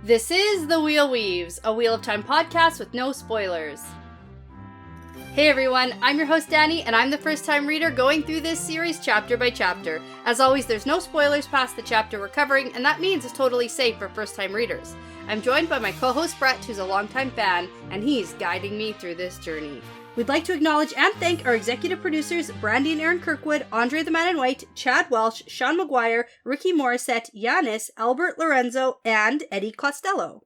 This is The Wheel Weaves, a Wheel of Time podcast with no spoilers. Hey everyone, I'm your host Dani, and I'm the first-time reader going through this series chapter by chapter. As always, there's no spoilers past the chapter we're covering, and that means it's totally safe for first-time readers. I'm joined by my co-host Brett, who's a longtime fan, and he's guiding me through this journey. We'd like to acknowledge and thank our executive producers, Brandy and Aaron Kirkwood, Andre the Man in White, Chad Welsh, Sean McGuire, Rikky Morrisette, Yanis, Albert Lorenzo, and Eddie Costello.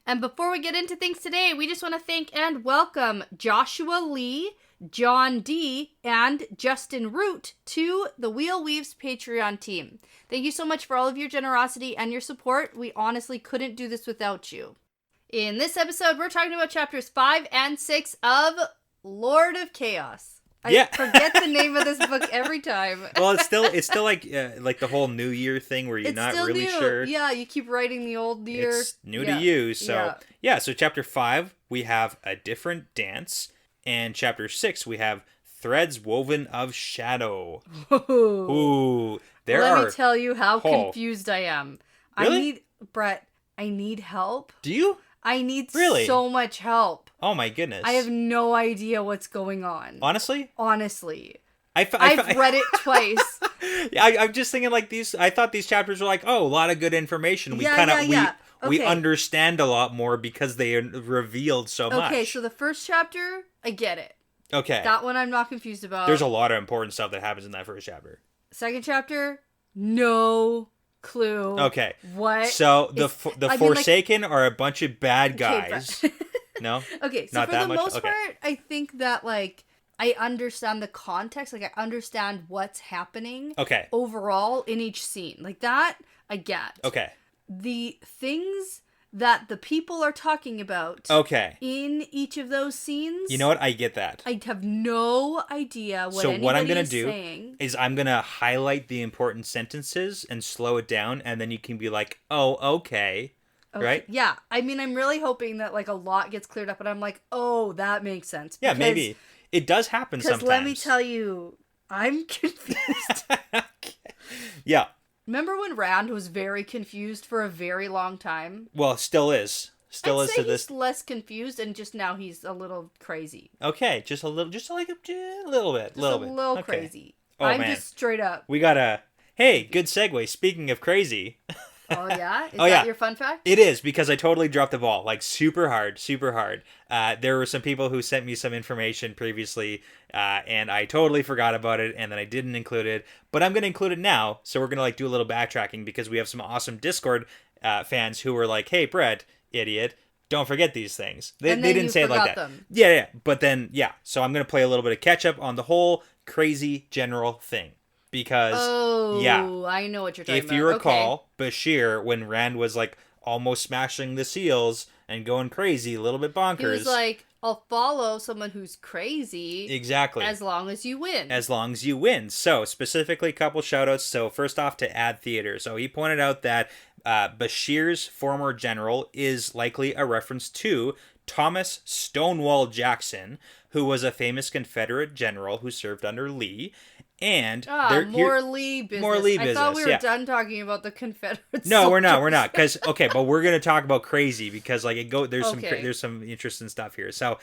And before we get into things today, we just want to thank and welcome Joshua Lee, John D., and Justin Root to the Wheel Weaves Patreon team. Thank you so much for all of your generosity and your support. We honestly couldn't do this without you. In this episode, we're talking about chapters 5 and 6 of Lord of Chaos. I forget the name of this book every time. Well, it's still like the whole New Year thing where you're not really new. sure. Yeah, you keep writing the old year. It's new to you. So so chapter 5 we have a different dance, and chapter 6 we have threads woven of shadow. Ooh, Let me tell you how confused I am. Really? I need help. Do you? I need so much help. Oh my goodness. I have no idea what's going on. Honestly? I've read it twice. Yeah, I'm just thinking like these. I thought these chapters were like, a lot of good information. We understand a lot more because they are revealed so much. Okay, so the first chapter, I get it. Okay. That one I'm not confused about. There's a lot of important stuff that happens in that first chapter. Second chapter, no clue. Okay. What? So the Forsaken are a bunch of bad guys. No? Okay, so not for that the much? most part, I think that, I understand the context. I understand what's happening overall in each scene. That, I get. Okay. The things that the people are talking about in each of those scenes. You know what? I get that. I have no idea what anybody what I'm gonna is do saying. is I'm going to highlight the important sentences and slow it down, and then you can be like, oh, okay. Right? Yeah. I mean, I'm really hoping that, a lot gets cleared up, and I'm like, oh, that makes sense. Yeah, maybe. It does happen sometimes. Because let me tell you, I'm confused. Yeah. Remember when Rand was very confused for a very long time? Well, still is. I'd say he's less confused, and just now he's a little crazy. Okay, just a little bit. Just a little crazy. Oh, I'm man. just straight up. We got a... Hey, good segue. Speaking of crazy... Oh, yeah? Is that your fun fact? It is, because I totally dropped the ball. Super hard. There were some people who sent me some information previously, and I totally forgot about it, and then I didn't include it. But I'm going to include it now, so we're going to, do a little backtracking, because we have some awesome Discord fans who were like, hey, Brett, idiot, don't forget these things. They didn't say it like that. Them. Yeah. But then, so I'm going to play a little bit of catch-up on the whole crazy general thing. Because, I know what you're talking about. If you recall, Bashir, when Rand was, almost smashing the seals and going crazy, a little bit bonkers. He was like, I'll follow someone who's crazy. Exactly. As long as you win. So, specifically, a couple shout-outs. So, first off, to Ad Theater. So, he pointed out that Bashir's former general is likely a reference to Thomas Stonewall Jackson, who was a famous Confederate general who served under Lee. And more Lee business. I thought we were done talking about the Confederates. No, we're not. Because but we're gonna talk about crazy because there's some interesting stuff here. So,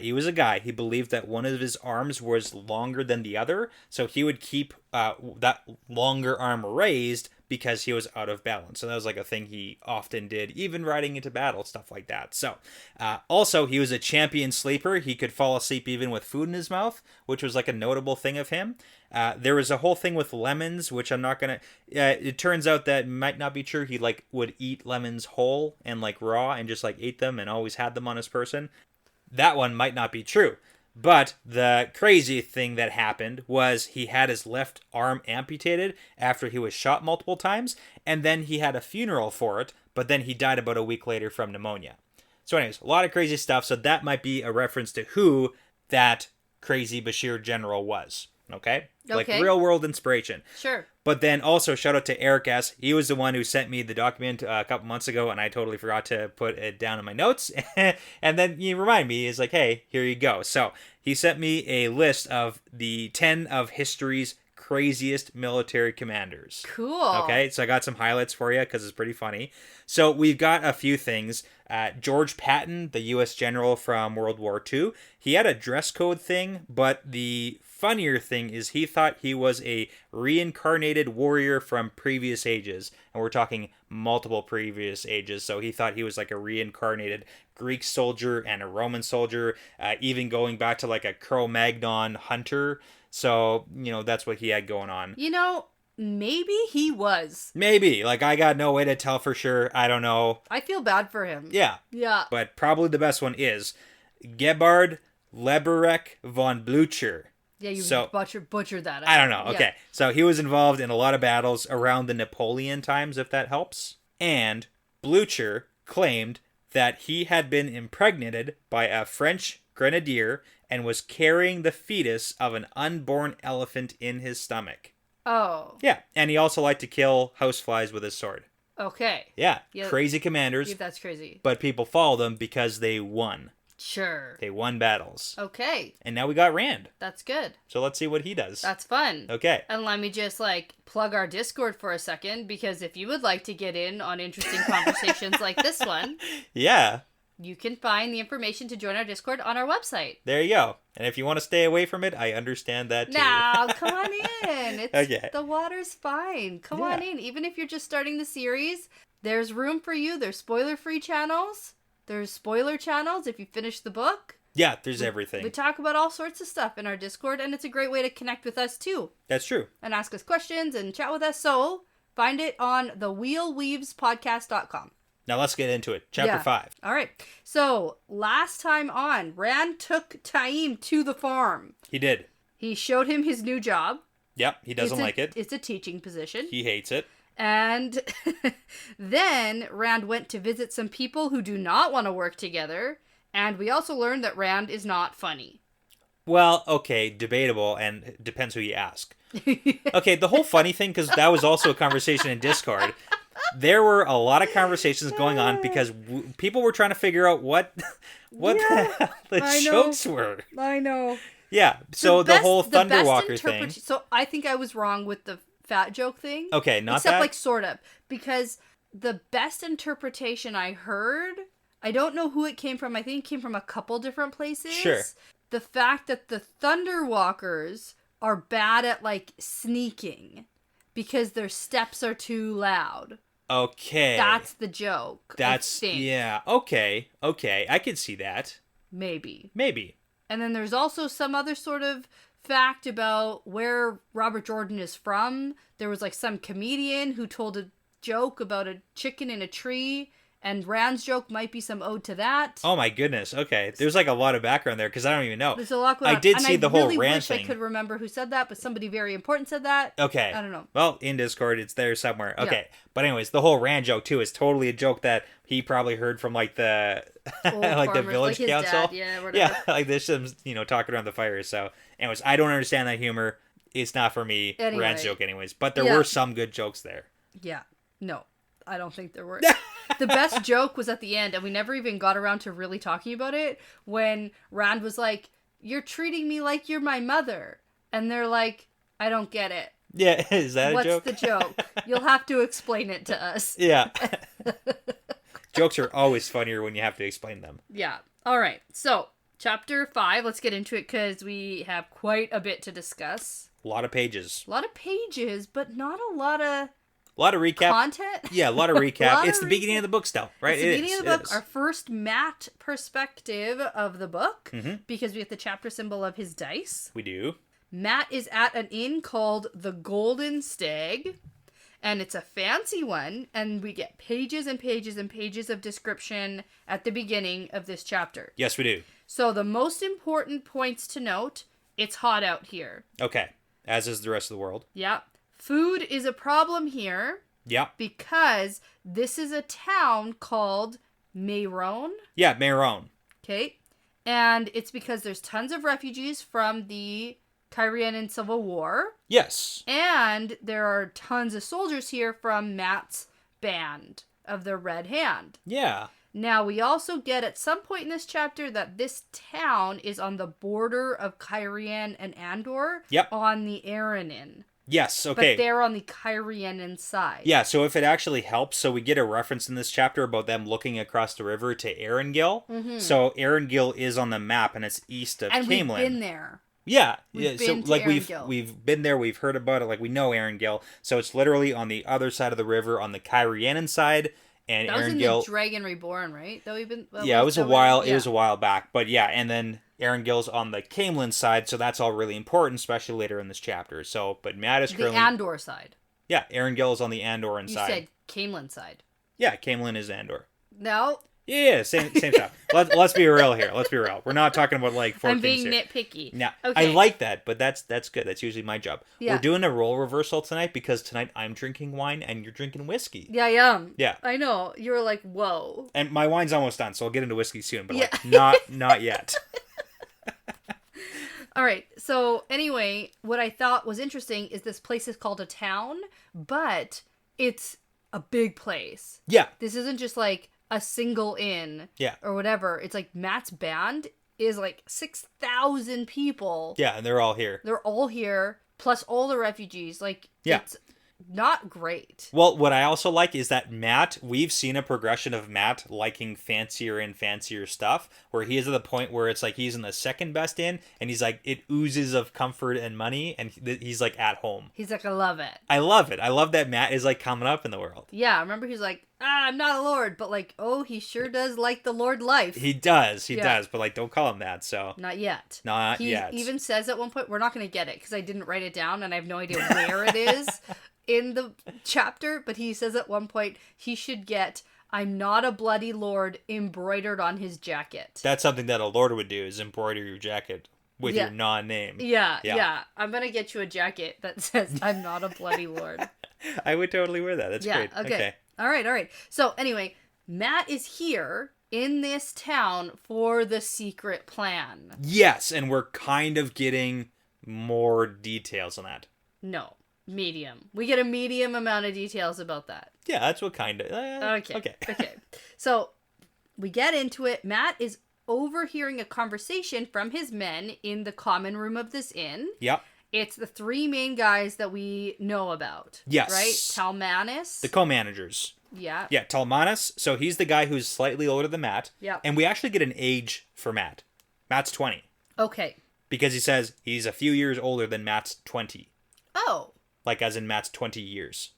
he was a guy. He believed that one of his arms was longer than the other, so he would keep that longer arm raised because he was out of balance. So that was a thing he often did, even riding into battle, stuff like that. So, also, he was a champion sleeper. He could fall asleep even with food in his mouth, which was a notable thing of him. There was a whole thing with lemons, which I'm not going to... it turns out that might not be true. He, would eat lemons whole and, raw and just, ate them and always had them on his person. That one might not be true. But the crazy thing that happened was he had his left arm amputated after he was shot multiple times, and then he had a funeral for it, but then he died about a week later from pneumonia. So anyways, a lot of crazy stuff, so that might be a reference to who that crazy Bashir general was. Okay? Real world inspiration. Sure. But then also shout out to Eric S. He was the one who sent me the document a couple months ago, and I totally forgot to put it down in my notes. And then you remind me, he's like, hey, here you go. So he sent me a list of the 10 of history's craziest military commanders. Cool. Okay, so I got some highlights for you because it's pretty funny. So we've got a few things. George Patton, the U.S. general from World War II, he had a dress code thing, but the funnier thing is he thought he was a reincarnated warrior from previous ages. And we're talking multiple previous ages. So he thought he was like a reincarnated Greek soldier and a Roman soldier, even going back to like a Cro-Magnon hunter. So, that's what he had going on. Maybe he was. Maybe. Like, I got no way to tell for sure. I don't know. I feel bad for him. Yeah. Yeah. But probably the best one is Gebard Lebrek von Blucher. Yeah, you butchered that. I don't know. Okay. Yeah. So he was involved in a lot of battles around the Napoleon times, if that helps. And Blucher claimed that he had been impregnated by a French grenadier and was carrying the fetus of an unborn elephant in his stomach. Oh. Yeah, and he also liked to kill houseflies with his sword. Okay. Yeah, crazy commanders. Yeah, that's crazy. But people follow them because they won. Sure. They won battles. Okay. And now we got Rand. That's good. So let's see what he does. That's fun. Okay. And let me just, plug our Discord for a second, because if you would like to get in on interesting conversations like this one... Yeah. You can find the information to join our Discord on our website. There you go. And if you want to stay away from it, I understand that too. No, come on in. Okay. The water's fine. Come on in. Even if you're just starting the series, there's room for you. There's spoiler-free channels. There's spoiler channels if you finish the book. Yeah, there's everything. We talk about all sorts of stuff in our Discord, and it's a great way to connect with us too. That's true. And ask us questions and chat with us. So find it on thewheelweavespodcast.com. Now let's get into it. Chapter 5. All right. So last time on, Rand took Taim to the farm. He did. He showed him his new job. Yep, he doesn't like it. It's a teaching position. He hates it. And then Rand went to visit some people who do not want to work together. And we also learned that Rand is not funny. Well, okay, debatable, and it depends who you ask. Okay, the whole funny thing, because that was also a conversation in Discord. There were a lot of conversations going on because people were trying to figure out what the hell the jokes were. I know. Yeah, so the whole Thunderwalker thing. So I think I was wrong with the fat joke thing. Okay, not except that? Sort of. Because the best interpretation I heard, I don't know who it came from. I think it came from a couple different places. Sure. The fact that the Thunderwalkers are bad at, sneaking because their steps are too loud. Okay. That's the joke. Yeah. Okay. I can see that. Maybe. And then there's also some other sort of fact about where Robert Jordan is from. There was some comedian who told a joke about a chicken in a tree, and Rand's joke might be some ode to that. Oh my goodness. Okay. There's a lot of background there because I don't even know. There's a lot going on. I did see the whole Rand thing. I wish I could remember who said that, but somebody very important said that. Okay. I don't know. Well, in Discord, it's there somewhere. Okay. Yeah. But anyways, the whole Rand joke too is totally a joke that he probably heard from the farmers, the village his council. Dad, yeah, whatever. Yeah, there's some talking around the fire. So anyways, I don't understand that humor. It's not for me. Anyway. Rand's joke anyways. But there were some good jokes there. Yeah. No. I don't think there were. The best joke was at the end, and we never even got around to really talking about it, when Rand was like, "You're treating me like you're my mother." And they're like, "I don't get it." Yeah, is that a joke? What's the joke? You'll have to explain it to us. Yeah. Jokes are always funnier when you have to explain them. Yeah. All right. So, chapter 5, let's get into it because we have quite a bit to discuss. A lot of pages. A lot of pages, but not a lot of... A lot of recap. Content? Yeah, a lot of recap. It's the beginning of the book still, right? It's the beginning of the book. Our first Matt perspective of the book, because we have the chapter symbol of his dice. We do. Matt is at an inn called the Golden Stag, and it's a fancy one, and we get pages and pages and pages of description at the beginning of this chapter. Yes, we do. So the most important points to note, it's hot out here. Okay, as is the rest of the world. Yeah. Food is a problem here. Yeah. Because this is a town called Mayron. Yeah, Mayron. Okay. And it's because there's tons of refugees from the Kyrianan Civil War. Yes. And there are tons of soldiers here from Matt's band of the Red Hand. Yeah. Now, we also get at some point in this chapter that this town is on the border of Kyrian and Andor. Yep. On the Aranin. Yes, okay. But they're on the Kyrianan side. Yeah, so if it actually helps, so we get a reference in this chapter about them looking across the river to Erangel. Mm-hmm. So Erangel is on the map, and it's east of Camelin. And we've been there. Yeah, we've so like we've been there, we've heard about it, like we know Erangel. So it's literally on the other side of the river, on the Kyrianan side, and that was Erangel. In the Dragon Reborn, right? That we've been. Yeah, it was a while. It was a while back, but yeah, and then Erangel's on the Camelin side, so that's all really important, especially later in this chapter. So, but Matt is currently the Andor side. Yeah, Erangel is on the Andoran side. You said Camelin side. Yeah, Camelin is Andor. No. Yeah, same stuff. Let's be real here. Let's be real. We're not talking about like 4 I'm things being here. nitpicky. Yeah, okay. I like that, but that's good. That's usually my job. Yeah. We're doing a role reversal tonight because tonight I'm drinking wine and you're drinking whiskey. Yeah, I am. Yeah. I know. You were like, whoa. And my wine's almost done, so I'll get into whiskey soon, but yeah. like not yet. All right. So anyway, what I thought was interesting is this place is called a town, but it's a big place. Yeah. This isn't just like a single inn. Yeah. Or whatever. It's like Matt's band is like 6,000 people. Yeah, and they're all here. They're all here, plus all the refugees. Like, yeah. It's not great. Well, what I also like is that Matt, we've seen a progression of Matt liking fancier and fancier stuff, where he is at the point where it's like he's in the second best inn, and he's like, it oozes of comfort and money, and he's like at home. He's like, I love it. I love it. I love that Matt is like coming up in the world. Yeah, I remember he's like, I'm not a lord, but like, oh, he sure does like the lord life. He does, but like, don't call him that, so. Not yet. Not yet. He even says at one point, we're not going to get it, because I didn't write it down, and I have no idea where it is in the chapter, but he says at one point he should get "I'm not a bloody lord" embroidered on his jacket. That's something that a lord would do, is embroider your jacket with your non-name. Yeah. I'm gonna get you a jacket that says "I'm not a bloody lord." I would totally wear that. That's great. Okay. All right. So anyway, Matt is here in this town for the secret plan. Yes, and we're kind of getting more details on that. No. Medium. We get a medium amount of details about that. Yeah, that's what kind of... Okay. So, we get into it. Matt is overhearing a conversation from his men in the common room of this inn. Yep. It's the three main guys that we know about. Yes. Right? Talmanis. The co-managers. Yeah. Yeah, Talmanis. So, he's the guy who's slightly older than Matt. Yeah. And we actually get an age for Matt. Matt's 20. Okay. Because he says he's a few years older than Matt's 20. Oh. Like, as in Matt's 20 years.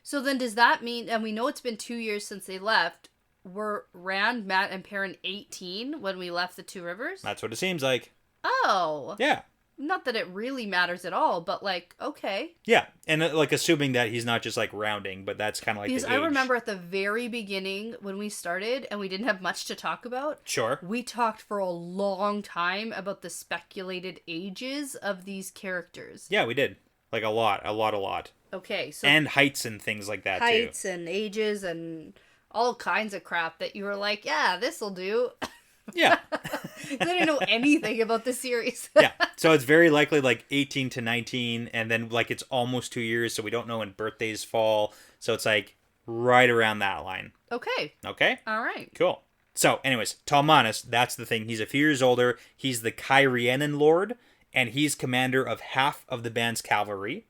So then does that mean, and we know it's been 2 years since they left, were Rand, Matt, and Perrin 18 when we left the Two Rivers? That's what it seems like. Oh. Yeah. Not that it really matters at all, but like, okay. Yeah, and like assuming that he's not just like rounding, but that's kind of like because the age. I remember at the very beginning when we started and we didn't have much to talk about. Sure. We talked for a long time about the speculated ages of these characters. Yeah, we did. Like a lot. Okay, so... And heights and things like that, heights and ages and all kinds of crap that you were like, yeah, this'll do. Yeah. I didn't know anything about the series. Yeah, so it's very likely like 18 to 19, and then like it's almost 2 years, so we don't know when birthdays fall. So it's like right around that line. Okay. Okay? All right. Cool. So anyways, Talmanis, that's the thing. He's a few years older. He's the Kyrianan Lord, and he's commander of half of the band's cavalry.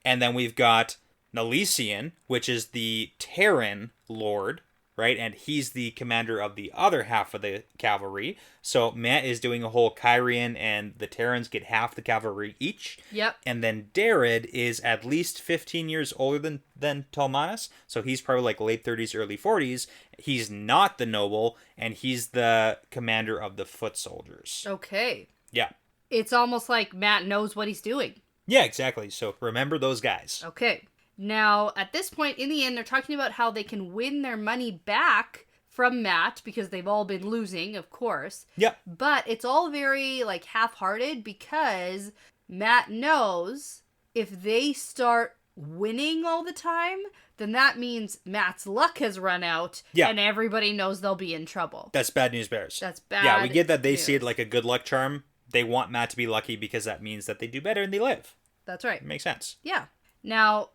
And then we've got Nalisian, which is the Terran Lord, right? And he's the commander of the other half of the cavalry. So Matt is doing a whole Kyrian, and the Terrans get half the cavalry each. Yep. And then Arid is at least 15 years older than Talmanis. So he's probably like late 30s, early 40s. He's not the noble, and he's the commander of the foot soldiers. Okay. Yeah. It's almost like Matt knows what he's doing. Yeah, exactly. So remember those guys. Okay. Now, at this point in the end, they're talking about how they can win their money back from Matt because they've all been losing, of course. Yep. But it's all very, like, half-hearted because Matt knows if they start winning all the time, then that means Matt's luck has run out, and everybody knows they'll be in trouble. That's bad news bears. That's bad. Yeah, we get that they news. see it like a good luck charm. They want Matt to be lucky because that means that they do better and they live. That's right. It makes sense. Yeah. Now,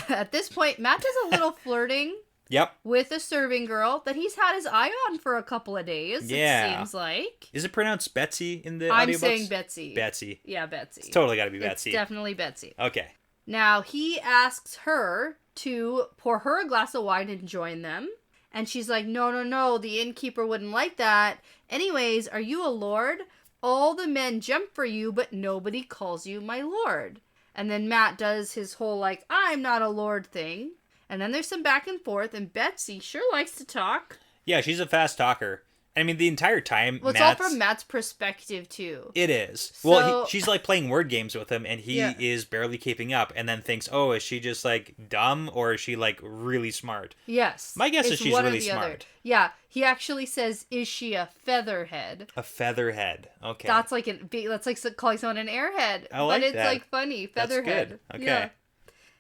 at this point, Matt does a little flirting. Yep. With a serving girl that he's had his eye on for a couple of days, it seems like. Is it pronounced Betsy in the audiobooks? I'm saying Betsy. Betsy. Yeah, Betsy. It's totally got to be Betsy. It's definitely Betsy. Okay. Now, he asks her to pour her a glass of wine and join them. And she's like, no, the innkeeper wouldn't like that. Anyways, are you a lord? All the men jump for you, but nobody calls you my lord. And then Matt does his whole, like, I'm not a lord thing. And then there's some back and forth, and Betsy sure likes to talk. Yeah, she's a fast talker. I mean, the entire time, well, it's all from Matt's perspective, too. It is. So, well, she's, like, playing word games with him, and he is barely keeping up, and then thinks, oh, is she just, like, dumb, or is she, like, really smart? Yes. My guess is she's really smart. Other. Yeah, he actually says, is she a featherhead? A featherhead. Okay. That's like calling someone an airhead. I like that. But it's, like, funny. Featherhead. That's good. Okay.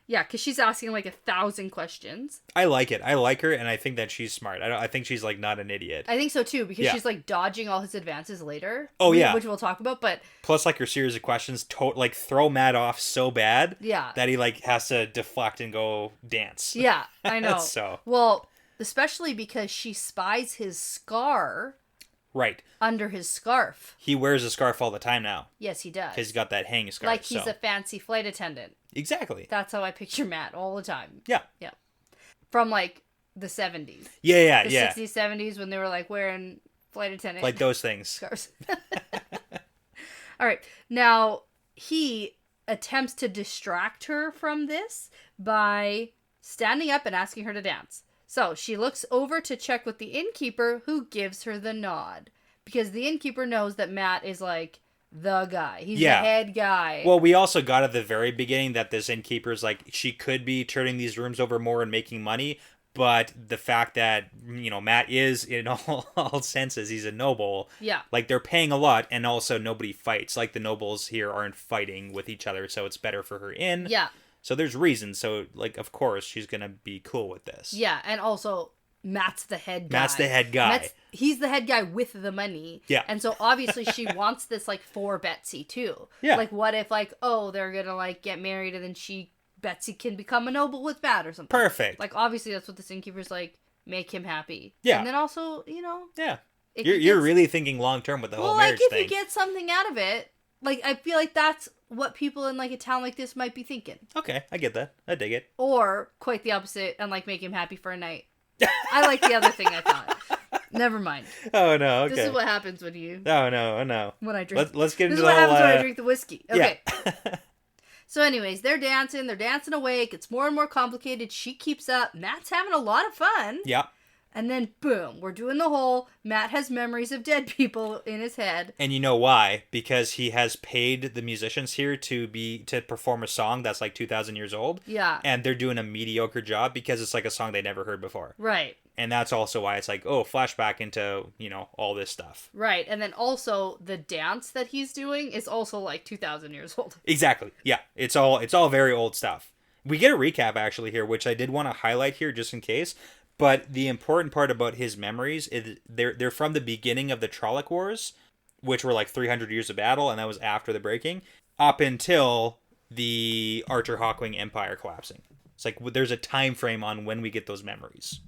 Yeah, because she's asking, like, 1,000 questions. I like it. I like her, and I think that she's smart. I think she's, like, not an idiot. I think so, too, because she's, like, dodging all his advances later. Oh, yeah. Which we'll talk about, but... Plus, like, her series of questions, like, throw Matt off so bad... Yeah. That he, like, has to deflect and go dance. Yeah, I know. So... Well, especially because she spies his scar... Right. Under his scarf. He wears a scarf all the time now. Yes, he does. Because he's got that hang scarf. Like he's a fancy flight attendant. Exactly. That's how I picture Matt all the time. Yeah. Yeah. From, like, the 70s. Yeah. The 60s, 70s, when they were, like, wearing flight attendant... Like those things. Scarves. All right. Now, he attempts to distract her from this by standing up and asking her to dance. So she looks over to check with the innkeeper, who gives her the nod. Because the innkeeper knows that Matt is, like, the guy. He's the head guy. Well, we also got at the very beginning that this innkeeper's, like, she could be turning these rooms over more and making money. But the fact that, you know, Matt is, in all senses, he's a noble. Yeah. Like, they're paying a lot, and also nobody fights. Like, the nobles here aren't fighting with each other, so it's better for her in. Yeah. So there's reasons. So, like, of course, she's going to be cool with this. Yeah, and also, Matt's the head guy. Matt's the head guy. He's the head guy with the money. Yeah. And so, obviously, she wants this, like, for Betsy, too. Yeah. Like, what if, like, oh, they're going to, like, get married and then Betsy can become a noble with Matt or something. Perfect. Like, obviously, that's what this innkeeper's like, make him happy. Yeah. And then also, you know. Yeah. You're really thinking long-term with the whole marriage thing. Well, like, if you get something out of it, like, I feel like that's what people in, like, a town like this might be thinking. Okay, I get that. I dig it. Or, quite the opposite, and, like, make him happy for a night. I like the other thing I thought. Never mind. Oh, no, okay. This is what happens when you... Oh, no. When I drink... Let's get into the whole... This is what happens when I drink the whiskey. Okay. Yeah. So anyways, they're dancing away. It gets more and more complicated. She keeps up. Matt's having a lot of fun. Yeah. And then, boom, we're doing the whole Matt has memories of dead people in his head. And you know why? Because he has paid the musicians here to perform a song that's like 2,000 years old. Yeah. And they're doing a mediocre job because it's like a song they never heard before. Right. And that's also why it's like, oh, flashback into, you know, all this stuff. Right. And then also the dance that he's doing is also like 2,000 years old. Exactly. Yeah. It's all very old stuff. We get a recap actually here, which I did want to highlight here just in case. But the important part about his memories is they're from the beginning of the Trolloc Wars, which were like 300 years of battle, and that was after the breaking, up until the Archer Hawkwing Empire collapsing. It's like there's a time frame on when we get those memories.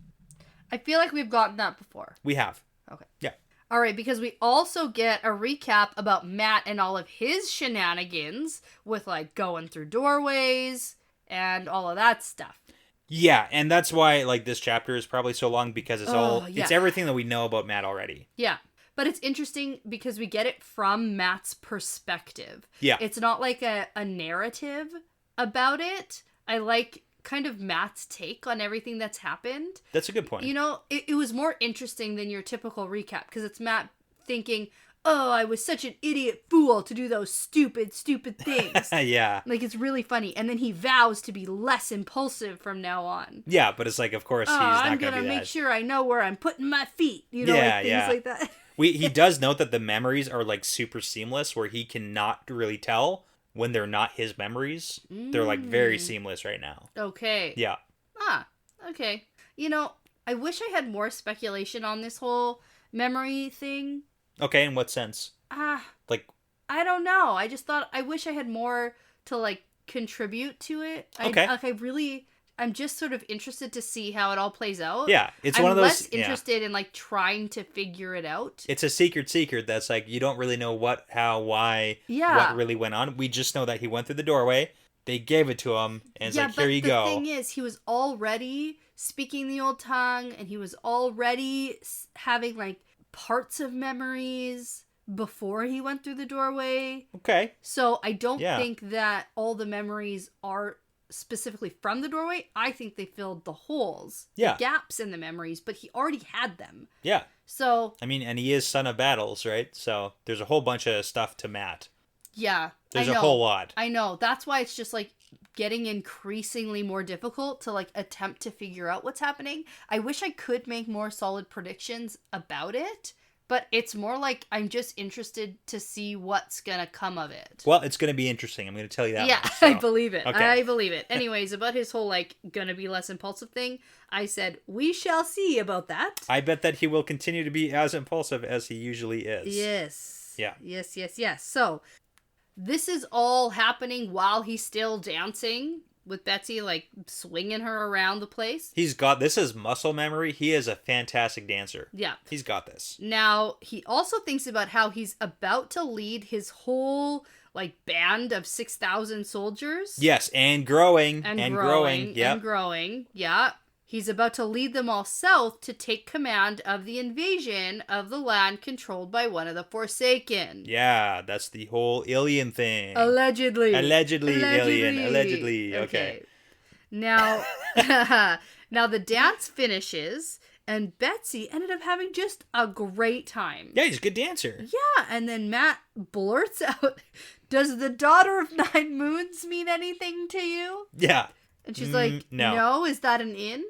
I feel like we've gotten that before. We have. Okay. Yeah. All right, because we also get a recap about Matt and all of his shenanigans with, like, going through doorways and all of that stuff. Yeah, and that's why, like, this chapter is probably so long, because it's it's everything that we know about Matt already. Yeah, but it's interesting because we get it from Matt's perspective. Yeah. It's not like a narrative about it. I like kind of Matt's take on everything that's happened. That's a good point. You know, it was more interesting than your typical recap, because it's Matt thinking, oh, I was such an idiot fool to do those stupid things. Yeah. Like, it's really funny. And then he vows to be less impulsive from now on. Yeah, but it's like, of course, he's not going to be that. I'm going to make sure I know where I'm putting my feet. You know, like things like that. He does note that the memories are, like, super seamless, where he cannot really tell when they're not his memories. They're, like, very seamless right now. Okay. Yeah. Okay. You know, I wish I had more speculation on this whole memory thing. Okay, in what sense? Like, I don't know. I just thought, I wish I had more to, like, contribute to it. Okay. I'm just sort of interested to see how it all plays out. Yeah, it's one of those... I'm less interested in, like, trying to figure it out. It's a secret that's, like, you don't really know what, how, why, what really went on. We just know that he went through the doorway. they gave it to him, and it's like, here you go. The thing is, he was already speaking the old tongue, and he was already having, like, parts of memories before he went through the doorway. Okay. So I don't think that all the memories are specifically from the doorway. I think they filled the holes, the gaps in the memories, but he already had them. Yeah. So, I mean, and he is son of battles, right? So there's a whole bunch of stuff to Matt. Yeah. There's a whole lot. I know. That's why it's just like getting increasingly more difficult to like attempt to figure out what's happening. I wish I could make more solid predictions about it. But it's more like I'm just interested to see what's going to come of it. Well, it's going to be interesting. I'm going to tell you that. Yeah, much, so. I believe it. Okay. I believe it. Anyways, about his whole, like, going to be less impulsive thing, I said, we shall see about that. I bet that he will continue to be as impulsive as he usually is. Yes. Yeah. Yes. So, this is all happening while he's still dancing with Betsy, like, swinging her around the place. This is muscle memory. He is a fantastic dancer. Yeah. He's got this. Now, he also thinks about how he's about to lead his whole, like, band of 6,000 soldiers. Yes, and growing. And growing. Yep. And growing, yeah. He's about to lead them all south to take command of the invasion of the land controlled by one of the Forsaken. Yeah, that's the whole alien thing. Allegedly. Alien. Allegedly. Okay. Now, now the dance finishes, and Betsy ended up having just a great time. Yeah, he's a good dancer. Yeah, and then Matt blurts out, "Does the daughter of 9 moons mean anything to you?" Yeah. And she's like, no, is that an inn?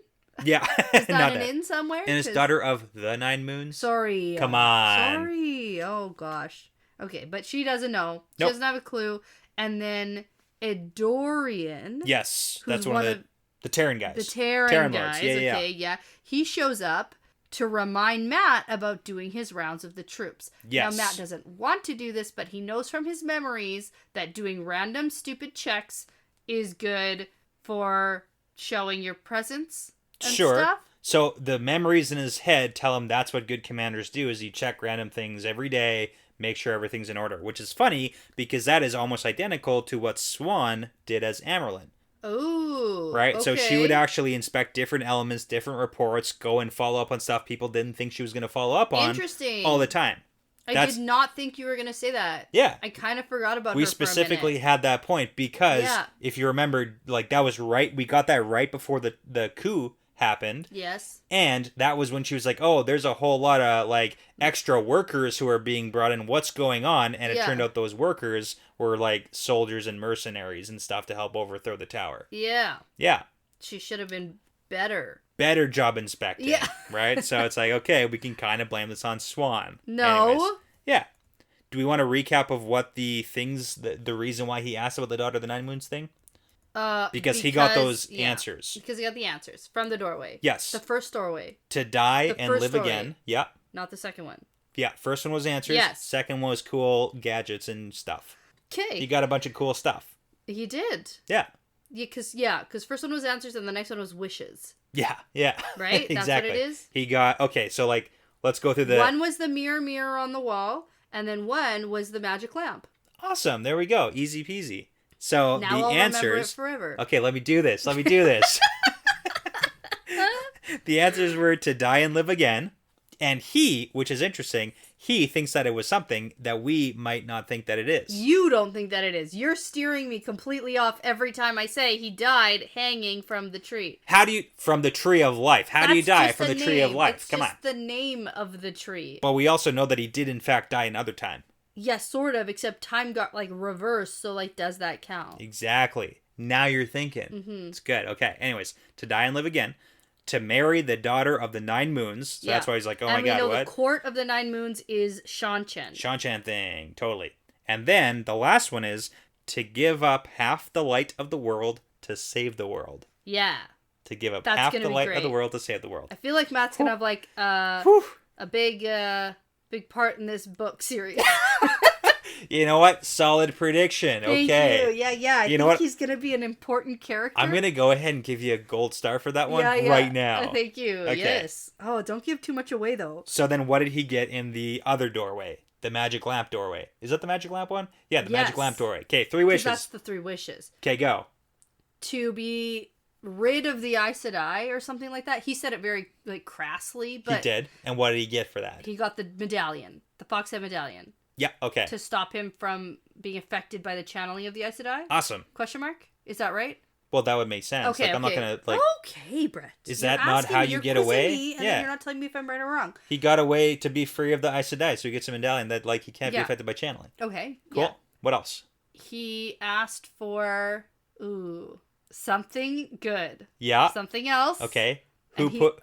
Yeah. Is that an inn somewhere? And it's daughter of the 9 moons? Sorry. Come on. Sorry. Oh, gosh. Okay, but she doesn't know. She doesn't have a clue. And then Edorian. Yes, that's one of the Terran guys. The Terran guys. Yeah, yeah. He shows up to remind Matt about doing his rounds of the troops. Yes. Now, Matt doesn't want to do this, but he knows from his memories that doing random stupid checks is good for showing your presence and stuff. So the memories in his head tell him that's what good commanders do, is you check random things every day, make sure everything's in order. Which is funny, because that is almost identical to what Swan did as Amerlin. Oh, right? Okay. So she would actually inspect different elements, different reports, go and follow up on stuff people didn't think she was going to follow up on. Interesting. All the time. I did not think you were going to say that. Yeah. I kind of forgot about her We for specifically a minute. had that point because if you remember, like, that was right. We got that right before the coup happened. Yes. And that was when she was like, oh, there's a whole lot of, like, extra workers who are being brought in. What's going on? And it turned out those workers were, like, soldiers and mercenaries and stuff to help overthrow the tower. Yeah. Yeah. She should have been better. Better job inspecting. Yeah. Right? So it's like, okay, we can kind of blame this on Swan. No. Anyways, yeah. Do we want a recap of what the things, the reason why he asked about the daughter of the 9 moons thing? Because he got those answers. Because he got the answers from the doorway. Yes. The first doorway. To die and live doorway. again. Yeah. Not the second one. Yeah. First one was answers. Yes. Second one was cool gadgets and stuff. Okay. He got a bunch of cool stuff. He did. Yeah. Yeah, because first one was answers and the next one was wishes. Yeah. Right? Exactly. That's what it is? He got, okay, so like, let's go through the... One was the mirror on the wall, and then one was the magic lamp. Awesome. There we go. Easy peasy. So now the I'll answers... remember it forever. Okay, let me do this. The answers were to die and live again. And he, which is interesting, he thinks that it was something that we might not think that it is. You don't think that it is. You're steering me completely off every time I say he died hanging from the tree. How do you... From the tree of life. How do you die from the tree of life? Come on. It's just the name of the tree. But we also know that he did in fact die another time. Yes, sort of, except time got, like, reversed, so, like, does that count? Exactly. Now you're thinking. Mm-hmm. It's good. Okay, anyways. To die and live again. To marry the daughter of the 9 moons. So that's why he's like, oh my god, what? And we know the court of the 9 moons is Shan-Chen. Shan-Chen thing. Totally. And then the last one is to give up half the light of the world to save the world. Yeah. To give up half the light of the world to save the world. I feel like Matt's gonna have, like, a big part in this book series. You know what? Solid prediction. Thank okay. you. Yeah. I think he's going to be an important character. I'm going to go ahead and give you a gold star for that one right now. Thank you. Okay. Yes. Oh, don't give too much away, though. So then what did he get in the other doorway? The magic lamp doorway. Is that the magic lamp one? Yeah, the magic lamp doorway. Okay, 3 wishes. That's the 3 wishes. Okay, go. To be rid of the Aes Sedai or something like that. He said it very crassly, but he did. And what did he get for that? He got the medallion, the Foxhead medallion. Yeah, okay. To stop him from being affected by the channeling of the Aes Sedai. Awesome. Question mark? Is that right? Well, that would make sense. Okay, I'm not gonna Okay, Brett. Is that not how you get away? Me, and then you're not telling me if I'm right or wrong. He got away to be free of the Aes Sedai, so he gets a medallion that he can't be affected by channeling. Okay. Cool. Yeah. What else? He asked for something good. Yeah. Something else. Okay.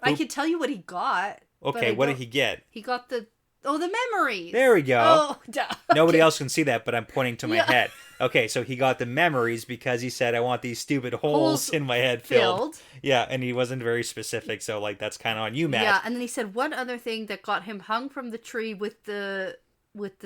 I could tell you what he got. Okay, what did he get? He got the memories. There we go. Oh, duh. Nobody else can see that, but I'm pointing to my head. Okay, so he got the memories because he said, I want these stupid holes in my head filled. Yeah, and he wasn't very specific, so that's kind of on you, Matt. Yeah, and then he said one other thing that got him hung from the tree with the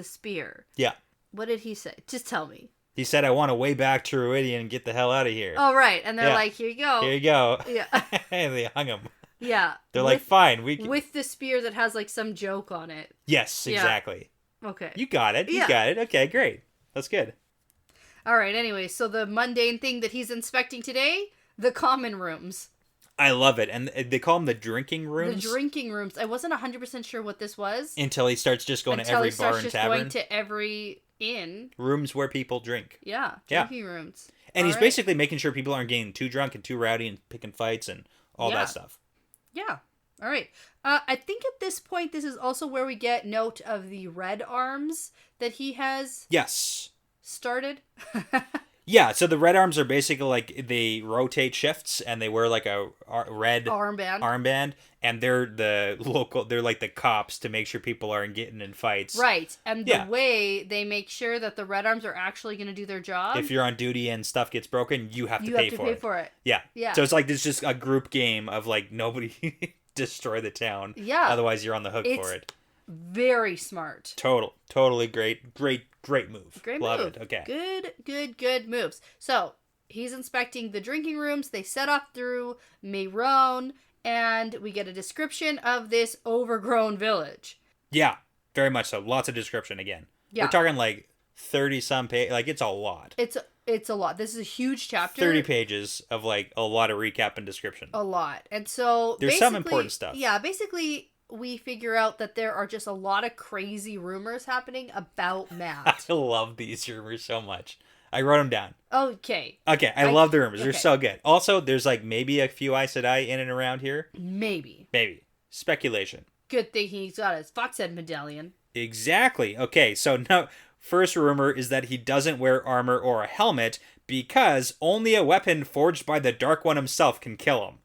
spear. Yeah. What did he say? Just tell me. He said, I want to way back to Ruridian and get the hell out of here. Oh, right. And they're like, here you go. Here you go. Yeah. And they hung him. Yeah. They're like, fine. We can... With the spear that has some joke on it. Yes, exactly. Yeah. Okay. You got it. You got it. Okay, great. That's good. All right. Anyway, so the mundane thing that he's inspecting today, the common rooms. I love it. And they call them the drinking rooms. The drinking rooms. I wasn't 100% sure what this was. Until he starts just going to every bar and tavern. Going to every inn. Rooms where people drink. Yeah. Drinking rooms. And he's basically making sure people aren't getting too drunk and too rowdy and picking fights and all that stuff. Yeah. All right. I think at this point, this is also where we get note of the red arms that he has. Yes. Started. Yeah. So the red arms are basically they rotate shifts and they wear a red armband, and they're they're like the cops to make sure people aren't getting in fights. Right. And the way they make sure that the red arms are actually going to do their job. If you're on duty and stuff gets broken, you have to pay for it. Yeah. Yeah. So it's it's just a group game of nobody destroy the town. Yeah. Otherwise you're on the hook for it. Very smart. Totally great move. Great Love move. it. Okay. Good moves. So he's inspecting the drinking rooms. They set off through Mayron, and we get a description of this overgrown village. Yeah, very much so. Lots of description again. Yeah. We're talking 30-some pages. It's a lot. It's a lot. This is a huge chapter. 30 pages of a lot of recap and description. A lot. And so there's some important stuff. Yeah, basically we figure out that there are just a lot of crazy rumors happening about Matt. I love these rumors so much. I wrote them down. Okay. I love the rumors. They're so good. Also, there's maybe a few Aes Sedai in and around here. Maybe. Speculation. Good thing he's got his Foxhead medallion. Exactly. Okay, so now, first rumor is that he doesn't wear armor or a helmet because only a weapon forged by the Dark One himself can kill him.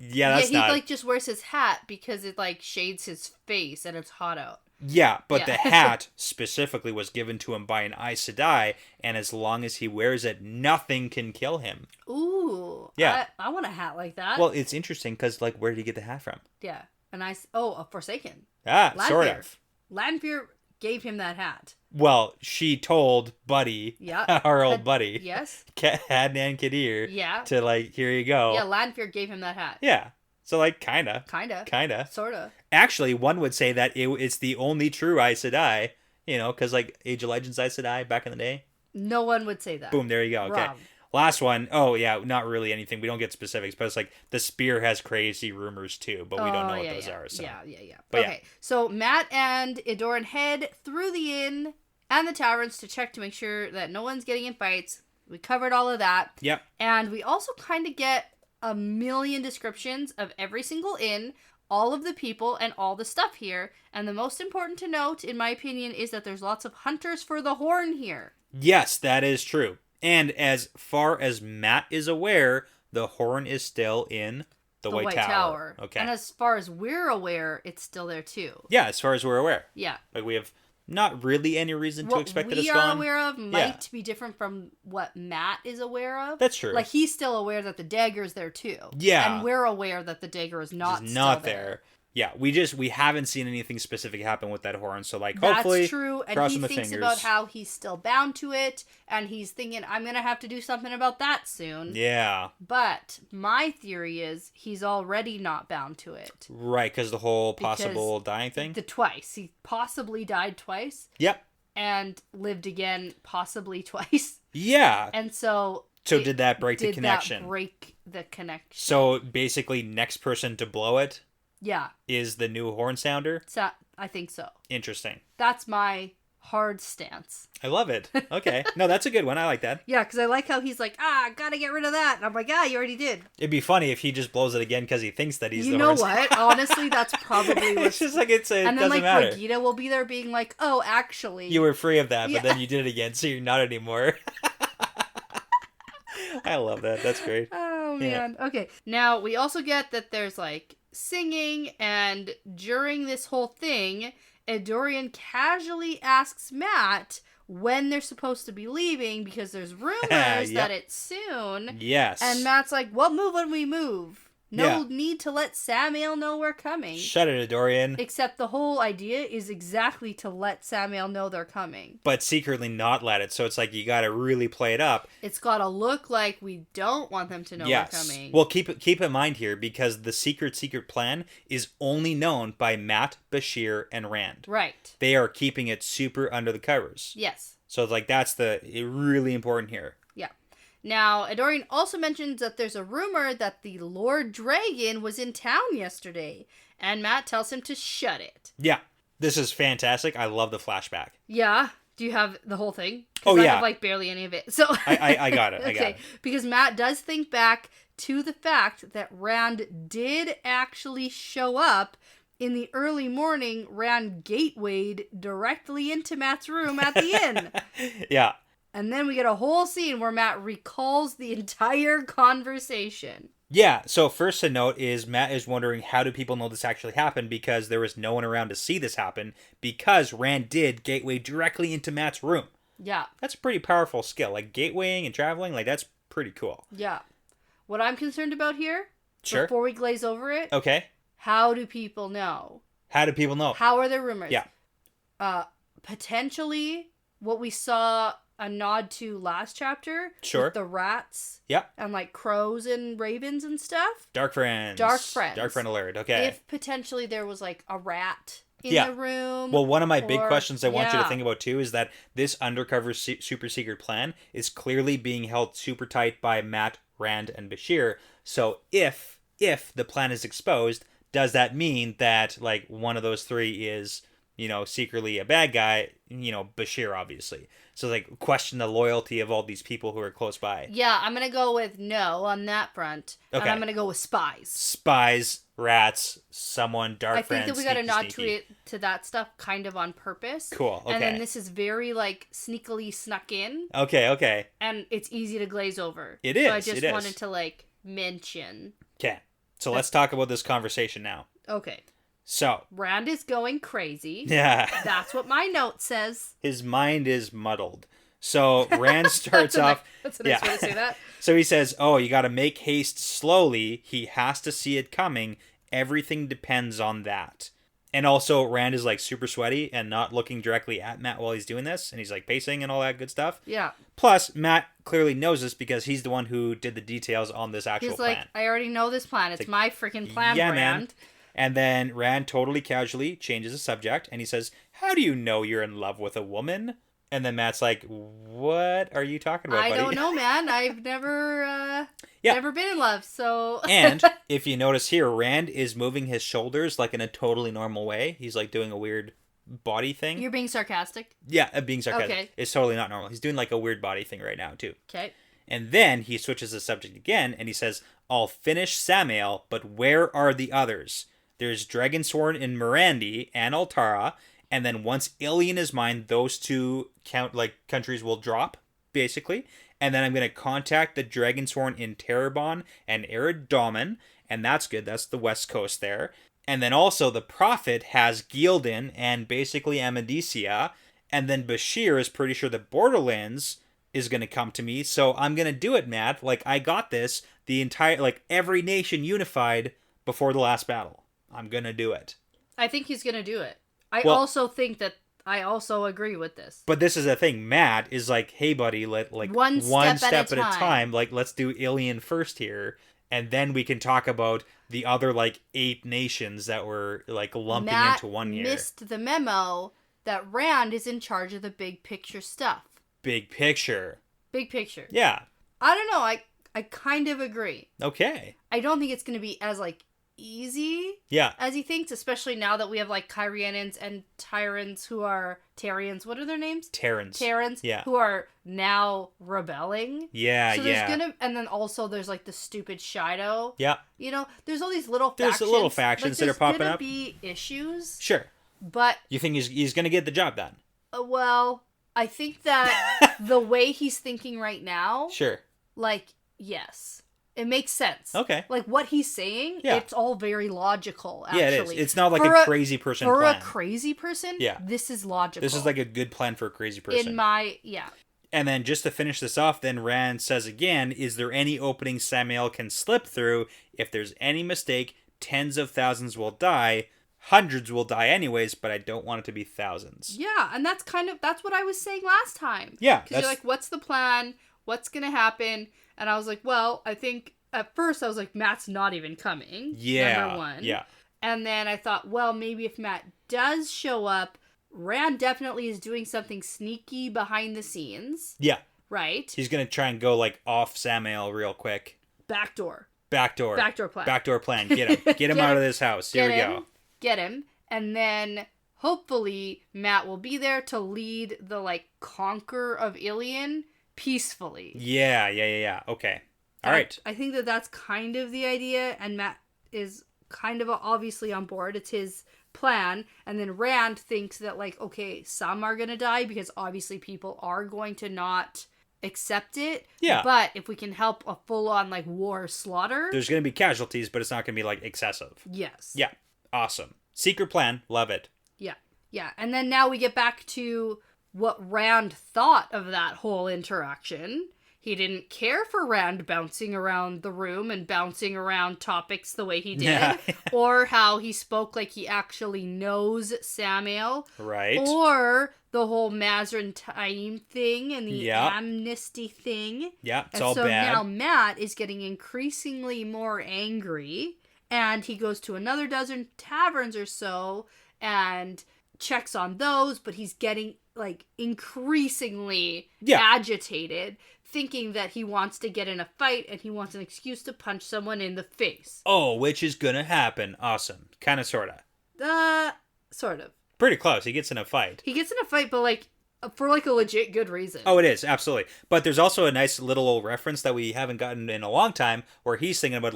That's not... he just wears his hat because it shades his face and it's hot out. Yeah, but the hat specifically was given to him by an Aes Sedai, and as long as he wears it, nothing can kill him. Ooh. Yeah. I want a hat like that. Well, it's interesting because, where did he get the hat from? Yeah. A Forsaken. Lanfear. Sort of. Lanfear gave him that hat. Well, she told Buddy, our old buddy, yes, Adnan Kadir, to here you go. Yeah, Lanfear gave him that hat. Yeah, so kinda, sorta. Actually, one would say that it's the only true Aes Sedai, because Age of Legends Aes Sedai back in the day. No one would say that. Boom, there you go. Okay. Wrong. Last one. Oh yeah, not really anything. We don't get specifics, but it's the spear has crazy rumors too, but we don't know what those are. So. Yeah. Okay, so Matt and Edoran head through the inn and the taverns to check to make sure that no one's getting in fights. We covered all of that. Yep. And we also kind of get a million descriptions of every single inn, all of the people, and all the stuff here. And the most important to note, in my opinion, is that there's lots of hunters for the horn here. Yes, that is true. And as far as Matt is aware, the horn is still in the White Tower. Okay. And as far as we're aware, it's still there too. Yeah, as far as we're aware. Yeah. We have not really any reason to expect that it's gone. What we are aware of might be different from what Matt is aware of. That's true. He's still aware that the dagger is there too. Yeah. And we're aware that the dagger is not there. Yeah, we haven't seen anything specific happen with that horn, so like hopefully that's true. And he thinks about how he's still bound to it, and he's thinking, I'm gonna have to do something about that soon. Yeah. But my theory is he's already not bound to it. Right, because the whole possible dying thing. Twice he possibly died twice. Yep. And lived again possibly twice. Yeah. And so. So did that break the connection? Did that break the connection? So basically, next person to blow it. Yeah. Is the new horn sounder? So, I think so. Interesting. That's my hard stance. I love it. Okay. No, that's a good one. I like that. Yeah, because I like how he's like, gotta get rid of that. And I'm like, you already did. It'd be funny if he just blows it again because he thinks that he's the horn. You know what? Honestly, that's probably what. It's just like it doesn't matter. And then like Regina will be there being like, oh, actually. You were free of that, but then you did it again, so you're not anymore. I love that. That's great. Oh, man. Yeah. Okay. Now, we also get that there's like singing, and during this whole thing, Adorian casually asks Matt when they're supposed to be leaving because there's rumors that it's soon. Yes. And Matt's like, what move when we move? No need to let Samael know we're coming. Shut it, Adorian. Except the whole idea is exactly to let Samael know they're coming. But secretly not let it. So it's like you got to really play it up. It's got to look like we don't want them to know we're coming. Well, keep in mind here, because the secret plan is only known by Matt, Bashir, and Rand. Right. They are keeping it super under the covers. Yes. So it's like that's really important here. Yeah. Now, Adorian also mentions that there's a rumor that the Lord Dragon was in town yesterday, and Matt tells him to shut it. Yeah, this is fantastic. I love the flashback. Yeah. Do you have the whole thing? Oh, yeah. I have, like, barely any of it. So I got it. I got it. Because Matt does think back to the fact that Rand did actually show up in the early morning. Rand gatewayed directly into Matt's room at the inn. Yeah. And then we get a whole scene where Matt recalls the entire conversation. Yeah, so first to note is Matt is wondering how do people know this actually happened because there was no one around to see this happen because Rand did gateway directly into Matt's room. Yeah. That's a pretty powerful skill. Like gatewaying and traveling, like that's pretty cool. Yeah. What I'm concerned about here, sure, before we glaze over it, okay, how do people know? How do people know? How are there rumors? Yeah. Potentially what we saw a nod to last chapter. Sure. With the rats. Yep. And like crows and ravens and stuff. Dark friends. Dark friend alert. Okay. If potentially there was like a rat in the room. Well, one of my big questions I want you to think about too is that this undercover super secret plan is clearly being held super tight by Matt, Rand, and Bashir. So if the plan is exposed, does that mean that like one of those three is, secretly a bad guy? Bashir obviously. So, like, question the loyalty of all these people who are close by. Yeah, I'm going to go with no on that front. Okay. And I'm going to go with spies. Spies, rats, someone, dark friends. I think that we got to nod to that stuff kind of on purpose. Cool, okay. And then this is very, like, sneakily snuck in. Okay. And it's easy to glaze over. It is, So I just wanted to, like, mention. Okay. So let's talk about this conversation now. Okay. So. Rand is going crazy. Yeah. That's what my note says. His mind is muddled. So Rand starts off. That's a nice way to say that. So he says, you got to make haste slowly. He has to see it coming. Everything depends on that. And also Rand is like super sweaty and not looking directly at Matt while he's doing this. And he's like pacing and all that good stuff. Yeah. Plus Matt clearly knows this because he's the one who did the details on this actual plan. He's like, I already know this plan. It's like, my freaking plan, yeah, Rand. Man. And then Rand totally casually changes the subject and he says, how do you know you're in love with a woman? And then Matt's like, what are you talking about, buddy? I don't know, man. I've never been in love, so... And if you notice here, Rand is moving his shoulders like in a totally normal way. He's like doing a weird body thing. You're being sarcastic? Yeah, being sarcastic. Okay. It's totally not normal. He's doing like a weird body thing right now, too. Okay. And then he switches the subject again and he says, I'll finish Samael, but where are the others? There's Dragonsworn in Morandi and Altara, and then once Ilion is mine, those two countries will drop, basically. And then I'm going to contact the Dragonsworn in Terrebonne and Arid, and that's good. That's the west coast there. And then also the Prophet has Gildan and basically Amadicia, and then Bashir is pretty sure the Borderlands is going to come to me, so I'm going to do it, Matt. Like, I got this. The entire, every nation unified before the last battle. I'm gonna do it. I think he's gonna do it. I also agree with this. But this is the thing. Matt is like, hey, buddy, one step at a time. Like, let's do Ilion first here. And then we can talk about the other, 8 nations that were, lumping into one here. Matt missed the memo that Rand is in charge of the big picture stuff. Big picture. Big picture. Yeah. I don't know. I kind of agree. Okay. I don't think it's going to be as, easy as he thinks, especially now that we have, Kyrianans and Tyrants who are... Tarians. What are their names? Terrans. Yeah. Who are now rebelling. Yeah, so there's and then also there's, the stupid Shido. Yeah. There's all these little factions. There's little factions that are popping up. There's going to be issues. Sure. But... You think he's going to get the job done? Well, I think that the way he's thinking right now... Sure. Yes. It makes sense. Okay. What he's saying, it's all very logical, actually. Yeah, it is. It's not a crazy person plan. For a crazy person, this is logical. This is a good plan for a crazy person. And then just to finish this off, then Rand says again, is there any opening Samael can slip through? If there's any mistake, tens of thousands will die. Hundreds will die anyways, but I don't want it to be thousands. Yeah, and that's what I was saying last time. Yeah. Because you're what's the plan? What's going to happen? And I was like, well, I think at first I was like, Matt's not even coming. Yeah. Number one. Yeah. And then I thought, well, maybe if Matt does show up, Rand definitely is doing something sneaky behind the scenes. Yeah. Right? He's going to try and go off Samael real quick. Backdoor plan. Backdoor plan. Get him. Get him out of this house. Here we go. Get him. And then hopefully Matt will be there to lead the conquer of Ilion peacefully. Yeah. Okay. All right. I think that's kind of the idea, and Matt is kind of obviously on board. It's his plan. And then Rand thinks that okay, some are going to die because obviously people are going to not accept it. Yeah. But if we can help a full-on war slaughter, there's going to be casualties, but it's not going to be excessive. Yes. Yeah. Awesome. Secret plan. Love it. Yeah. And then now we get back to what Rand thought of that whole interaction. He didn't care for Rand bouncing around the room and bouncing around topics the way he did. Or how he spoke like he actually knows Samael. Right. Or the whole Mazrin time thing and the amnesty thing. Yeah, it's all bad. So now Matt is getting increasingly more angry. And he goes to another dozen taverns or so and checks on those. But he's getting increasingly agitated, thinking that he wants to get in a fight and he wants an excuse to punch someone in the face. Oh, which is gonna happen. Awesome. Kinda, sorta. Sort of. Pretty close. He gets in a fight. But for a legit good reason. Oh, it is. Absolutely. But there's also a nice little reference that we haven't gotten in a long time where he's thinking about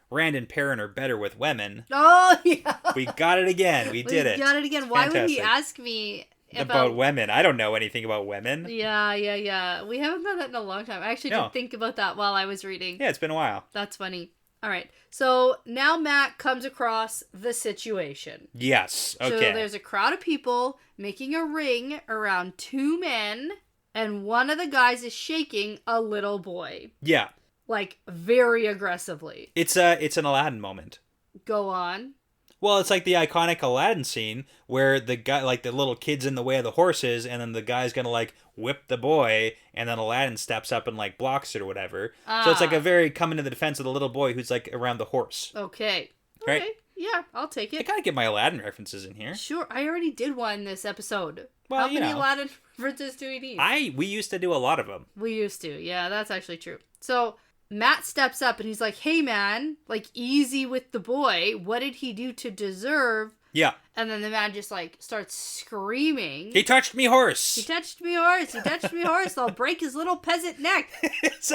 Rand and Perrin are better with women. Oh, yeah. We got it again. We did it. We got it again. Why would he ask me about women? I don't know anything about women. Yeah. We haven't done that in a long time. I actually did think about that while I was reading. Yeah, it's been a while. That's funny. All right. So now Matt comes across the situation. Yes. Okay. So there's a crowd of people making a ring around 2 men, and one of the guys is shaking a little boy. Yeah. Very aggressively. It's an Aladdin moment. Go on. Well, it's the iconic Aladdin scene where the guy, the little kid's in the way of the horses, and then the guy's gonna, whip the boy, and then Aladdin steps up and, blocks it or whatever. So it's, a very coming to the defense of the little boy who's, around the horse. Okay. Right? Yeah, I'll take it. I gotta get my Aladdin references in here. Sure, I already did one this episode. Well, How many Aladdin references do we need? We used to do a lot of them. We used to. Yeah, that's actually true. So Matt steps up and he's like, hey man, easy with the boy. What did he do to deserve? Yeah. And then the man just starts screaming. He touched me horse. He touched me horse. He touched me horse. I'll break his little peasant neck. It's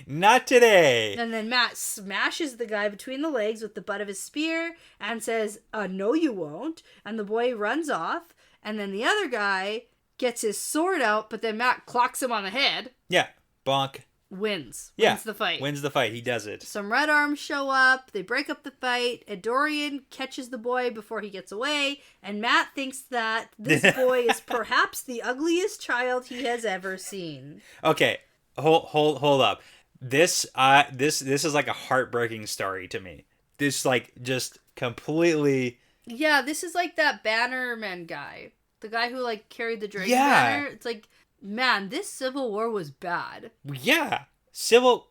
not today. And then Matt smashes the guy between the legs with the butt of his spear and says, no you won't. And the boy runs off. And then the other guy gets his sword out, but then Matt clocks him on the head. Yeah. Bonk. Wins the fight. Wins the fight. He does it. Some red arms show up. They break up the fight. Dorian catches the boy before he gets away. And Matt thinks that this boy is perhaps the ugliest child he has ever seen. Okay. Hold up. This is a heartbreaking story to me. This just completely... Yeah, this is like that Bannerman guy. The guy who, like, carried the dragon banner. It's like, man, this Civil War was bad. Yeah.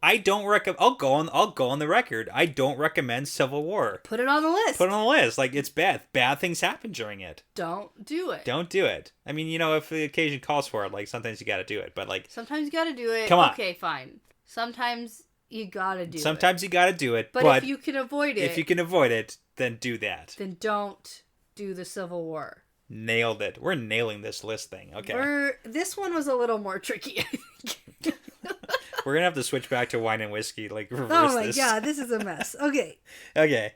I don't recommend... I'll go on the record. I don't recommend Civil War. Put it on the list. Like, it's bad. Bad things happen during it. Don't do it. Don't do it. I mean, you know, if the occasion calls for it, like, sometimes you gotta do it. But, like... Sometimes you gotta do it. Come on. Okay, fine. Sometimes you gotta do it. Sometimes you gotta do it. But if you can avoid it... If you can avoid it, then do that. Then don't do the Civil War. Nailed it. We're nailing this list thing. Okay. This one was a little more tricky, I think. We're gonna have to switch back to wine and whiskey, like reverse this. Oh my god, this is a mess. Okay. Okay.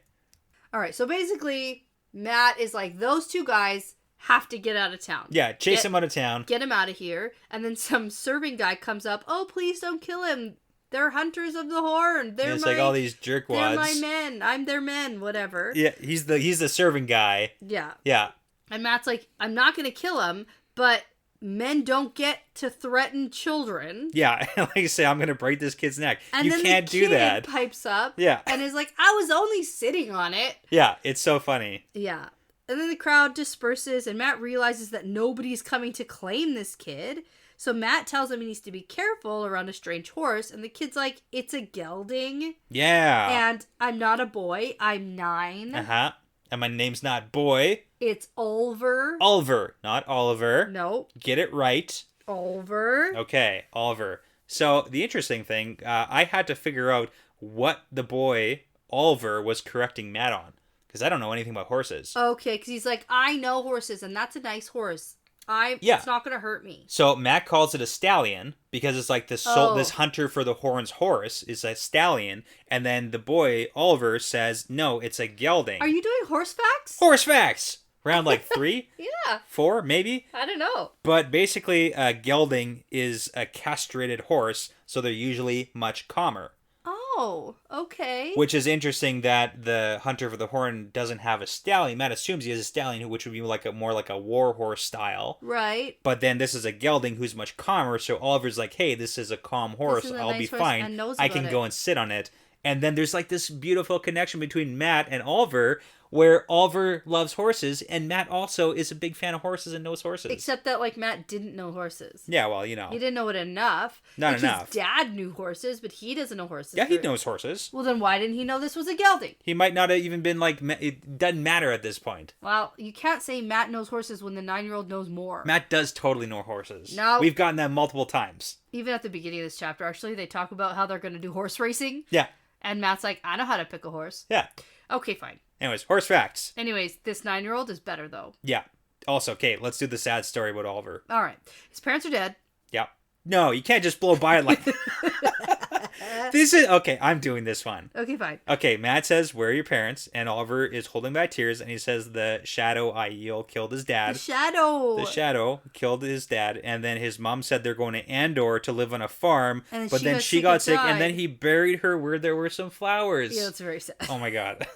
Alright, so basically, Matt is like, those two guys have to get out of town. Yeah, chase him out of town. Get him out of here. And then some serving guy comes up, oh, please don't kill him. They're hunters of the horn. It's like all these jerkwads. They're my men. I'm their men, whatever. Yeah, he's the serving guy. Yeah. Yeah. And Matt's like, I'm not going to kill him, but men don't get to threaten children. Yeah, like I say, I'm going to break this kid's neck. And you then can't the do that. Kid pipes up. Yeah. And is like, I was only sitting on it. Yeah, it's so funny. Yeah. And then the crowd disperses and Matt realizes that nobody's coming to claim this kid. So Matt tells him he needs to be careful around a strange horse. And the kid's like, it's a gelding. Yeah. And I'm not a boy. I'm 9. Uh-huh. And my name's not Boy. It's Oliver. Oliver, not Oliver. No. Get it right. Oliver. Okay, Oliver. So the interesting thing, I had to figure out what the boy, Oliver, was correcting Matt on. Because I don't know anything about horses. Okay, because he's like, I know horses, and that's a nice horse. It's not going to hurt me. So Matt calls it a stallion because it's like this hunter for the horns horse is a stallion. And then the boy, Oliver, says, no, it's a gelding. Are you doing horse facts? Horse facts! Round like 3? Yeah. 4, maybe? I don't know. But basically, a gelding is a castrated horse, so they're usually much calmer. Oh, okay. Which is interesting that the hunter for the horn doesn't have a stallion. Matt assumes he has a stallion, which would be more like a war horse style. Right. But then this is a gelding who's much calmer, so Oliver's like, hey, this is a calm horse. I'll be fine. I can go and sit on it. And then there's like this beautiful connection between Matt and Oliver, where Oliver loves horses, and Matt also is a big fan of horses and knows horses. Except that, like, Matt didn't know horses. Yeah, well, you know. He didn't know it enough. Not enough. His dad knew horses, but he doesn't know horses. Yeah, he knows horses. Well, then why didn't he know this was a gelding? He might not have even been like, it doesn't matter at this point. Well, you can't say Matt knows horses when the 9-year-old knows more. Matt does totally know horses. No. We've gotten that multiple times. Even at the beginning of this chapter, actually, they talk about how they're going to do horse racing. Yeah. And Matt's like, I know how to pick a horse. Yeah. Okay, fine. Anyways, horse facts. Anyways, this 9-year-old is better, though. Yeah. Also, okay, let's do the sad story about Oliver. All right. His parents are dead. Yeah. No, you can't just blow by it like this is okay. I'm doing this one. Okay, fine. Okay, Matt says, "Where are your parents?" And Oliver is holding back tears, and he says, "The shadow Aiel killed his dad. The shadow killed his dad." And then his mom said they're going to Andor to live on a farm. But then she got sick, and then he buried her where there were some flowers. Yeah, that's very sad. Oh my god.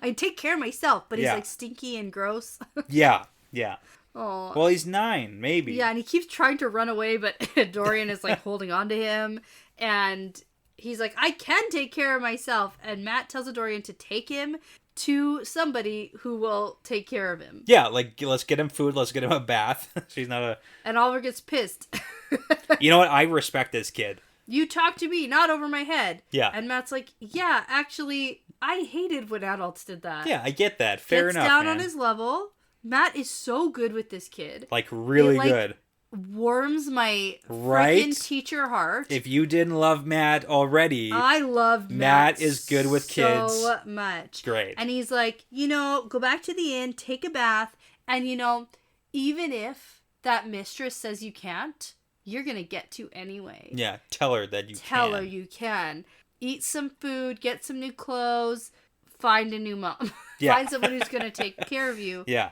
I take care of myself, but he's like stinky and gross. Yeah. Oh. Well, he's 9, maybe. Yeah, and he keeps trying to run away, but Dorian is like holding on to him, and he's like, I can take care of myself. And Matt tells Dorian to take him to somebody who will take care of him. Yeah, like, let's get him food, let's get him a bath. She's not a... And Oliver gets pissed. You know what? I respect this kid. You talk to me, not over my head. Yeah. And Matt's like, yeah, actually, I hated when adults did that. Yeah, I get that. Fair enough, down man. on his level. Matt is so good with this kid. Like, really good. Warms my freaking teacher heart. If you didn't love Matt already, I loved Matt is good with kids so much. Great. And he's like, go back to the inn, take a bath, and even if that mistress says you can't, you're gonna get to anyway. Yeah, tell her that you can. Tell her you can. Eat some food, get some new clothes, find a new mom. Yeah. Find someone who's gonna take care of you. Yeah.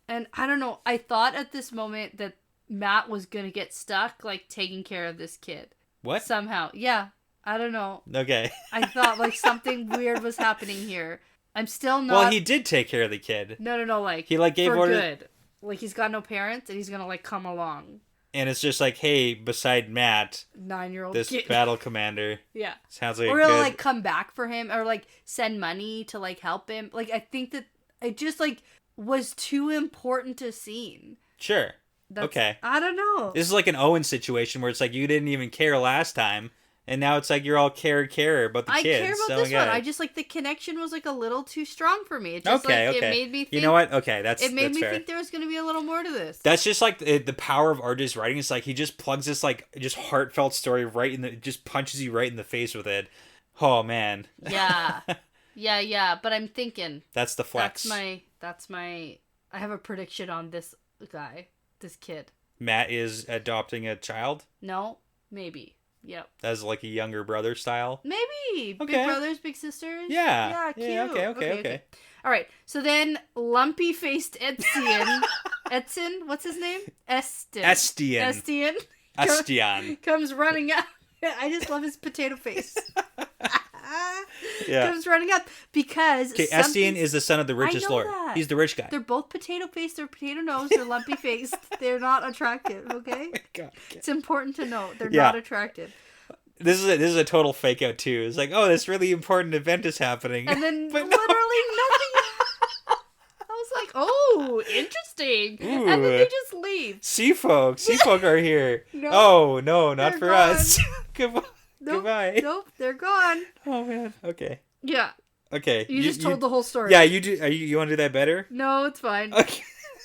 And I don't know, I thought at this moment that Matt was gonna get stuck, like, taking care of this kid. What? Somehow. Yeah. I don't know. Okay. I thought, like, something weird was happening here. I'm still not... Well, he did take care of the kid. No, like... He, like, gave for orders... good. Like, he's got no parents, and he's gonna, like, come along. And it's just like, hey, beside Matt, 9-year-old this kid. battle commander. Yeah. Sounds like or a he'll good... like come back for him, or like send money to like help him. Like I think that it just like was too important a scene. Sure. Okay. I don't know. This is like an Owen situation where it's like you didn't even care last time, and now it's like you're all care about the kids. I care about this one. I just like the connection was like a little too strong for me. It just it made me think. You know what? Okay, it made me fair. think there was going to be a little more to this. That's just like the power of artist writing. It's like he just plugs this like just heartfelt story right in the, just punches you right in the face with it. Oh man. Yeah. Yeah. But I'm thinking. That's the flex. That's my. I have a prediction on this guy. This kid. Matt is adopting a child? No, maybe. Yep. As like a younger brother style? Maybe. Okay. Big brothers, big sisters? Yeah. Yeah, cute. Yeah, okay. All right. So then lumpy-faced Edson, what's his name? Estienne. Comes running up. I just love his potato face. Yeah. Comes running up because Estienne is the son of the richest lord. That. He's the rich guy. They're both potato faced. They're potato nose. They're lumpy faced. They're not attractive. Okay. Oh God. It's important to note they're not attractive. This is a total fake out too. It's like, oh, this really important event is happening, and then literally nothing. I was like, oh, interesting. Ooh. And then they just leave. Sea folk are here. No, oh no, not for gone. us. Goodbye. Nope, they're gone. Oh man. Okay. Yeah. Okay. You just told the whole story. Yeah, you do. You want to do that better? No, it's fine. Okay.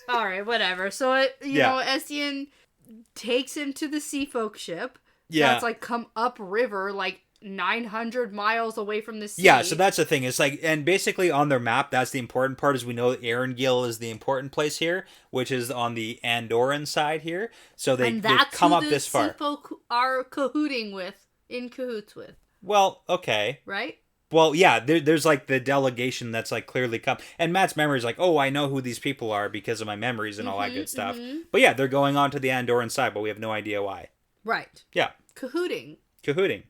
All right, whatever. So you know, Estienne takes him to the sea folk ship. Yeah. That's like come upriver, like 900 miles away from the sea. Yeah, so that's the thing. It's like, and basically on their map, that's the important part. Is we know that Erangel is the important place here, which is on the Andorran side here. So they've come up this far. And that's who the sea folk are in cahoots with. Well, okay. Right? Well, yeah, there's like the delegation that's like clearly come. And Matt's memory is like, oh, I know who these people are because of my memories and all that good stuff. Mm-hmm. But yeah, they're going on to the Andorran side, but we have no idea why. Right. Yeah. Cahooting.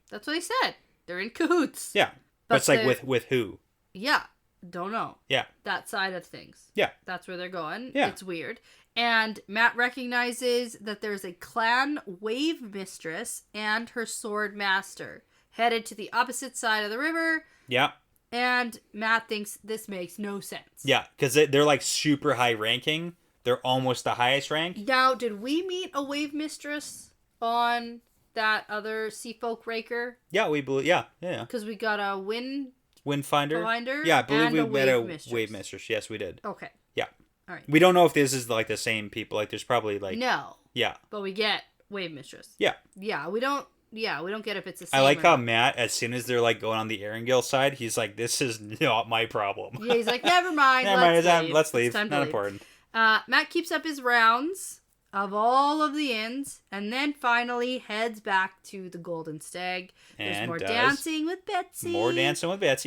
That's what I said. They're in cahoots. Yeah. But it's like with who? Yeah. Don't know. Yeah. That side of things. Yeah. That's where they're going. Yeah. It's weird. And Matt recognizes that there's a clan wave mistress and her sword master headed to the opposite side of the river. Yeah. And Matt thinks this makes no sense. Yeah, because they're like super high ranking. They're almost the highest rank. Now, did we meet a wave mistress on that other sea folk raker? Yeah, we believe. Yeah. Because we got a Windfinder. Yeah, I believe we met a wave mistress. Yes, we did. Okay. Yeah. All right. We don't know if this is like the same people. Like, there's probably like no. Yeah. But we get wave mistress. Yeah. Yeah, we don't get if it's the same. I like how Matt, as soon as they're like going on the Erangel side, he's like, "This is not my problem." Yeah, he's like, "Never mind. Let's leave. Not important." Matt keeps up his rounds of all of the inns, and then finally heads back to the Golden Stag. There's more dancing with Betsy.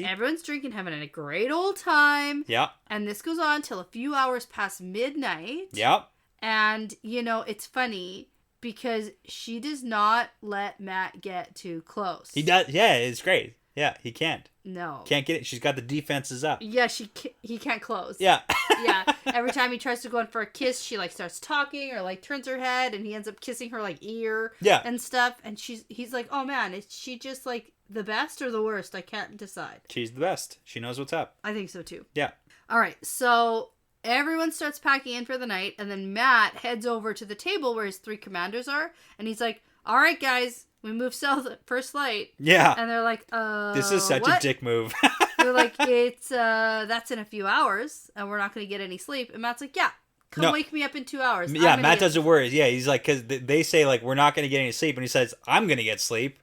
Everyone's drinking, having a great old time. Yeah. And this goes on till a few hours past midnight. Yep. And, it's funny because she does not let Matt get too close. He does. Yeah, it's great. Yeah, he can't. No. Can't get it. She's got the defenses up. Yeah, he can't close. Yeah. Yeah. Every time he tries to go in for a kiss, she like starts talking or like turns her head, and he ends up kissing her like ear. Yeah. And stuff. And he's like, oh man, is she just like the best or the worst? I can't decide. She's the best. She knows what's up. I think so too. Yeah. All right. So everyone starts packing in for the night, and then Matt heads over to the table where his 3 commanders are, and he's like, all right, guys. We move south at first light. Yeah. And they're like, this is such a dick move. They're like, that's in a few hours, and we're not going to get any sleep. And Matt's like, yeah, come wake me up in 2 hours. Yeah, Matt doesn't worry. Yeah, he's like, because they say, like, we're not going to get any sleep. And he says, I'm going to get sleep.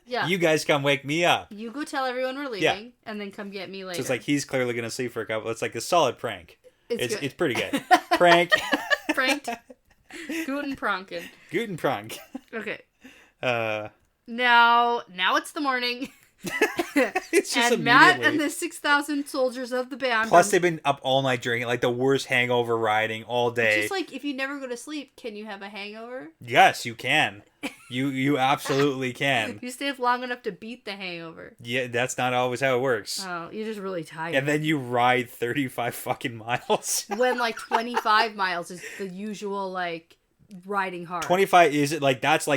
Yeah. You guys come wake me up. You go tell everyone we're leaving, and then come get me later. So it's like, he's clearly going to sleep for a couple. It's like a solid prank. It's pretty good. Prank. Pranked. Guten Pranken. Guten Prank. Okay. Now it's the morning. It's just and Matt and the 6,000 soldiers of the band. Plus, they've been up all night drinking, like the worst hangover riding all day. It's just like, if you never go to sleep, can you have a hangover? Yes, you can. You absolutely can. You stay up long enough to beat the hangover. Yeah, that's not always how it works. Oh, you're just really tired. And then you ride 35 fucking miles. When like 25 miles is the usual like riding hard. 25 is it like that's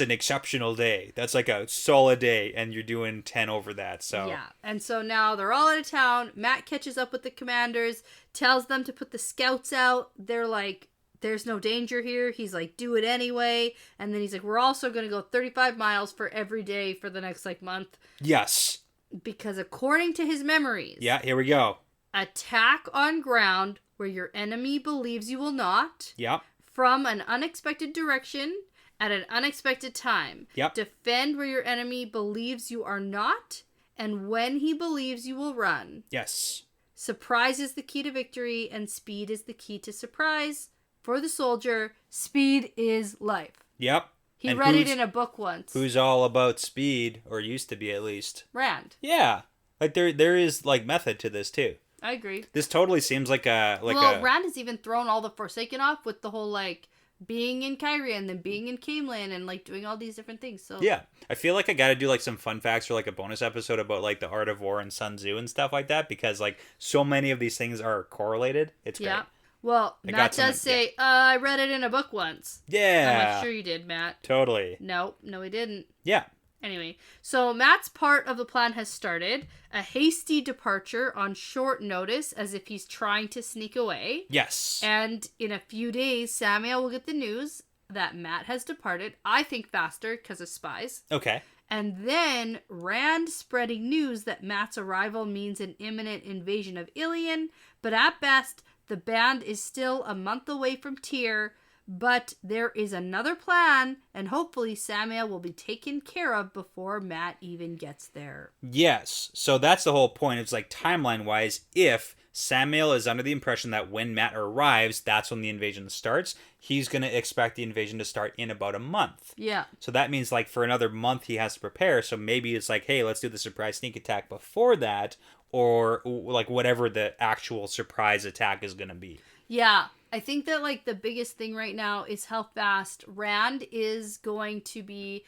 an exceptional day. That's like a solid day, and you're doing 10 over that. So yeah, and so now they're all out of town. Matt catches up with the commanders, tells them to put the scouts out. They're like, there's no danger here. He's like, do it anyway. And then he's like, we're also going to go 35 miles for every day for the next like month. Yes. Because according to his memories. Yeah, here we go. Attack on ground where your enemy believes you will not. Yep. From an unexpected direction at an unexpected time. Yep. Defend where your enemy believes you are not, and when he believes you will run. Yes. Surprise is the key to victory, and speed is the key to surprise. For the soldier, speed is life. Yep. He read it in a book once. Who's all about speed, or used to be at least? Rand. Yeah. Like there is like method to this too. I agree. This totally seems like Rand has even thrown all the Forsaken off with the whole like being in Kyrie and then being in Camelin and like doing all these different things. So yeah, I feel like I got to do like some fun facts or like a bonus episode about like the Art of War and Sun Tzu and stuff like that, because like so many of these things are correlated. It's great. Yeah. Well, Matt does say, I read it in a book once. Yeah. I'm like, sure you did, Matt. Totally. No, he didn't. Yeah. Anyway, so Matt's part of the plan has started. A hasty departure on short notice as if he's trying to sneak away. Yes. And in a few days, Samuel will get the news that Matt has departed. I think faster because of spies. Okay. And then Rand spreading news that Matt's arrival means an imminent invasion of Ilion. But at best, the band is still a month away from Tyr. But there is another plan, and hopefully Samuel will be taken care of before Matt even gets there. Yes. So that's the whole point. It's like timeline-wise, if Samuel is under the impression that when Matt arrives, that's when the invasion starts, he's going to expect the invasion to start in about a month. Yeah. So that means like for another month he has to prepare. So maybe it's like, hey, let's do the surprise sneak attack before that, or like whatever the actual surprise attack is going to be. Yeah. I think that, like, the biggest thing right now is how fast Rand is going to be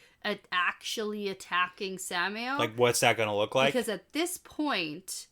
actually attacking Samuel. Like, what's that going to look like? Because at this point,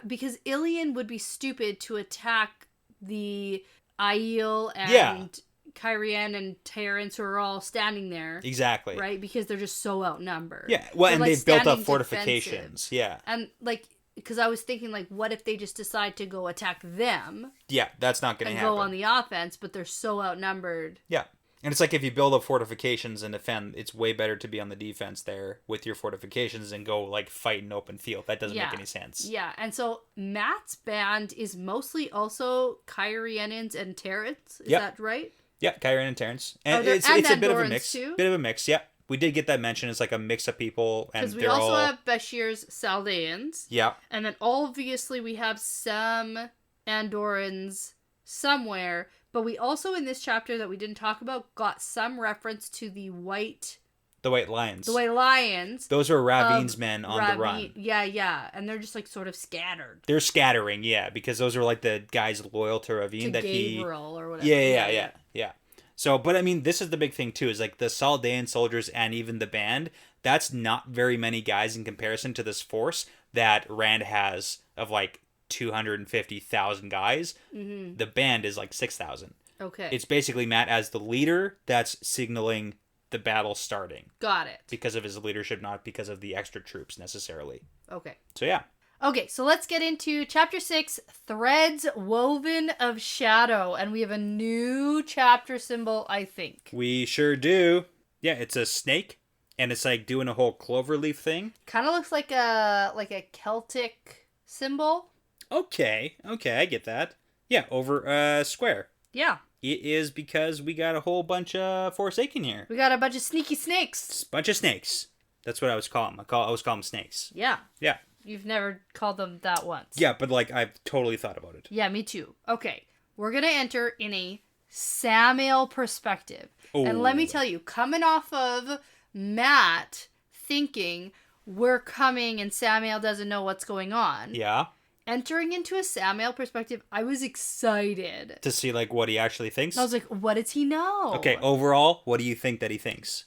because Ilion would be stupid to attack the Aiel and Kyrian and Terrence who are all standing there. Exactly. Right? Because they're just so outnumbered. Yeah. Well, and like, they've built up fortifications. Defensive. Yeah. And, like... Because I was thinking, like, what if they just decide to go attack them? Yeah, that's not going to happen. And go on the offense, but they're so outnumbered. Yeah. And it's like if you build up fortifications and defend, it's way better to be on the defense there with your fortifications and go, like, fight in open field. That doesn't make any sense. Yeah, and so Matt's band is mostly also Kyrianins and Terrence. Is that right? Yeah, Kyrian and Terrence. And it's a bit of a mix. Too? Bit of a mix, yeah. We did get that mention. It's like a mix of people. Because we also have Bashir's Saldeans. Yeah. And then obviously we have some Andorans somewhere. But we also, in this chapter that we didn't talk about, got some reference to the White Lions. The White Lions. Those are Ravine's men on the run. Yeah. And they're just like sort of scattered. They're scattering, yeah. Because those are like the guys loyal to Ravine. Gabriel or whatever. Yeah. So, but I mean, this is the big thing too, is like the Saldean soldiers and even the band, that's not very many guys in comparison to this force that Rand has of like 250,000 guys. Mm-hmm. The band is like 6,000. Okay. It's basically Matt as the leader that's signaling the battle starting. Got it. Because of his leadership, not because of the extra troops necessarily. Okay. So yeah. Okay, so let's get into Chapter 6, Threads Woven of Shadow. And we have a new chapter symbol, I think. We sure do. Yeah, it's a snake, and it's like doing a whole cloverleaf thing. Kind of looks like a Celtic symbol. Okay, I get that. Yeah, over a square. Yeah. It is because we got a whole bunch of Forsaken here. We got a bunch of sneaky snakes. Bunch of snakes. That's what I was calling them. I was calling them snakes. Yeah. Yeah. You've never called them that once. Yeah, but like I've totally thought about it. Yeah, me too. Okay, we're going to enter in a Samuel perspective. Ooh. And let me tell you, coming off of Matt thinking we're coming and Samuel doesn't know what's going on. Yeah. Entering into a Samuel perspective, I was excited. To see like what he actually thinks? I was like, what does he know? Okay, overall, what do you think that he thinks?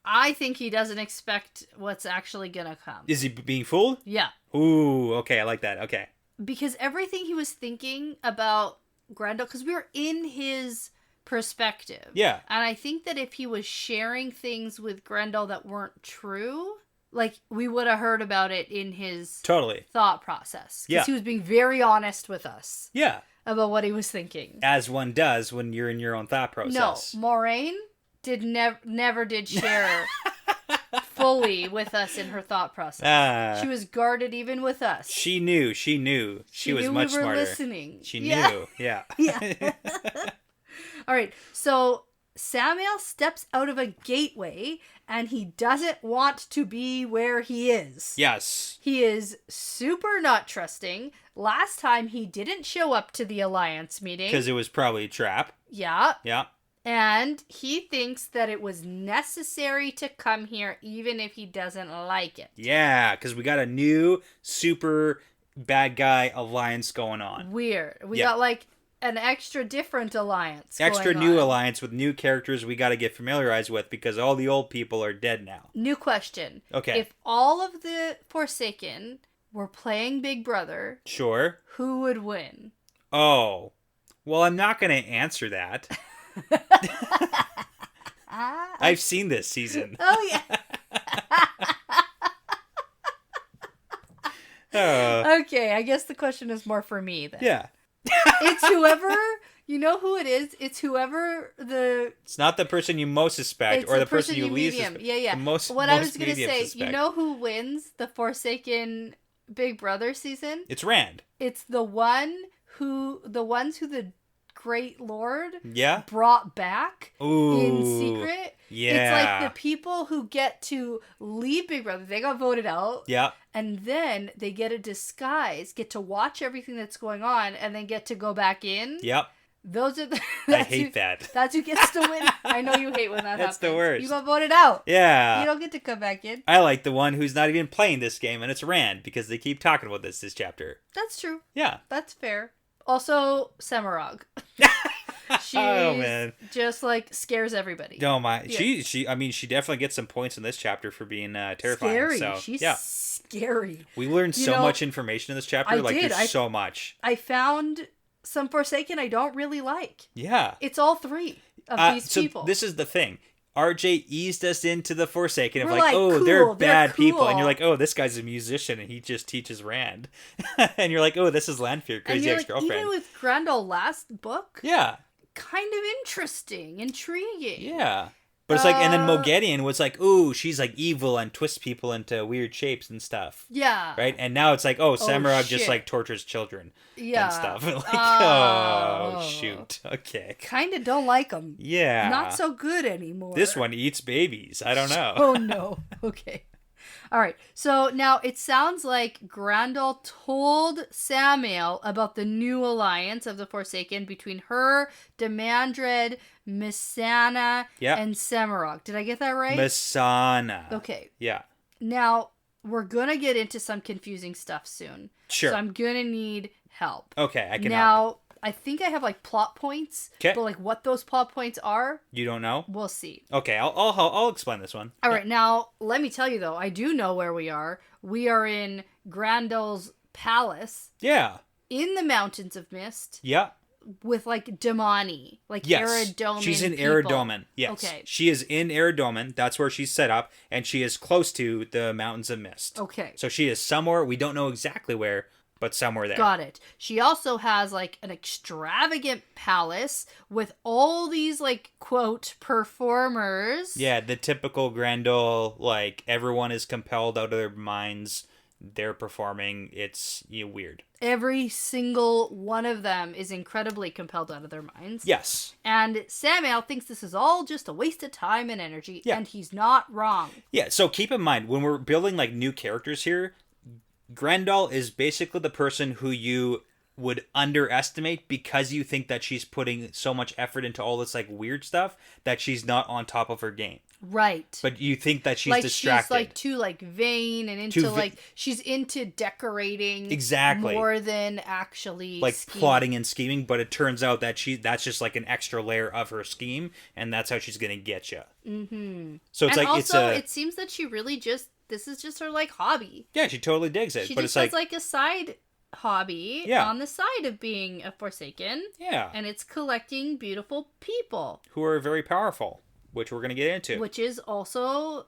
I think he doesn't expect what's actually gonna come. Is he being fooled? Yeah. Ooh, okay, I like that. Okay. Because everything he was thinking about Grendel, because we were in his perspective. Yeah. And I think that if he was sharing things with Grendel that weren't true, like, we would have heard about it in his thought process. Because he was being very honest with us. Yeah. About what he was thinking. As one does when you're in your own thought process. No, Moraine never did share fully with us in her thought process. She was guarded even with us. She knew. She was knew much we were smarter. Listening. She knew. Yeah. Yeah. All right. So Samuel steps out of a gateway and he doesn't want to be where he is. Yes. He is super not trusting. Last time he didn't show up to the Alliance meeting. Because it was probably a trap. Yeah. Yeah. And he thinks that it was necessary to come here even if he doesn't like it. Yeah, because we got a new super bad guy alliance going on. Weird. We got like an extra different alliance Extra going new on. alliance with new characters we got to get familiarized with because all the old people are dead now. New question. Okay. If all of the Forsaken were playing Big Brother, sure, who would win? Oh. Well, I'm not going to answer that. I've seen this season. Oh, yeah. Okay, I guess the question is more for me then. Yeah. It's whoever, you know who it is? It's whoever the... It's not the person you most suspect or the person you least suspect. Yeah. What I was going to say, suspect. You know who wins the Forsaken Big Brother season? It's Rand. It's the ones who the Great Lord brought back in secret. Yeah. It's like the people who get to leave Big Brother. They got voted out. Yeah. And then they get a disguise, get to watch everything that's going on, and then get to go back in. Yep. Those are the... I hate that. That's who gets to win. I know you hate when that happens. That's the worst. You got voted out. Yeah. You don't get to come back in. I like the one who's not even playing this game, and it's Rand, because they keep talking about this chapter. That's true. Yeah. That's fair. Also, Semirog. She just like scares everybody. No, my she I mean she definitely gets some points in this chapter for being terrifying. Scary. So She's scary. We learned so much information in this chapter. There's so much. I found some Forsaken I don't really like. Yeah. It's all three of these people. This is the thing. RJ eased us into the Forsaken of We're like, oh, cool, they're bad cool. people. And you're like, oh, this guy's a musician and he just teaches Rand. And you're like, oh, this is Lanfear, crazy ex-girlfriend. Even with Grendel last book. Yeah. Kind of interesting, intriguing. Yeah. But it's like, and then Moghedien was like, ooh, she's like evil and twists people into weird shapes and stuff. Yeah. Right? And now it's like, oh, Semirog just like tortures children and stuff. Like, shoot. Okay. Kind of don't like them. Yeah. Not so good anymore. This one eats babies. I don't know. Oh, no. Okay. All right. So now it sounds like Grendel told Samuel about the new alliance of the Forsaken between her, Demandred, Missana, and Semirog. Did I get that right? Missana. Okay. Yeah. Now, we're going to get into some confusing stuff soon. Sure. So I'm going to need help. Okay, I can now, help. I think I have like plot points, but like what those plot points are, you don't know. We'll see. Okay, I'll explain this one. All right, now let me tell you though, I do know where we are. We are in Grandel's palace. Yeah. In the Mountains of Mist. Yeah. With like Damani, like Eridoman. She's in Eridoman. Yes. Okay. She is in Eridoman. That's where she's set up, and she is close to the Mountains of Mist. Okay. So she is somewhere. We don't know exactly where, but somewhere there. Got it. She also has like an extravagant palace with all these like quote performers. Yeah, the typical Grendel, like everyone is compelled out of their minds. They're performing. It's weird. Every single one of them is incredibly compelled out of their minds. Yes. And Samuel thinks this is all just a waste of time and energy, and he's not wrong. Yeah, so keep in mind, when we're building like new characters here, Grendel is basically the person who you would underestimate because you think that she's putting so much effort into all this like weird stuff that she's not on top of her game. Right. But you think that she's like distracted. She's like too like vain and into like she's into decorating more than actually like scheming. Plotting and scheming, but it turns out that that's just like an extra layer of her scheme, and that's how she's gonna get you. Mm-hmm. So it's and like also, it seems that she really this is just her like hobby. Yeah, she totally digs it. She but just it's has like a side hobby on the side of being a Forsaken. Yeah. And it's collecting beautiful people. Who are very powerful, which we're going to get into. Which is also,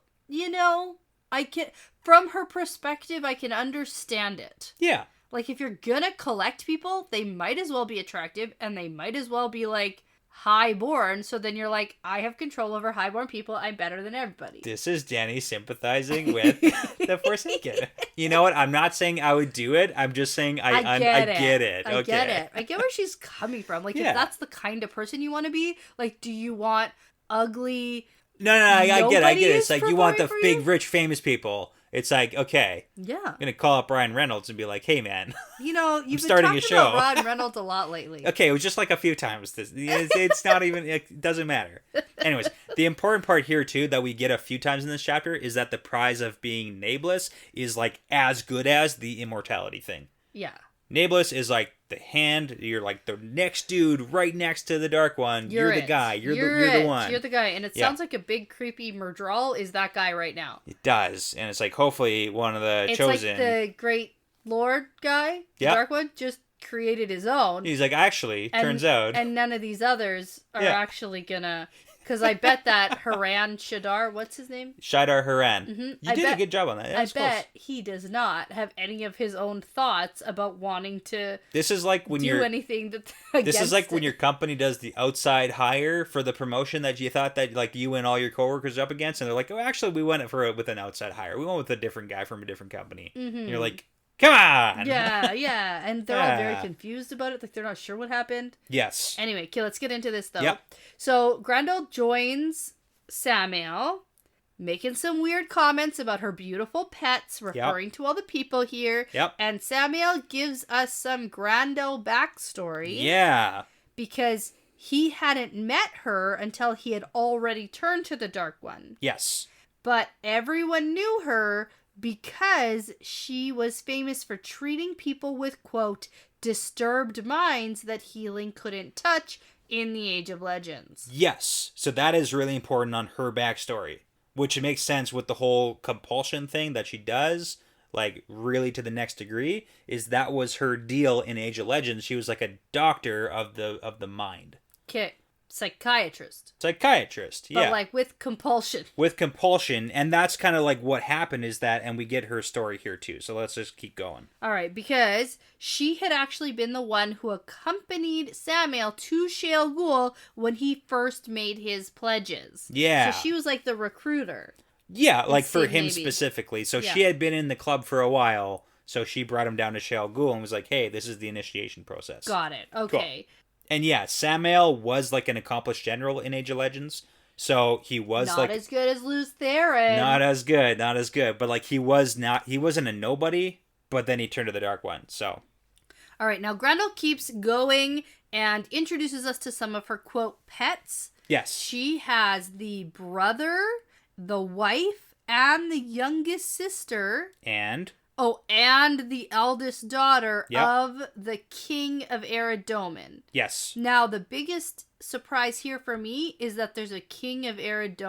from her perspective, I can understand it. Yeah. Like, if you're gonna collect people, they might as well be attractive, and they might as well be, like, highborn, so then you're like, I have control over highborn people, I'm better than everybody. This is Danny sympathizing with the Forsaken. You know what? I'm not saying I would do it, I'm just saying I get it. I get it. I get where she's coming from. Like, if that's the kind of person you want to be, like, do you want ugly... No, I get it. It's like, you want the big, rich, famous people. It's like, okay, yeah, I'm going to call up Ryan Reynolds and be like, hey, man, you've been starting talking a show. about Ryan Reynolds a lot lately. Okay, it was just like a few times. It's not even, it doesn't matter. Anyways, the important part here, too, that we get a few times in this chapter is that the prize of being nameless is, like, as good as the immortality thing. Yeah. Nameless is like the hand, you're like the next dude right next to the Dark One. You're the guy. You're the one. You're the guy. And it sounds like a big creepy Murdral is that guy right now. It does. And it's like hopefully one of the chosen. It's like the Great Lord guy, the Dark One, just created his own. He's like, actually, turns out. And none of these others are actually gonna... Because I bet that Haran Shadar, what's his name? Shadar Haran. Mm-hmm. You did a good job on that. I bet he does not have any of his own thoughts about wanting to this is like when do anything that This is like when your company does the outside hire for the promotion that you thought that like you and all your coworkers are up against, and they're like, oh, actually, we went with an outside hire. We went with a different guy from a different company. Mm-hmm. And you're like, come on! Yeah, and they're all very confused about it. Like, they're not sure what happened. Yes. Anyway, okay, let's get into this, though. Yep. So, Grendel joins Samael, making some weird comments about her beautiful pets, referring to all the people here. Yep. And Samael gives us some Grendel backstory. Yeah. Because he hadn't met her until he had already turned to the Dark One. Yes. But everyone knew her because she was famous for treating people with, quote, disturbed minds that healing couldn't touch in the Age of Legends. Yes. So that is really important on her backstory, which makes sense with the whole compulsion thing that she does, like really to the next degree, is that was her deal in Age of Legends. She was like a doctor of the mind. Okay. Psychiatrist, yeah. But like with compulsion. And that's kind of like what happened is that, and we get her story here too. So let's just keep going. All right, because she had actually been the one who accompanied Samael to Shale Ghul when he first made his pledges. Yeah. So she was like the recruiter. Yeah, like for him specifically. So she had been in the club for a while, so she brought him down to Shale Ghul and was like, hey, this is the initiation process. Got it. Okay. Cool. And yeah, Samael was like an accomplished general in Age of Legends. So he was not as good as Luz Theron. Not as good. But like he wasn't a nobody, but then he turned to the Dark One. So. All right, now Grendel keeps going and introduces us to some of her, quote, pets. Yes. She has the brother, the wife, and the youngest sister. And the eldest daughter of the King of Arid. Yes. Now, the biggest surprise here for me is that there's a King of Arid.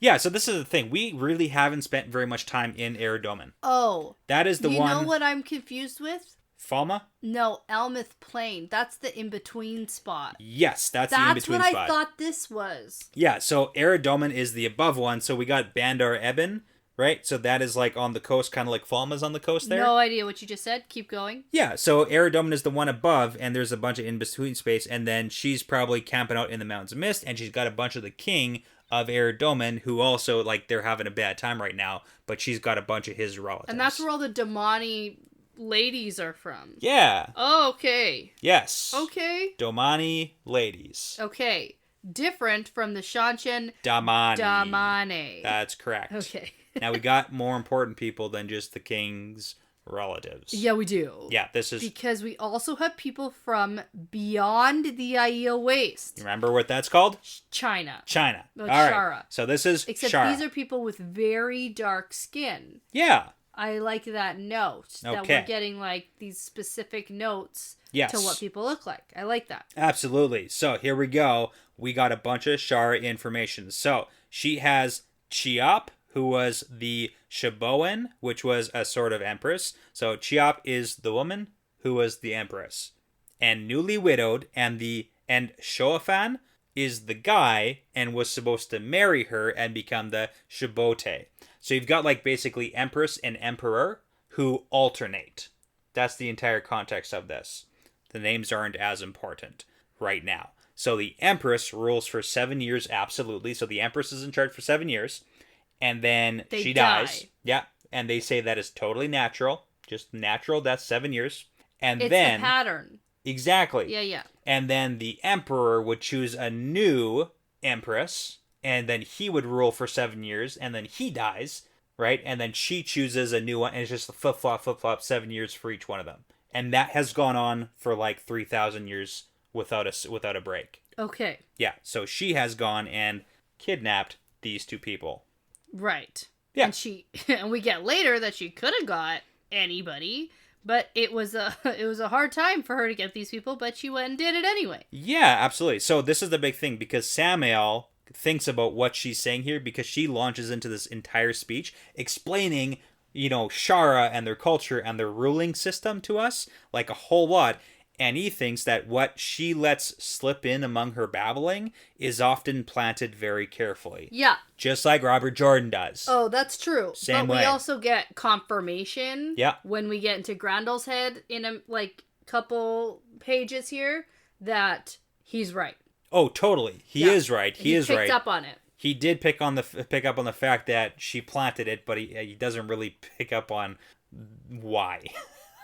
Yeah, so this is the thing. We really haven't spent very much time in Arid. Oh. That is the one... You know what I'm confused with? Falma? No, Elmith Plain. That's the in-between spot. Yes, that's the in-between spot. That's what I thought this was. Yeah, so Arid is the above one, so we got Bandar Eben. Right? So that is like on the coast, kind of like Falma's on the coast there. No idea what you just said. Keep going. Yeah, so Arid is the one above, and there's a bunch of in-between space, and then she's probably camping out in the Mountains of Mist, and she's got a bunch of the king of Arid who also, like, they're having a bad time right now, but she's got a bunch of his relatives. And that's where all the Domani ladies are from. Yeah. Oh, okay. Yes. Okay. Domani ladies. Okay. Different from the Shanshan Damane. That's correct. Okay. Now we got more important people than just the king's relatives. Yeah, we do. Yeah, this is... Because we also have people from beyond the Aiel Waste. You remember what that's called? China. Like all Shara. Right. So this is Except Shara. These are people with very dark skin. Yeah. I like that note. Okay. That we're getting, like, these specific notes to what people look like. I like that. Absolutely. So here we go. We got a bunch of Shara information. So she has Chiop, who was the Shaboan, which was a sort of empress. So Chiop is the woman. who was the empress, and newly widowed, and Shoafan is the guy and was supposed to marry her and become the Shibote. So you've got like basically empress and emperor who alternate. That's the entire context of this. The names aren't as important right now. So the empress rules for 7 years, absolutely. So the empress is in charge for 7 years, and then she dies. Yeah, and they say that is totally natural, just natural. That's 7 years, and it's then a pattern. Exactly. Yeah. And then the emperor would choose a new empress, and then he would rule for 7 years, and then he dies, right? And then she chooses a new one, and it's just flip-flop, 7 years for each one of them. And that has gone on for like 3,000 years without a break. Okay. Yeah, so she has gone and kidnapped these two people. Right. Yeah. And we get later that she could have got anybody, but it was a hard time for her to get these people, but she went and did it anyway. Yeah, absolutely. So this is the big thing, because Samael thinks about what she's saying here, because she launches into this entire speech explaining, Shara and their culture and their ruling system to us, like a whole lot. And he thinks that what she lets slip in among her babbling is often planted very carefully. Yeah. Just like Robert Jordan does. Oh, that's true. Same way. We also get confirmation. Yeah. When we get into Grandel's head in a couple pages here that he's right. Oh, totally. He is right. He is right. He picked up on it. He did pick up on the fact that she planted it, but he doesn't really pick up on why.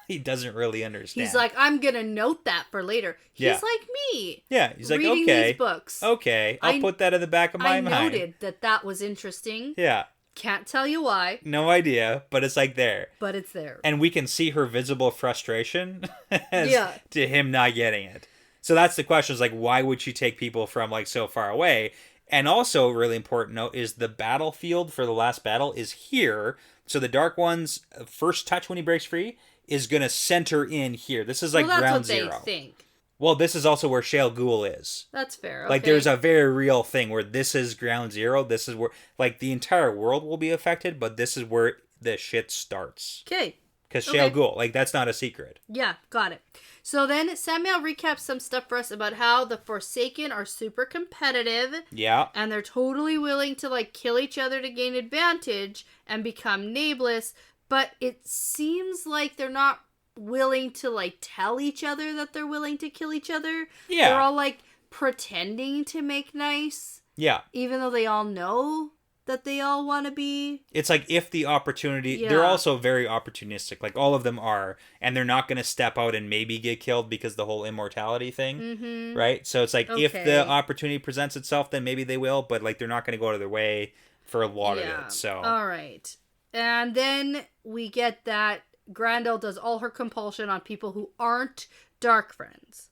He doesn't really understand. He's like, I'm going to note that for later. He's like me. Yeah, he's like, reading okay. These books. Okay, I'll put that in the back of my mind. I noted that was interesting. Yeah. Can't tell you why. No idea, but it's like there. But it's there. And we can see her visible frustration to him not getting it. So that's the question, is like, why would she take people from like so far away? And also, really important note is the battlefield for the last battle is here. So the Dark One's first touch when he breaks free is going to center in here. This is like ground zero. That's what they think. Well, this is also where Shale Ghul is. That's fair. Okay. Like, there's a very real thing where this is ground zero. This is where, like, the entire world will be affected, but this is where the shit starts. Okay. Because Shale Ghul, like, that's not a secret. Yeah, got it. So then Samael recaps some stuff for us about how the Forsaken are super competitive. Yeah. And they're totally willing to, like, kill each other to gain advantage and become nameless. But it seems like they're not willing to, like, tell each other that they're willing to kill each other. Yeah. They're all, like, pretending to make nice. Yeah. Even though they all know that they all want to be. It's like, if the opportunity... They're also very opportunistic. Like, all of them are. And they're not going to step out and maybe get killed because the whole immortality thing. Mm-hmm. Right? So it's like, if the opportunity presents itself, then maybe they will. But, like, they're not going to go out of their way for a lot of it. So. All right. And then we get that Grendel does all her compulsion on people who aren't dark friends.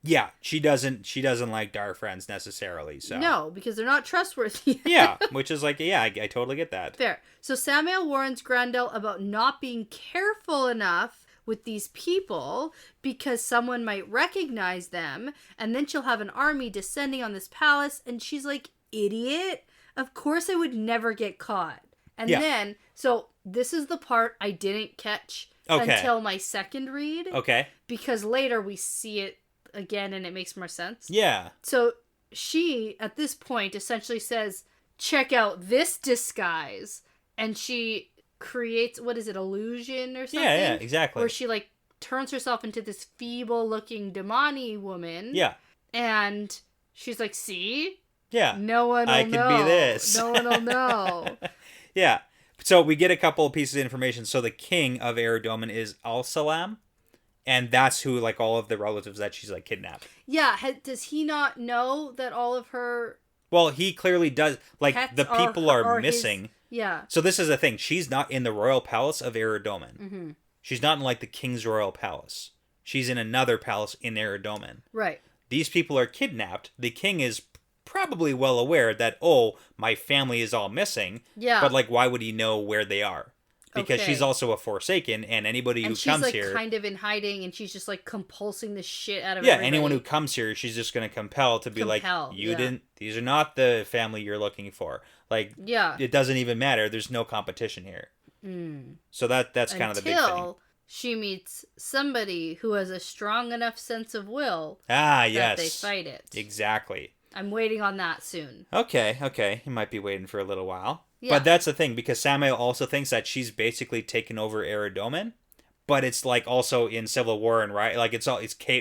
Yeah, she doesn't like dark friends necessarily. So no, because they're not trustworthy. Yeah, which is like, I totally get that. Fair. So Samael warns Grendel about not being careful enough with these people because someone might recognize them, and then she'll have an army descending on this palace, and she's like, idiot, of course I would never get caught. And then, so this is the part I didn't catch until my second read. Okay. Because later we see it again and it makes more sense. Yeah. So she, at this point, essentially says, check out this disguise. And she creates, illusion or something? Yeah, exactly. Where she, like, turns herself into this feeble-looking Damani woman. Yeah. And she's like, see? Yeah. No one will know. I can be this. No one will know. Yeah. So we get a couple of pieces of information. So the king of Eridomen is Al-Salam. And that's who, like, all of the relatives that she's, like, kidnapped. Yeah. Does he not know that all of her... Well, he clearly does. Like, the people are missing. His... Yeah. So this is the thing. She's not in the royal palace of Eridomen. Mm-hmm. She's not in, like, the king's royal palace. She's in another palace in Eridomen. Right. These people are kidnapped. The king is probably well aware that, my family is all missing. Yeah. But, like, why would he know where they are? Because she's also a Forsaken, and anybody who comes here... And she's, like, kind of in hiding, and she's just, like, compulsing the shit out of everybody. Anyone who comes here, she's just going to compel to be like, these are not the family you're looking for. Like, it doesn't even matter. There's no competition here. Mm. So that's kind of the big thing. she meets somebody who has a strong enough sense of will that they fight it. Exactly. I'm waiting on that soon. Okay. You might be waiting for a little while. Yeah. But that's the thing, because Samael also thinks that she's basically taken over Eridomen, but it's like also in Civil War and like it's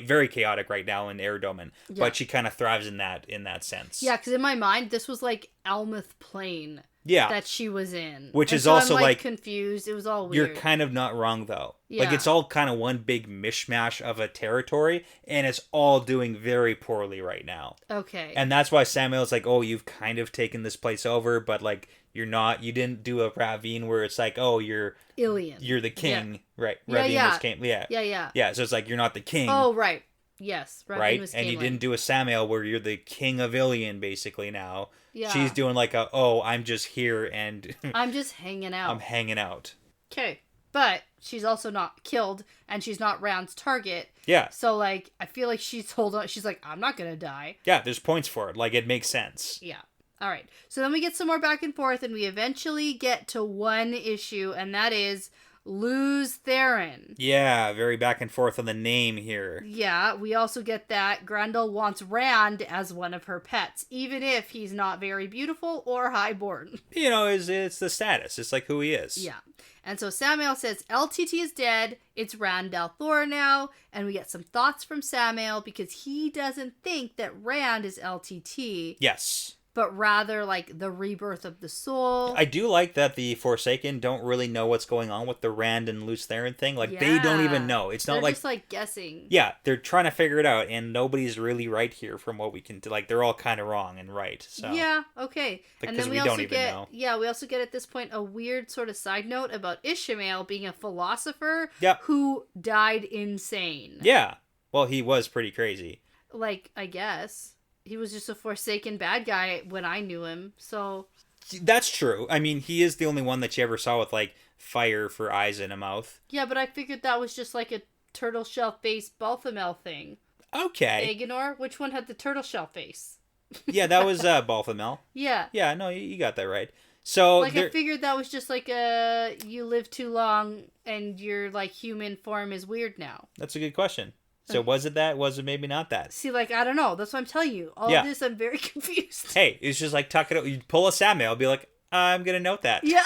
very chaotic right now in Eridomen. Yeah. But she kind of thrives in that sense. Yeah, because in my mind, this was like Almouth Plain. Yeah. That she was in. Which is also I'm like confused. It was all weird. You're kind of not wrong though. Yeah. Like it's all kind of one big mishmash of a territory, and it's all doing very poorly right now. Okay. And that's why Samuel's like, oh, you've kind of taken this place over, but like you didn't do a ravine where it's like, oh, you're Ilian. You're the king. Yeah. Right. Ravine was king. Yeah. Yeah. Yeah, so it's like you're not the king. Oh, right. Yes, right? And you didn't do a Samael where you're the king of Ilion basically now. Yeah. She's doing like I'm just here and I'm just hanging out. I'm hanging out. Okay. But she's also not killed and she's not Rand's target. Yeah. So like I feel like she's like, I'm not gonna die. Yeah, there's points for it. Like it makes sense. Yeah. All right. So then we get some more back and forth and we eventually get to one issue, and that is Luz Theron. Yeah, very back and forth on the name here. Yeah, we also get that Grendel wants Rand as one of her pets, even if he's not very beautiful or highborn. You know, it's the status. It's like who he is. Yeah. And so Samael says LTT is dead. It's Rand al'Thor now. And we get some thoughts from Samael because he doesn't think that Rand is LTT. Yes. But rather like the rebirth of the soul. I do like that the Forsaken don't really know what's going on with the Rand and Luz Theron thing. Like they don't even know. It's not they're just like guessing. Yeah, they're trying to figure it out, and nobody's really right here from what we can do. Like they're all kind of wrong and right. So yeah, okay. Like, and then we don't even know. Yeah, we also get at this point a weird sort of side note about Ishmael being a philosopher who died insane. Yeah. Well, he was pretty crazy. Like, I guess. He was just a Forsaken bad guy when I knew him, so... That's true. I mean, he is the only one that you ever saw with, like, fire for eyes and a mouth. Yeah, but I figured that was just, like, a turtle shell face Balthamel thing. Okay. Aegonor? Which one had the turtle shell face? Yeah, that was Balthamel. Yeah. Yeah, no, you got that right. So... Like, I figured that was just, like, you live too long and your, like, human form is weird now. That's a good question. So was it that? Was it maybe not that? See, like, I don't know. That's what I'm telling you. All of this, I'm very confused. Hey, it's just like tuck it up. You pull a Samael, be like, I'm going to note that. Yeah.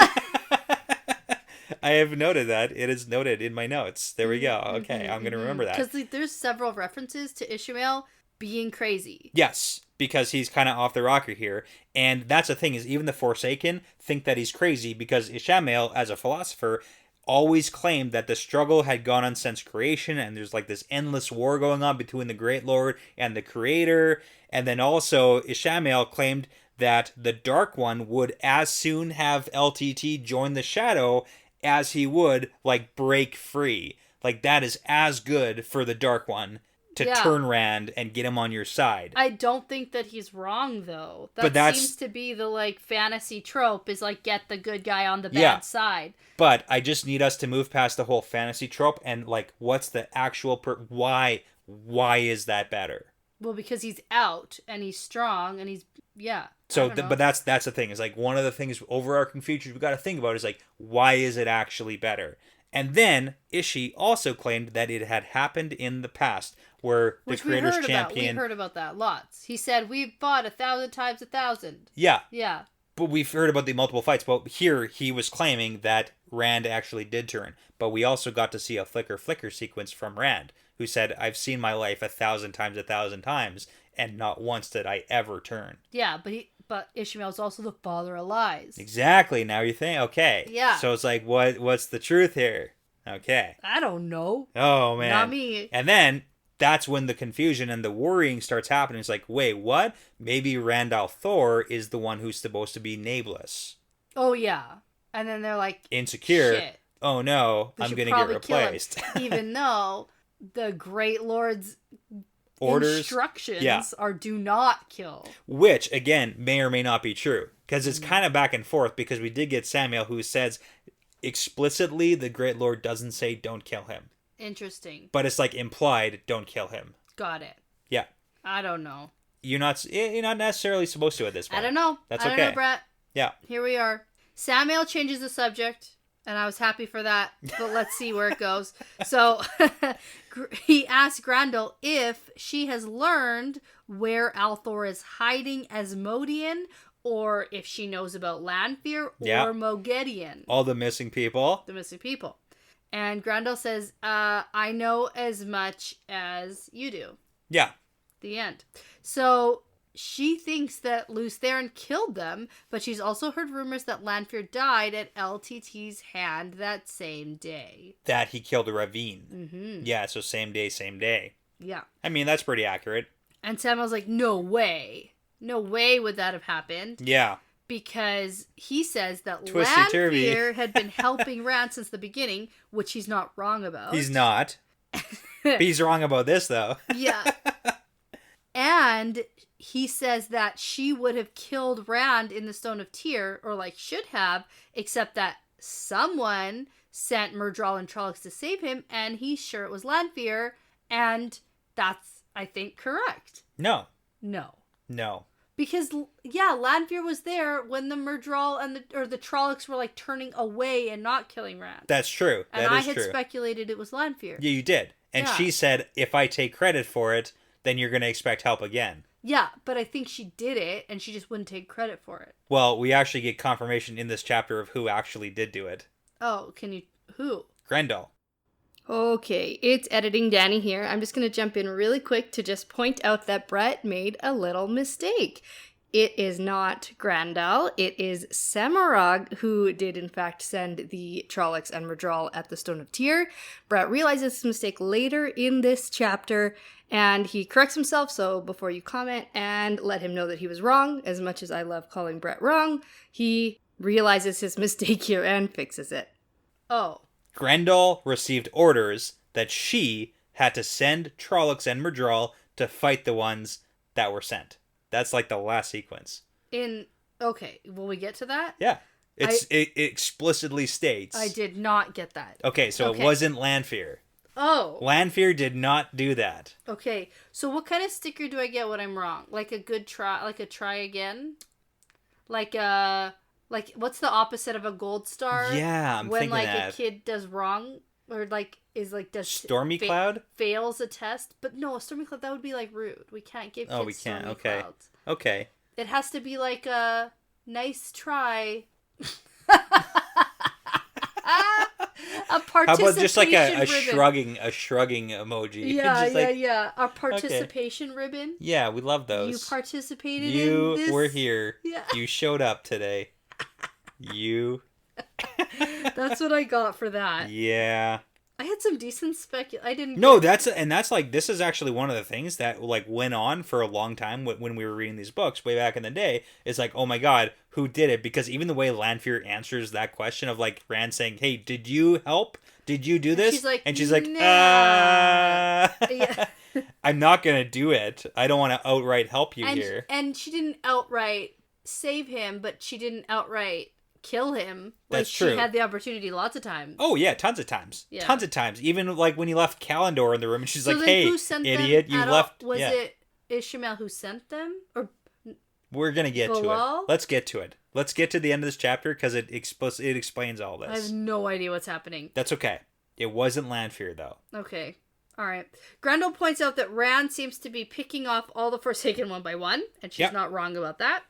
I have noted that. It is noted in my notes. There we go. Okay, I'm going to remember that. Because there's several references to Ishmael being crazy. Yes, because he's kind of off the rocker here. And that's the thing, is even the Forsaken think that he's crazy because Ishmael, as a philosopher, always claimed that the struggle had gone on since creation, and there's like this endless war going on between the Great Lord and the Creator. And then also Ishmael claimed that the Dark One would as soon have LTT join the Shadow as he would like break free. Like that is as good for the Dark One to turn Rand and get him on your side. I don't think that he's wrong, though. That seems to be the, like, fantasy trope, is, like, get the good guy on the bad side. But I just need us to move past the whole fantasy trope and, like, what's the actual... Why is that better? Well, because he's out, and he's strong, and he's... Yeah. So, but that's the thing. Is like, one of the things, overarching features we got to think about is, like, why is it actually better? And then, Ishii also claimed that it had happened in the past, where the Creator's champion... We heard about that lots. He said, we've fought 1,000 times 1,000. Yeah. Yeah. But we've heard about the multiple fights. But here, he was claiming that Rand actually did turn. But we also got to see a flicker sequence from Rand, who said, I've seen my life 1,000 times 1,000 times, and not once did I ever turn. Yeah, but Ishmael's also the father of lies. Exactly. Now you think, okay. Yeah. So it's like, what's the truth here? Okay. I don't know. Oh, man. Not me. And then, that's when the confusion and the worrying starts happening. It's like, wait, what? Maybe Rand al'Thor is the one who's supposed to be nameless. Oh, yeah. And then they're like... Insecure. Shit. Oh, no. I'm going to get replaced. Even though the Great Lord's... Orders, instructions are do not kill. Which, again, may or may not be true. Because it's kind of back and forth, because we did get Samael who says explicitly the Great Lord doesn't say don't kill him. Interesting. But it's like implied don't kill him. Got it. Yeah. I don't know. You're not necessarily supposed to at this point. I don't know. That's okay. I don't know, Brett. Yeah. Here we are. Samael changes the subject. And I was happy for that, but let's see where it goes. So he asked Grendel if she has learned where Althor is hiding Asmodean, or if she knows about Lanfear or Moghedien. All the missing people. The missing people. And Grendel says, I know as much as you do. Yeah. The end. So she thinks that Lutheran killed them, but she's also heard rumors that Lanfear died at LTT's hand that same day. That he killed a Ravine. Mm-hmm. Yeah, so same day. Yeah. I mean, that's pretty accurate. And Samuel's like, no way. No way would that have happened. Yeah. Because he says that Twisty-turvy. Lanfear had been helping Rand since the beginning, which he's not wrong about. He's not. But he's wrong about this, though. Yeah. And he says that she would have killed Rand in the Stone of Tyr, or like should have, except that someone sent Myrddraal and Trollocs to save him, and he's sure it was Lanfear, and that's, I think, correct. No. Because, yeah, Lanfear was there when the Myrddraal and the Trollocs were like turning away and not killing Rand. That's true. And I had speculated it was Lanfear. Yeah, you did. And she said, if I take credit for it, then you're going to expect help again. Yeah, but I think she did it, and she just wouldn't take credit for it. Well, we actually get confirmation in this chapter of who actually did do it. Oh, who? Grendel. Okay, it's editing Danny here. I'm just going to jump in really quick to just point out that Brett made a little mistake. It is not Grendel, it is Semarog who did in fact send the Trollocs and Myrddraal at the Stone of Tyr. Brett realizes his mistake later in this chapter, and he corrects himself, so before you comment and let him know that he was wrong, as much as I love calling Brett wrong, he realizes his mistake here and fixes it. Oh. Grendel received orders that she had to send Trollocs and Myrddraal to fight the ones that were sent. That's like the last sequence. Okay, will we get to that? Yeah. It explicitly states. I did not get that. Okay, so it wasn't Lanfear. Oh. Lanfear did not do that. Okay, so what kind of sticker do I get when I'm wrong? Like a good try, like a try again? Like what's the opposite of a gold star? Yeah, I'm thinking that. When like a kid does wrong, or like is like does Stormy Cloud? Fails a test, but no, a Stormy Cloud, that would be like rude. We can't give kids Stormy Clouds. Okay. It has to be like a nice try. A participation. How about just like a shrugging emoji? Yeah. A participation ribbon. Yeah, we love those. You participated in this. You were here. Yeah. You showed up today. That's what I got for that. Yeah. I had some decent I didn't. No, that's like, this is actually one of the things that like went on for a long time when we were reading these books way back in the day. It's like, oh my god, who did it? Because even the way Lanfear answers that question of like Rand saying, "Hey, did you help? Did you do this?" And she's like, nah. Yeah. I'm not gonna do it. I don't want to outright help you here. And she didn't outright save him, but she didn't outright kill him. That's true. She had the opportunity lots of times. Oh yeah, tons of times. Yeah. Tons of times. Even like when he left Kalendor in the room and she's like, "Hey, idiot, you left." Was it Ishmael who sent them? Or we're going to get to it. Let's get to it. Let's get to the end of this chapter because it explains all this. I have no idea what's happening. That's okay. It wasn't Lanfear though. Okay. All right. Grendel points out that Rand seems to be picking off all the Forsaken one by one, and she's not wrong about that.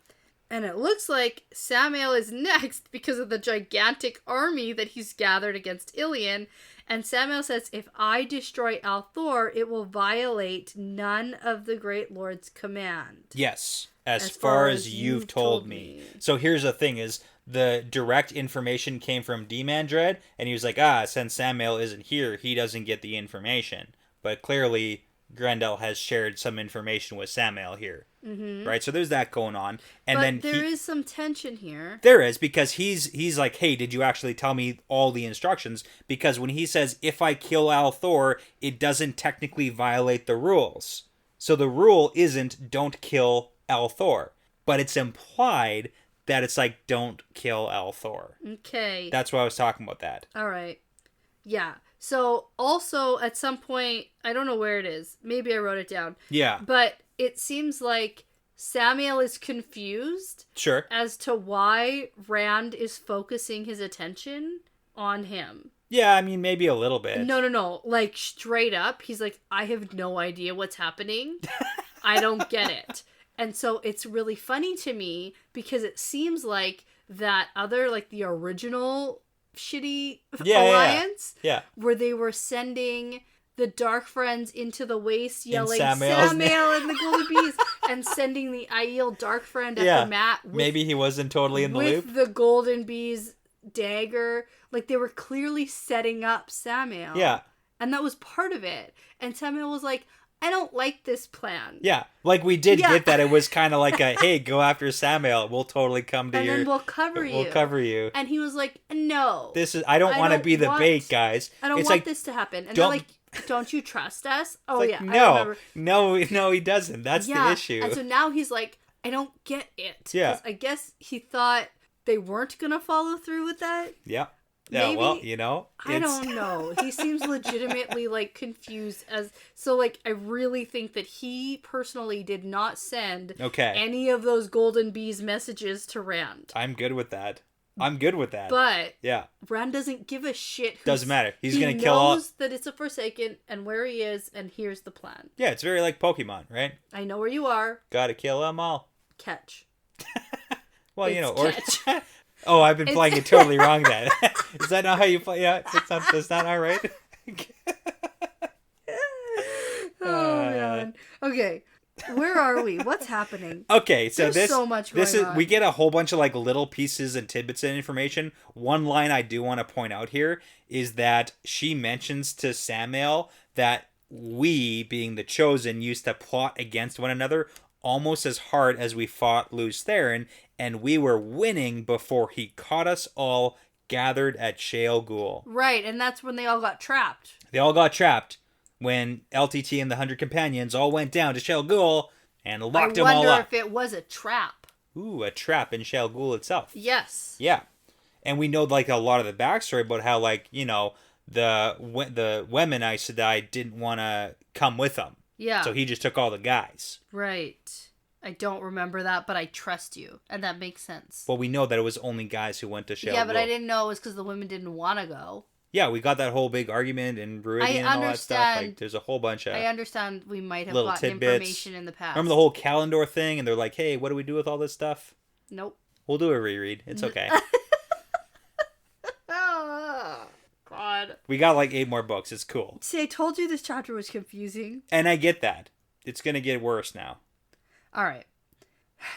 And it looks like Samael is next because of the gigantic army that he's gathered against Ilion. And Samael says, if I destroy Althor, it will violate none of the Great Lord's command. Yes, as far as you've told me. So here's the thing is, the direct information came from Demandred, and he was like, since Samael isn't here, he doesn't get the information. But clearly, Grendel has shared some information with Samael here. Mm-hmm. Right? So there's that going on. And but then there is some tension here. There is, because he's like, hey, did you actually tell me all the instructions? Because when he says, if I kill Althor, it doesn't technically violate the rules. So the rule isn't don't kill Althor. But it's implied that it's like, don't kill Althor. Okay. That's why I was talking about that. All right. Yeah. So also at some point, I don't know where it is. Maybe I wrote it down. Yeah. But it seems like Samael is confused. Sure. As to why Rand is focusing his attention on him. Yeah, I mean, maybe a little bit. No. Like, straight up, he's like, I have no idea what's happening. I don't get it. And so it's really funny to me because it seems like that other, like, the original shitty alliance, where they were sending the Dark Friends into the waste, yelling Samael and the Golden Bees, and sending the Aiel Dark Friend at the mat. Maybe he wasn't totally in the loop. With the Golden Bees dagger. Like, they were clearly setting up Samael. Yeah. And that was part of it. And Samael was like, I don't like this plan. Yeah. Like, we did get that. It was kind of like a, hey, go after Samael. We'll totally come to and then we'll cover you. We'll cover you. And he was like, no. I don't want to be the bait, guys. I don't want this to happen. And they're like, don't you trust us? Oh, like, yeah. No, he doesn't. That's the issue. And so now he's like, I don't get it. Yeah. Because I guess he thought they weren't going to follow through with that. Yeah. Yeah, maybe, well, you know, I don't know. He seems legitimately, like, confused so, like, I really think that he personally did not send any of those Golden Bees messages to Rand. I'm good with that. But yeah, Rand doesn't give a shit. Doesn't matter. He's going to kill all. He knows that it's a Forsaken and where he is, and here's the plan. Yeah, it's very like Pokemon, right? I know where you are. Gotta kill them all. Catch. Well, it's, you know, or catch. Oh, I've been playing it totally wrong then. Is that not how you play? Yeah, that's not all right. Oh, man. Okay. Where are we? What's happening? Okay, so There's so much going on. We get a whole bunch of like little pieces and tidbits of information. One line I do want to point out here is that she mentions to Samael that we, being the Chosen, used to plot against one another almost as hard as we fought Luz Theron, and we were winning before he caught us all gathered at Shale Ghul. Right, and that's when they all got trapped. They all got trapped when LTT and the 100 Companions all went down to Shale Ghul and locked them all up. I wonder if it was a trap. Ooh, a trap in Shale Ghul itself. Yes. Yeah. And we know like a lot of the backstory about how, like, you know, the women Aes Sedai didn't want to come with them. Yeah. So he just took all the guys. Right. I don't remember that, but I trust you. And that makes sense. Well, we know that it was only guys who went to Shale Ghul. Yeah, but I didn't know it was because the women didn't want to go. Yeah, we got that whole big argument in Viridian and all that stuff. Like, there's a whole bunch of... I understand we might have gotten tidbits. Information in the past. Remember the whole Kalendor thing? And they're like, hey, what do we do with all this stuff? Nope. We'll do a reread. It's okay. Oh, God. We got like 8 more books. It's cool. See, I told you this chapter was confusing. And I get that. It's going to get worse now. All right.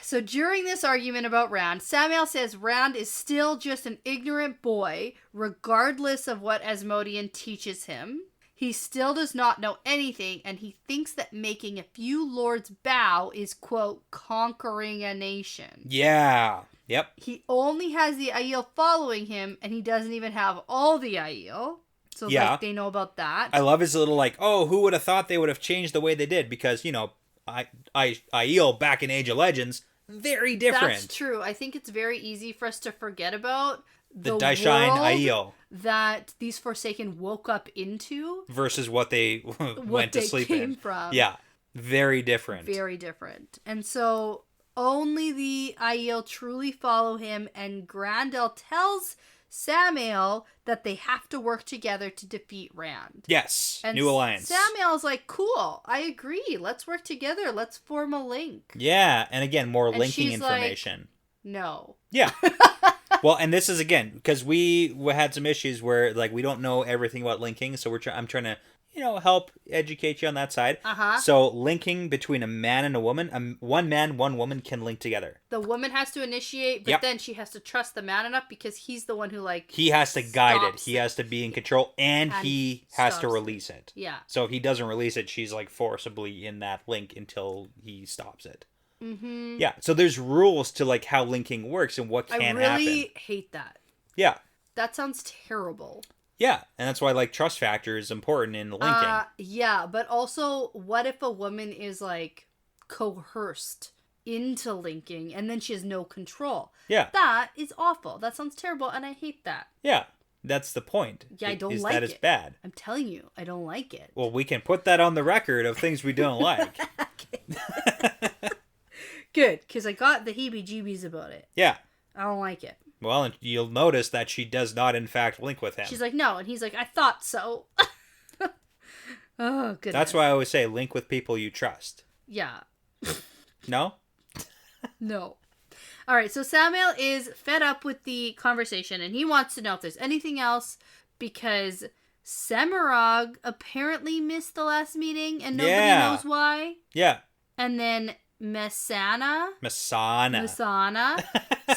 So during this argument about Rand, Samael says Rand is still just an ignorant boy, regardless of what Asmodean teaches him. He still does not know anything, and he thinks that making a few lords bow is, quote, conquering a nation. Yeah. Yep. He only has the Aiel following him, and he doesn't even have all the Aiel. So, like, they know about that. I love his little, like, oh, who would have thought they would have changed the way they did? Because, you know, Aiel back in Age of Legends, very different. That's true. I think it's very easy for us to forget about the Daishain Aiel that these Forsaken woke up into versus what they went to sleep in. From. Yeah, very different. Very different. And so only the Aiel truly follow him, and Grandel tells Samael that they have to work together to defeat Rand. Yes, and new alliance. Samael's like, cool, I agree. Let's work together. Let's form a link. Yeah, and again, more linking information. Like, no. Yeah. Well, and this is, again, because we had some issues where, like, we don't know everything about linking, so I'm trying to, you know, help educate you on that side. Uh-huh. So linking between a man and a woman, one man, one woman can link together. The woman has to initiate, but then she has to trust the man enough because he's the one who, like, he has to guide it. He has to be in control, and he has to release it. Yeah. So if he doesn't release it, she's, like, forcibly in that link until he stops it. Mm-hmm. Yeah. So there's rules to, like, how linking works and what can happen. I really hate that. Yeah. That sounds terrible. Yeah, and that's why, like, trust factor is important in linking. Yeah, but also, what if a woman is, like, coerced into linking, and then she has no control? Yeah. That is awful. That sounds terrible, and I hate that. Yeah, that's the point. Yeah, I don't like it. It's bad. I'm telling you, I don't like it. Well, we can put that on the record of things we don't like. Good, because I got the heebie-jeebies about it. Yeah. I don't like it. Well, and you'll notice that she does not, in fact, link with him. She's like, no. And he's like, I thought so. Oh, goodness. That's why I always say link with people you trust. Yeah. No? No. All right, so Samuel is fed up with the conversation, and he wants to know if there's anything else, because Semirog apparently missed the last meeting, and nobody knows why. Yeah. And then Masana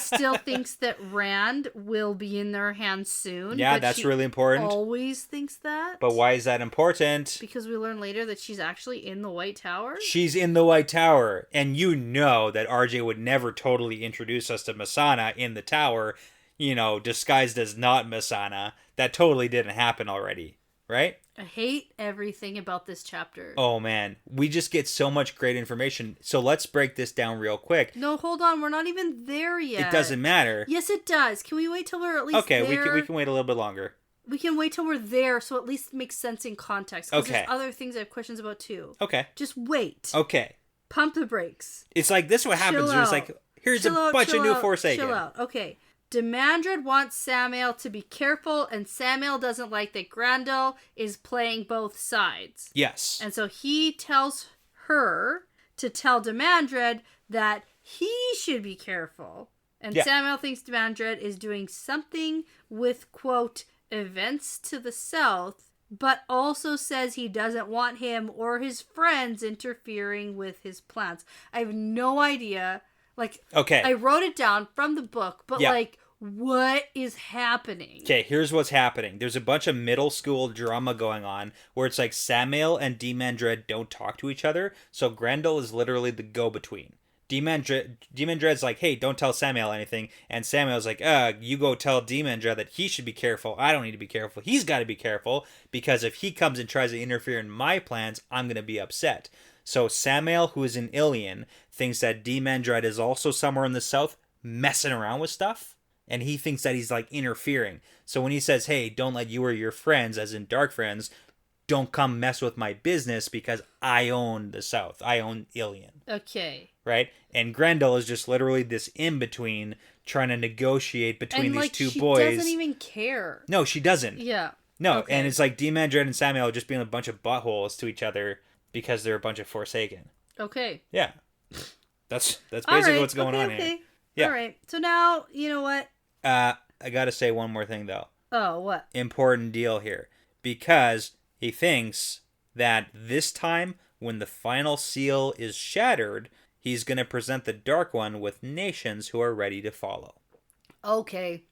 still thinks that Rand will be in their hands soon. Yeah, that's really important. Always thinks that. But why is that important? Because we learn later that she's actually in the White Tower. She's in the White Tower. And you know that RJ would never totally introduce us to Masana in the tower, disguised as not Masana. That totally didn't happen already, right? I hate everything about this chapter. Oh, man. We just get so much great information. So let's break this down real quick. No, hold on. We're not even there yet. It doesn't matter. Yes, it does. Can we wait till we're at least there? Okay, we can wait a little bit longer. We can wait till we're there so at least it makes sense in context. Because there's other things I have questions about too. Okay. Just wait. Okay. Pump the brakes. It's like, this is what happens. There's like, here's a bunch of new Forsaken. Chill out. Okay. Demandred wants Samuel to be careful, and Samuel doesn't like that Grendel is playing both sides. Yes. And so he tells her to tell Demandred that he should be careful. And Samuel thinks Demandred is doing something with, quote, events to the south, but also says he doesn't want him or his friends interfering with his plans. I have no idea. Okay. I wrote it down from the book, but what is happening? Okay, here's what's happening. There's a bunch of middle school drama going on where it's like Samuel and Demandred don't talk to each other, so Grendel is literally the go-between. Demandred's like, hey, don't tell Samuel anything, and Samuel's like, you go tell Demandred that he should be careful. I don't need to be careful. He's got to be careful, because if he comes and tries to interfere in my plans, I'm going to be upset. So Samuel, who is an Ilian, thinks that Demandred is also somewhere in the south messing around with stuff. And he thinks that he's like interfering. So when he says, hey, don't let you or your friends, as in dark friends, don't come mess with my business because I own the south. I own Ilian. Okay. Right? And Grendel is just literally this in-between trying to negotiate between these two boys. She doesn't even care. No, she doesn't. Yeah. No, okay. And it's like Demandred and Samuel just being a bunch of buttholes to each other because they're a bunch of Forsaken. Okay. Yeah. That's basically what's going on here. Yeah. All right. So now, you know what? I gotta say one more thing, though. Oh, what? Important deal here. Because he thinks that this time, when the final seal is shattered, he's gonna present the Dark One with nations who are ready to follow. Okay.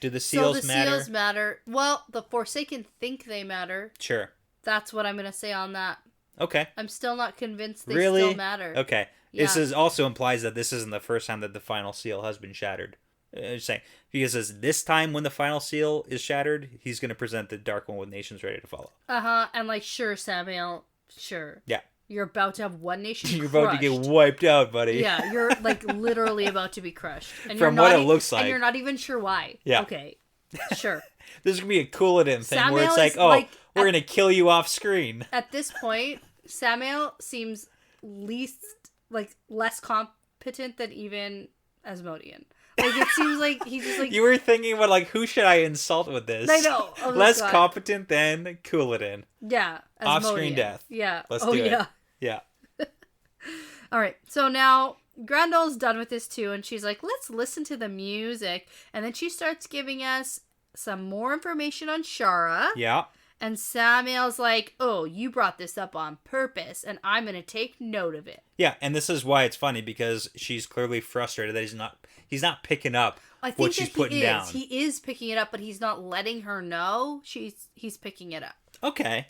Do the seals matter? So the seals matter. Well, the Forsaken think they matter. Sure. That's what I'm gonna say on that. Okay. I'm still not convinced they still matter. Okay. Yeah. This also implies that this isn't the first time that the final seal has been shattered. Just saying, because this time when the final seal is shattered, he's going to present the Dark One with nations ready to follow. And sure, Samuel, sure. Yeah. You're about to have one nation You're crushed. about to get wiped out, buddy. Yeah, you're literally about to be crushed. And From what it looks like. And you're not even sure why. Yeah. Okay, sure. This is going to be a Couladin thing Samuel where it's like, we're going to kill you off screen. At this point, Samuel seems less competent than even Asmodean. It seems like he's just like... You were thinking about, who should I insult with this? I know. Oh, less competent than Couladin. Yeah. Off-screen death. Yeah. Let's do it. Yeah. All right. So now Grendel's done with this too, and she's like, let's listen to the music. And then she starts giving us some more information on Shara. Yeah. And Samuel's like, oh, you brought this up on purpose, and I'm going to take note of it. Yeah, and this is why it's funny, because she's clearly frustrated that he's not picking up what she's putting down. He is picking it up, but he's not letting her know he's picking it up. Okay.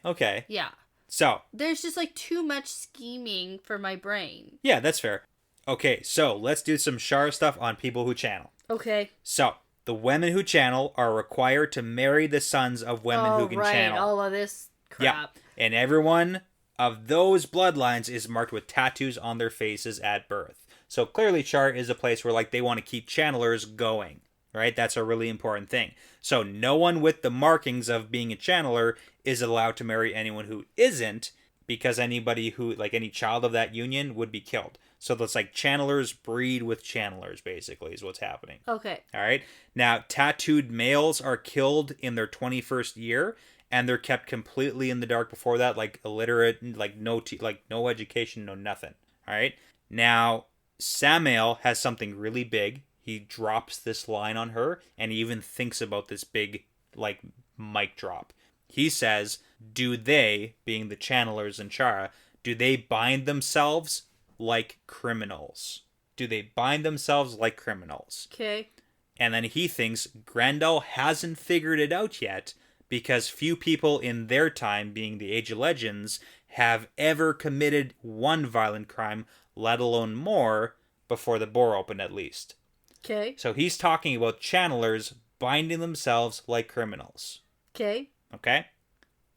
Yeah. So. There's just too much scheming for my brain. Yeah, that's fair. Okay, so let's do some Shara stuff on people who channel. Okay. So. The women who channel are required to marry the sons of women who can channel. All of this crap. Yeah. And everyone of those bloodlines is marked with tattoos on their faces at birth. So clearly Shara is a place where they want to keep channelers going, right? That's a really important thing. So no one with the markings of being a channeler is allowed to marry anyone who isn't, because anybody who, any child of that union would be killed. So that's like channelers breed with channelers, basically, is what's happening. Okay. All right. Now, tattooed males are killed in their 21st year, and they're kept completely in the dark before that, like illiterate, like no education, no nothing. All right. Now, Samael has something really big. He drops this line on her, and he even thinks about this big, like, mic drop. He says, do they, being the channelers and Shara, do they bind themselves like criminals? Do they bind themselves like criminals? Okay. And then he thinks Grendel hasn't figured it out yet, because few people in their time, being the Age of Legends, have ever committed one violent crime, let alone more, before the bore opened at least. Okay. So he's talking about channelers binding themselves like criminals. Okay. Okay?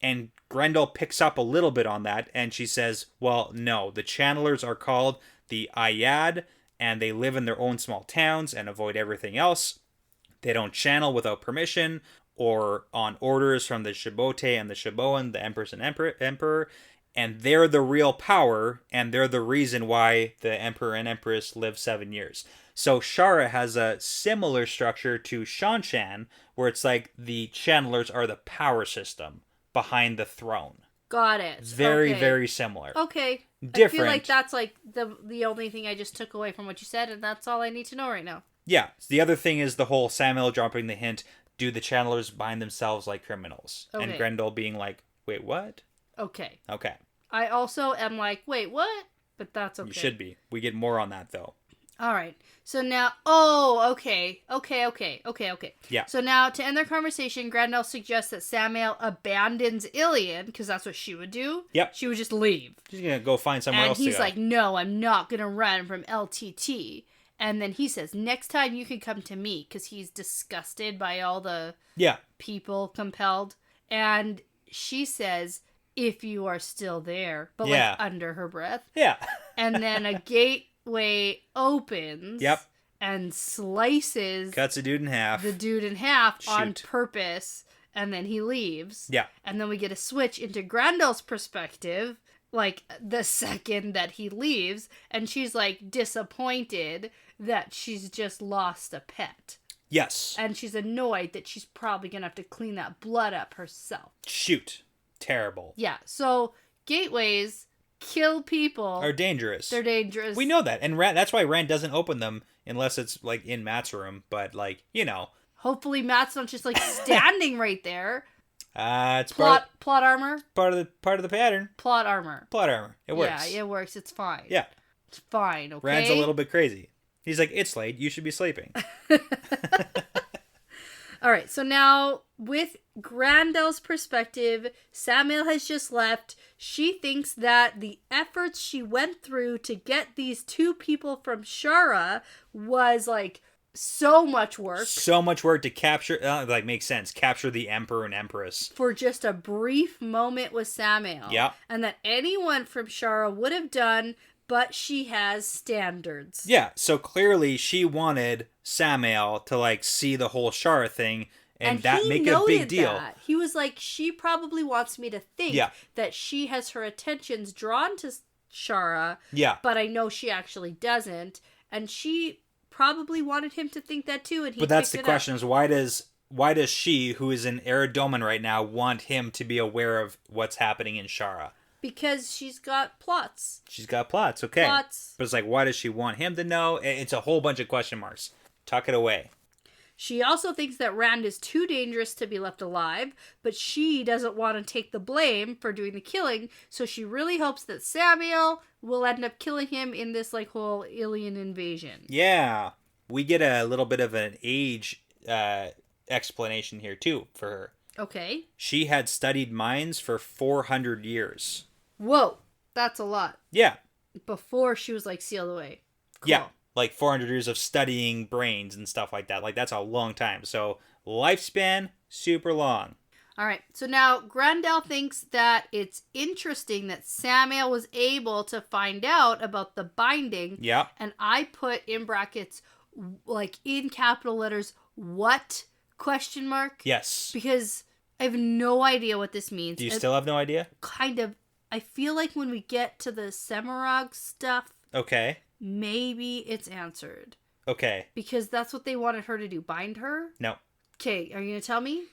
And Grendel picks up a little bit on that, and she says, well, no, the channelers are called the Ayad, and they live in their own small towns and avoid everything else. They don't channel without permission or on orders from the Shibote and the Shiboan, the Empress and Emperor, and they're the real power, and they're the reason why the Emperor and Empress live 7 years. So Shara has a similar structure to Shanshan, where it's like the channelers are the power system behind the throne. Got it. Very, okay. very similar. Okay. Different. I feel like that's like the only thing I just took away from what you said, and that's all I need to know right now. Yeah. The other thing is the whole Samael dropping the hint, do the channelers bind themselves like criminals? Okay. And Grendel being like, wait, what? Okay. Okay. I also am like, wait, what? But that's okay. You should be. We get more on that, though. All right. So now, okay. Yeah. So now, to end their conversation, Grendel suggests that Samael abandons Ilion, because that's what she would do. Yep. She would just leave. She's going to go find somewhere else to go. And he's like, no, I'm not going to run from LTT. And then he says, next time you can come to me, because he's disgusted by all the people compelled. And she says, if you are still there, but like under her breath. Yeah. And then a gateway opens. Yep. And slices. Cuts a dude in half. The dude in half on purpose. And then he leaves. Yeah. And then we get a switch into Grendel's perspective, like the second that he leaves. And she's like disappointed that she's just lost a pet. Yes. And she's annoyed that she's probably going to have to clean that blood up herself. Shoot. Terrible. Yeah. So gateways kill people. Are dangerous. They're dangerous. We know that. And that's why Rand doesn't open them unless it's like in Matt's room. But like, you know. Hopefully Matt's not just like standing right there. It's plot armor. Part of the pattern. Plot armor. It works. Yeah, it works. It's fine. Yeah. It's fine, okay? Rand's a little bit crazy. He's like, it's late. You should be sleeping. All right, so now with Grendel's perspective, Samael has just left. She thinks that the efforts she went through to get these two people from Shara was like so much work. So much work to capture, makes sense. Capture the Emperor and Empress. For just a brief moment with Samael. Yeah. And that anyone from Shara would have done, but she has standards. Yeah, so clearly she wanted Samael to like see the whole Shara thing and that make a big deal. That. He was like, she probably wants me to think that she has her attentions drawn to Shara. Yeah. But I know she actually doesn't. And she probably wanted him to think that too. And he. But that's the question: is why does she, who is in Eridoman right now, want him to be aware of what's happening in Shara? Because she's got plots. She's got plots, okay. Plots. But it's like, why does she want him to know? It's a whole bunch of question marks. Tuck it away. She also thinks that Rand is too dangerous to be left alive, but she doesn't want to take the blame for doing the killing, so she really hopes that Samael will end up killing him in this like whole alien invasion. Yeah. We get a little bit of an age explanation here too for her. Okay. She had studied minds for 400 years. Whoa, that's a lot. Yeah. Before she was like sealed away. Cool. Yeah. Like 400 years of studying brains and stuff like that. Like that's a long time. So lifespan, super long. All right. So now Grendel thinks that it's interesting that Samael was able to find out about the binding. Yeah. And I put in brackets, like in capital letters, what? Question mark? Yes. Because I have no idea what this means. Do you still have no idea? Kind of. I feel like when we get to the Semirog stuff. Okay. maybe it's answered. Okay. Because that's what they wanted her to do. Bind her? No. Okay, are you going to tell me?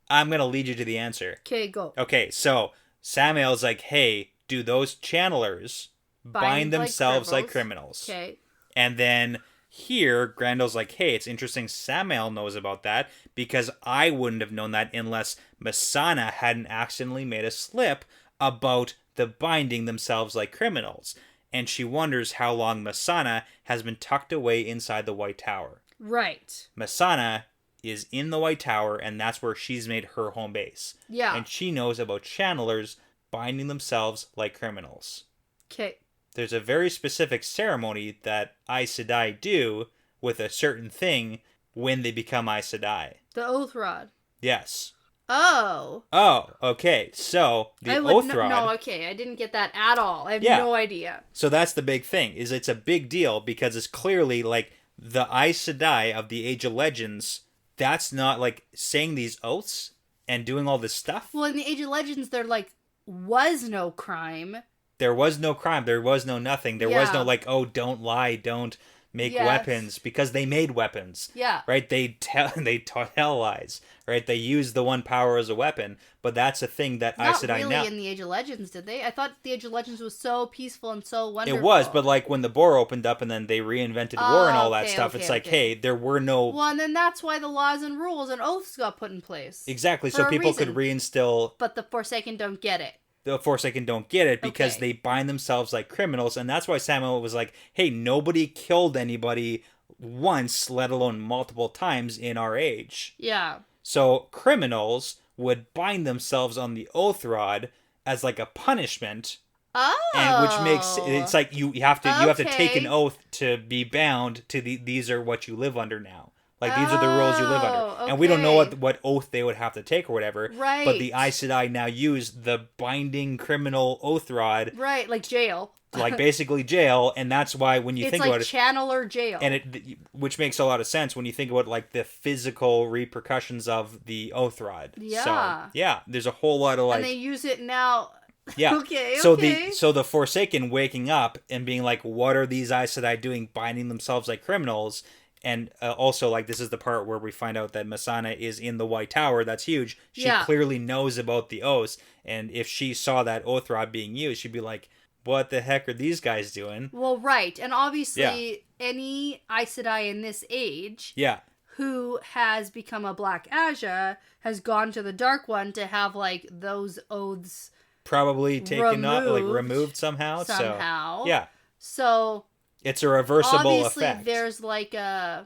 I'm going to lead you to the answer. Okay, go. Okay, so Samael's like, hey, do those channelers bind themselves like criminals? Okay. And then here, Grandel's like, hey, it's interesting Samael knows about that because I wouldn't have known that unless Mesaana hadn't accidentally made a slip about the binding themselves like criminals. And she wonders how long Mesaana has been tucked away inside the White Tower. Right. Mesaana is in the White Tower, and that's where she's made her home base. Yeah. And she knows about channelers binding themselves like criminals. Okay. There's a very specific ceremony that Aes Sedai do with a certain thing when they become Aes Sedai. The Oath Rod. Yes. Oh. Oh, okay. So, the Oath Rod... No, okay. I didn't get that at all. I have no idea. So that's the big thing, is it's a big deal because it's clearly, like, the Aes Sedai of the Age of Legends, that's not, like, saying these oaths and doing all this stuff. Well, in the Age of Legends, there, like, was no crime. There was no crime. There was no nothing. There was no, like, oh, don't lie, don't make weapons, because they made weapons. Yeah. Right? They tell lies. Right? They use the one power as a weapon, but that's a thing that Aes Sedai Not really in the Age of Legends, did they? I thought the Age of Legends was so peaceful and so wonderful. It was, but like when the Bore opened up and then they reinvented war and all that stuff, it's like, hey, there were no... Well, and then that's why the laws and rules and oaths got put in place. Exactly, so people could reinstill... But the Forsaken don't get it. The Forsaken don't get it because they bind themselves like criminals, and that's why Samael was like, hey, nobody killed anybody once, let alone multiple times in our age. Yeah. So criminals would bind themselves on the Oath Rod as like a punishment. Oh. And which makes it's like you have to take an oath to be bound to these are what you live under now. Like these are the rules you live under. Okay. And we don't know what oath they would have to take or whatever. Right. But the Aes Sedai now use the binding criminal Oath Rod. Right, like jail. Like basically jail, and that's why when you think about it, it's like channeler jail, and which makes a lot of sense when you think about like the physical repercussions of the Oath Rod. Yeah, so, yeah. There's a whole lot of like, and they use it now. Yeah. Okay. So the Forsaken waking up and being like, what are these Aes Sedai doing, binding themselves like criminals? And also, like, this is the part where we find out that Mesaana is in the White Tower. That's huge. She clearly knows about the oaths, and if she saw that Oath Rod being used, she'd be like, what the heck are these guys doing? Well, right. And obviously, any Aes Sedai in this age who has become a Black Aja has gone to the Dark One to have, like, those oaths probably taken removed somehow. Somehow. So, yeah. So... it's a reversible obviously, effect. There's, like, a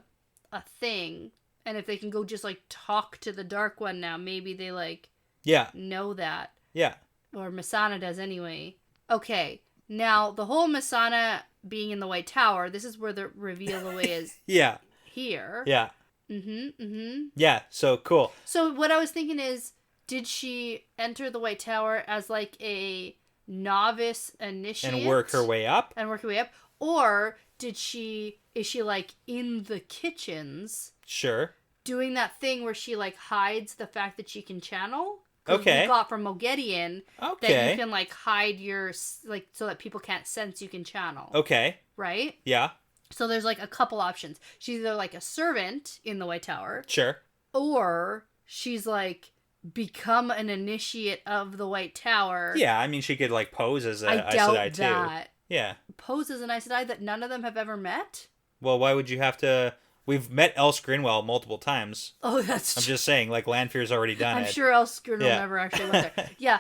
thing. And if they can go just, like, talk to the Dark One now, maybe they, like... know that. Yeah. Or Mesaana does anyway. Okay. Now, the whole Mesaana being in the White Tower, this is where the reveal away is here. Yeah. Yeah, so cool. So what I was thinking is, did she enter the White Tower as like a novice initiate? And work her way up? Or is she like in the kitchens? Sure. Doing that thing where she like hides the fact that she can channel? Okay. We got from Mogedion that you can like hide your like so that people can't sense you can channel. Okay. Right? Yeah. So there's like a couple options. She's either like a servant in the White Tower. Sure. Or she's like become an initiate of the White Tower. Yeah, I mean she could like pose as a Aes Sedai too. Yeah. Pose as an Aes Sedai that none of them have ever met? Well, why would you have to... We've met Else Grinwell multiple times. Oh, that's true. I'm just saying, like, Lanfear's already done it. I'm sure Else Grinwell never actually went there. Yeah.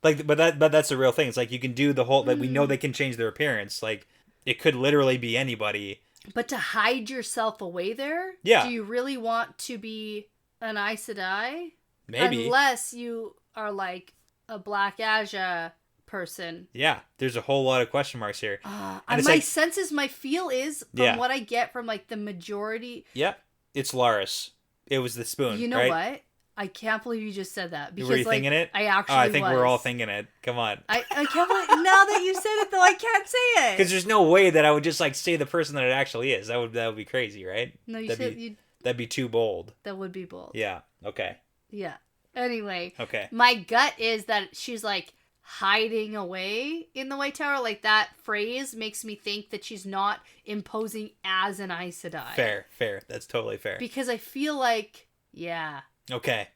Like, but that's the real thing. It's like you can do the whole... Like, we know they can change their appearance. Like, it could literally be anybody. But to hide yourself away there? Yeah. Do you really want to be an Aes Sedai? Maybe. Unless you are, like, a Black Aja person. Yeah, there's a whole lot of question marks here. And my sense is, my feel is, from what I get from, like, the majority... Yeah, it's Laris. It was the spoon, You know right? what? I can't believe you just said that. Because, were you thinking it? I actually I think we're all thinking it. Come on. I can't believe... Now that you said it, though, I can't say it. Because there's no way that I would just, like, say the person that it actually is. That would be crazy, right? No, That'd be too bold. That would be bold. Yeah, okay. Yeah. Anyway. Okay. My gut is that she's, like, hiding away in the White Tower. Like, that phrase makes me think that she's not imposing as an Aes Sedai. Fair. That's totally fair. Because I feel like, yeah. Okay.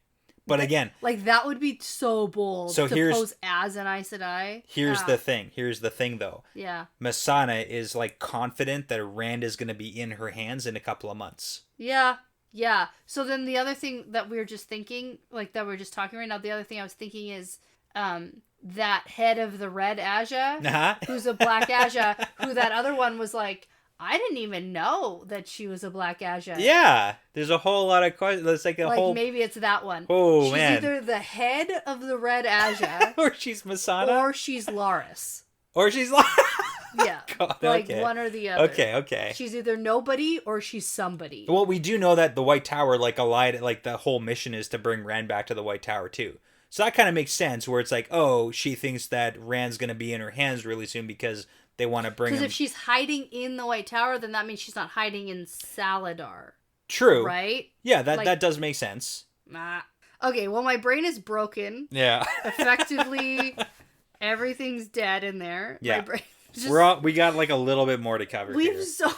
But again, like, that would be so bold to pose as an Aes Sedai. Here's the thing, though. Yeah. Missana is, like, confident that Rand is going to be in her hands in a couple of months. Yeah. So then the other thing that we were just thinking, like, that we're just talking right now, the other thing I was thinking is that head of the red Aja, who's a black Aja, who that other one was like, I didn't even know that she was a black Aja. Yeah, there's a whole lot of questions. It's like maybe it's that one. Oh, man. She's either the head of the red Aja, or she's Missana, or she's Laris. Yeah, God, like okay. one or the other. Okay. She's either nobody or she's somebody. Well, we do know that the White Tower, like, allied, like, the whole mission is to bring Rand back to the White Tower too. So that kind of makes sense. Where it's like, oh, she thinks that Rand's gonna be in her hands really soon because they want to bring him. Because if she's hiding in the White Tower, then that means she's not hiding in Saladar. True. Right? Yeah, that does make sense. Okay, well, my brain is broken. Yeah. Effectively, everything's dead in there. Yeah. My brain we got like a little bit more to cover. We have so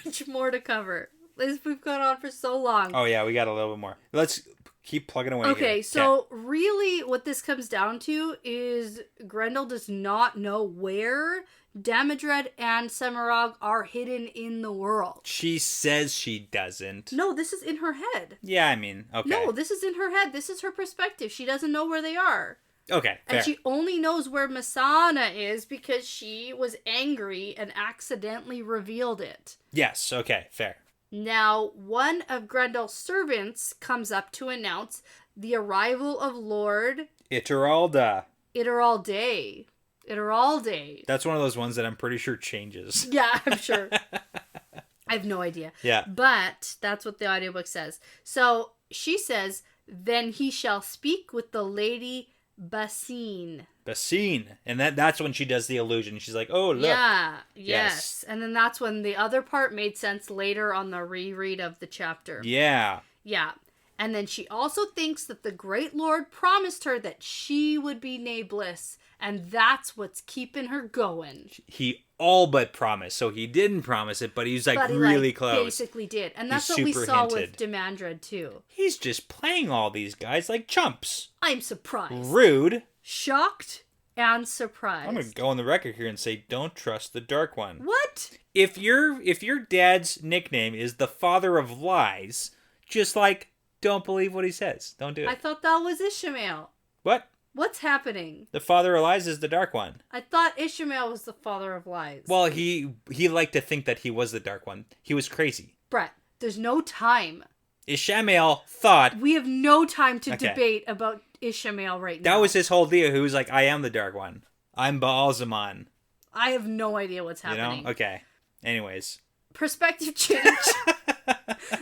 much more to cover. We've gone on for so long. Oh yeah, we got a little bit more. Let's keep plugging away. Okay, so really what this comes down to is Grendel does not know where Damodred and Semirog are hidden in the world. She says she doesn't. No, this is in her head. Yeah, I mean, okay. No, this is in her head. This is her perspective. She doesn't know where they are. Okay, fair. And she only knows where Missana is because she was angry and accidentally revealed it. Yes, okay, fair. Now, one of Grendel's servants comes up to announce the arrival of Lord Ituralde. Ituralde. That's one of those ones that I'm pretty sure changes. Yeah, I'm sure. I have no idea. Yeah. But that's what the audiobook says. So she says, then he shall speak with the lady Basine. And that's when she does the illusion. She's like, oh, look. Yeah, yes. And then that's when the other part made sense later on the reread of the chapter. Yeah. And then she also thinks that the Great Lord promised her that she would be nameless, and that's what's keeping her going. He all but promised, so he didn't promise it, but he's like really close. Basically did. And that's what we saw with Demandred too. He's just playing all these guys like chumps. I'm surprised. Rude. Shocked and surprised. I'm going to go on the record here and say, don't trust the Dark One. What? If your dad's nickname is the Father of Lies, just like, don't believe what he says. Don't do it. I thought that was Ishmael. What? What's happening? The Father of Lies is the Dark One. I thought Ishmael was the Father of Lies. Well, he liked to think that he was the Dark One. He was crazy. Brett, there's no time. Ishmael thought... We have no time to debate about Ishmael right now. That was his whole deal. He was like, I am the Dark One. I'm Baal-Zaman. I have no idea what's happening. You know? Okay. Anyways. Perspective change.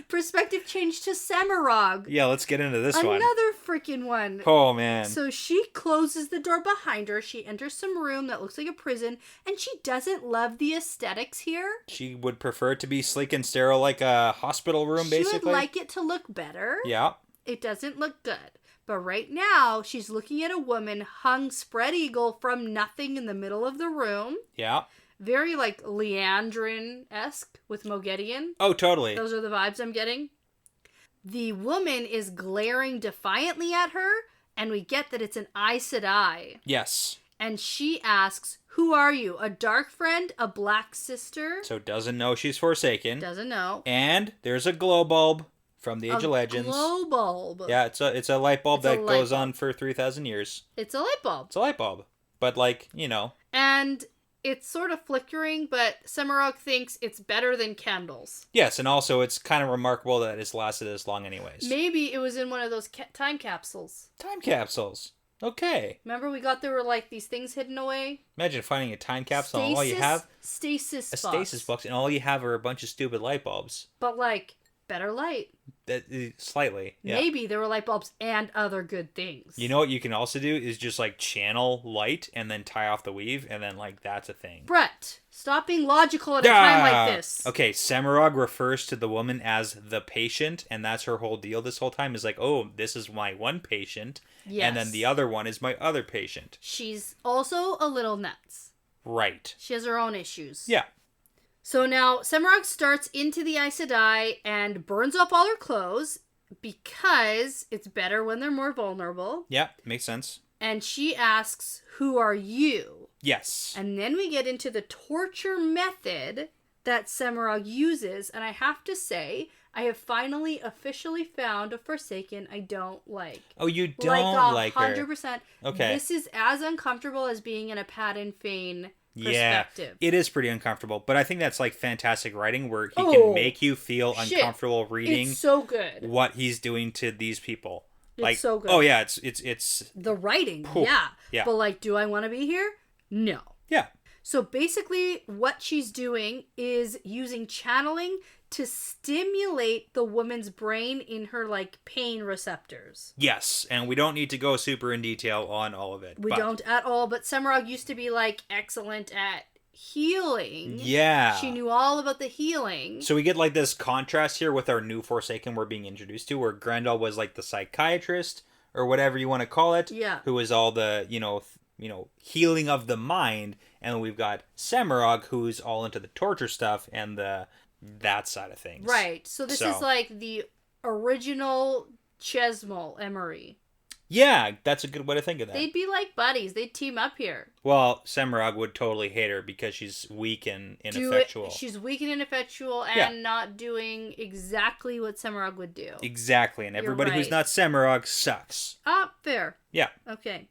Perspective change to Semirog. Yeah, let's get into this one. Another freaking one. Oh, man. So she closes the door behind her. She enters some room that looks like a prison, and she doesn't love the aesthetics here. She would prefer it to be sleek and sterile like a hospital room, basically. She would like it to look better. Yeah. It doesn't look good. But right now, she's looking at a woman hung spread eagle from nothing in the middle of the room. Yeah. Very, like, Leandrin-esque with Moghedian. Oh, totally. Those are the vibes I'm getting. The woman is glaring defiantly at her, and we get that it's an Aes Sedai. Yes. And she asks, who are you? A dark friend? A black sister? So doesn't know she's Forsaken. Doesn't know. And there's a glow bulb from the Age of Legends. A glow bulb. Yeah, it's a light bulb that goes on for 3,000 years. It's a light bulb. It's a light bulb. But, like, you know. And it's sort of flickering, but Semirog thinks it's better than candles. Yes, and also it's kind of remarkable that it's lasted this long anyways. Maybe it was in one of those time capsules. Time capsules. Okay. Remember there were like these things hidden away? Imagine finding a time capsule and all you have... Stasis box. A stasis box, and all you have are a bunch of stupid light bulbs. But like, better light. Slightly, yeah. Maybe there were light bulbs and other good things. You know what you can also do is just like channel light and then tie off the weave, and then like that's a thing. Brett, stop being logical at a time like this. Okay, Semirog refers to the woman as the patient, and that's her whole deal this whole time is like, oh, this is my one patient, and then the other one is my other patient. She's also a little nuts. Right. She has her own issues. Yeah. So now Semirog starts into the Aes Sedai and burns up all her clothes because it's better when they're more vulnerable. Yeah, makes sense. And she asks, "Who are you?" Yes. And then we get into the torture method that Semirog uses. And I have to say, I have finally officially found a Forsaken I don't like. Oh, you don't like her? 100%. Okay. This is as uncomfortable as being in a Patton Fane perspective. Yeah, it is pretty uncomfortable, but I think that's like fantastic writing where he can make you feel uncomfortable reading. It's so good. What he's doing to these people. It's like, so good. Oh yeah, it's the writing. Poof. Yeah. But like, do I want to be here? No. Yeah. So basically what she's doing is using channeling to stimulate the woman's brain in her like pain receptors. Yes, and we don't need to go super in detail on all of it. We don't at all, but Semirog used to be like excellent at healing. Yeah. She knew all about the healing. So we get like this contrast here with our new Forsaken we're being introduced to, where Grendel was like the psychiatrist or whatever you want to call it. Yeah. Who was all the, healing of the mind, and we've got Semirog who's all into the torture stuff and that side of things. Right. So this is like the original Chesmal Emery. Yeah, that's a good way to think of that. They'd be like buddies. They'd team up here. Well, Semirog would totally hate her because she's weak and ineffectual. She's weak and ineffectual and not doing exactly what Semirog would do. Exactly, and everybody who's not Semirog sucks. Fair. Yeah. Okay.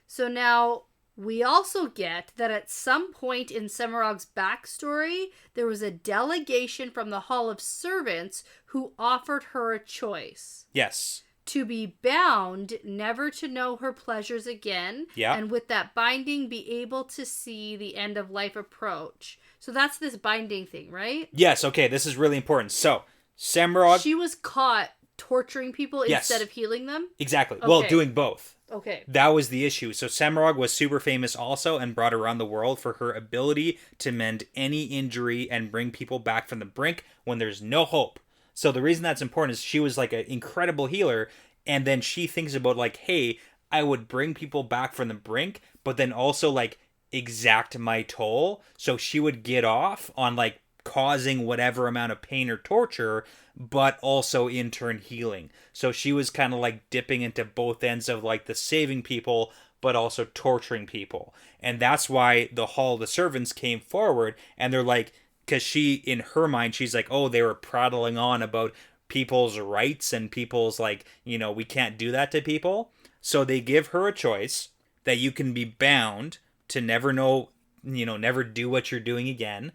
So now we also get that at some point in Semirog's backstory, there was a delegation from the Hall of Servants who offered her a choice. Yes. To be bound, never to know her pleasures again, and with that binding, be able to see the end of life approach. So that's this binding thing, right? Yes, okay, this is really important. So, Semirog... She was caught torturing people instead of healing them? Exactly. Okay. Well, doing both. Okay. That was the issue. So Semirog was super famous also and brought around the world for her ability to mend any injury and bring people back from the brink when there's no hope. So the reason that's important is she was like an incredible healer, and then she thinks about like, hey, I would bring people back from the brink, but then also like exact my toll. So she would get off on like causing whatever amount of pain or torture, but also in turn healing. So she was kind of like dipping into both ends of like the saving people, but also torturing people. And that's why the Hall of the Servants came forward, and they're like, because she, in her mind, she's like, oh, they were prattling on about people's rights and people's like, we can't do that to people. So they give her a choice that you can be bound to never know, never do what you're doing again.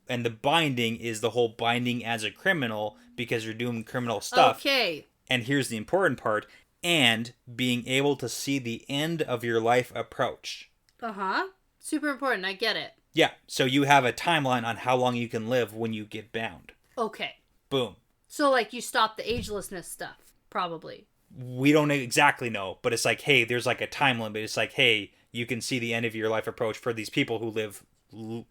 And the binding is the whole binding as a criminal because you're doing criminal stuff. Okay. And here's the important part. And being able to see the end of your life approach. Uh-huh. Super important. I get it. Yeah. So you have a timeline on how long you can live when you get bound. Okay. Boom. So like you stop the agelessness stuff, probably. We don't exactly know, but it's like, hey, there's like a time limit. It's like, hey, you can see the end of your life approach for these people who live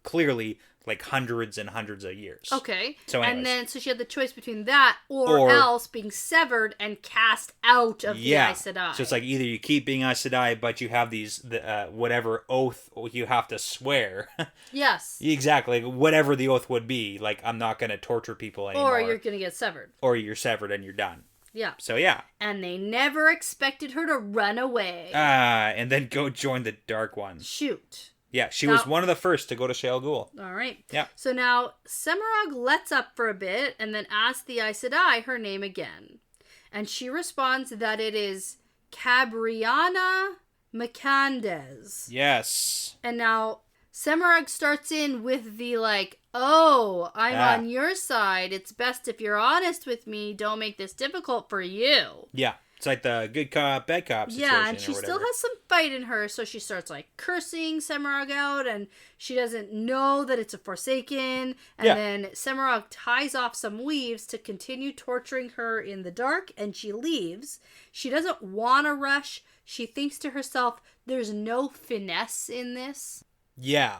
clearly like hundreds and hundreds of years. Okay. So anyways. And then so she had the choice between that or else being severed and cast out of the Aes Sedai. So it's like either you keep being Aes Sedai, but you have these whatever oath you have to swear. Yes. Exactly. Like, whatever the oath would be. Like, I'm not going to torture people anymore. Or you're going to get severed. Or you're severed and you're done. Yeah. So yeah. And they never expected her to run away. And then go join the Dark Ones. Shoot. Yeah, she was one of the first to go to Shale Ghul. All right. Yeah. So now Semirog lets up for a bit and then asks the Aes Sedai her name again. And she responds that it is Cabriana Macandes. Yes. And now Semirog starts in with the like, oh, I'm on your side. It's best if you're honest with me. Don't make this difficult for you. Yeah. It's like the good cop, bad cop situation. Yeah, and she still has some fight in her, so she starts, like, cursing Semirog out, and she doesn't know that it's a Forsaken, and then Semirog ties off some weaves to continue torturing her in the dark, and she leaves. She doesn't want to rush. She thinks to herself, there's no finesse in this. Yeah.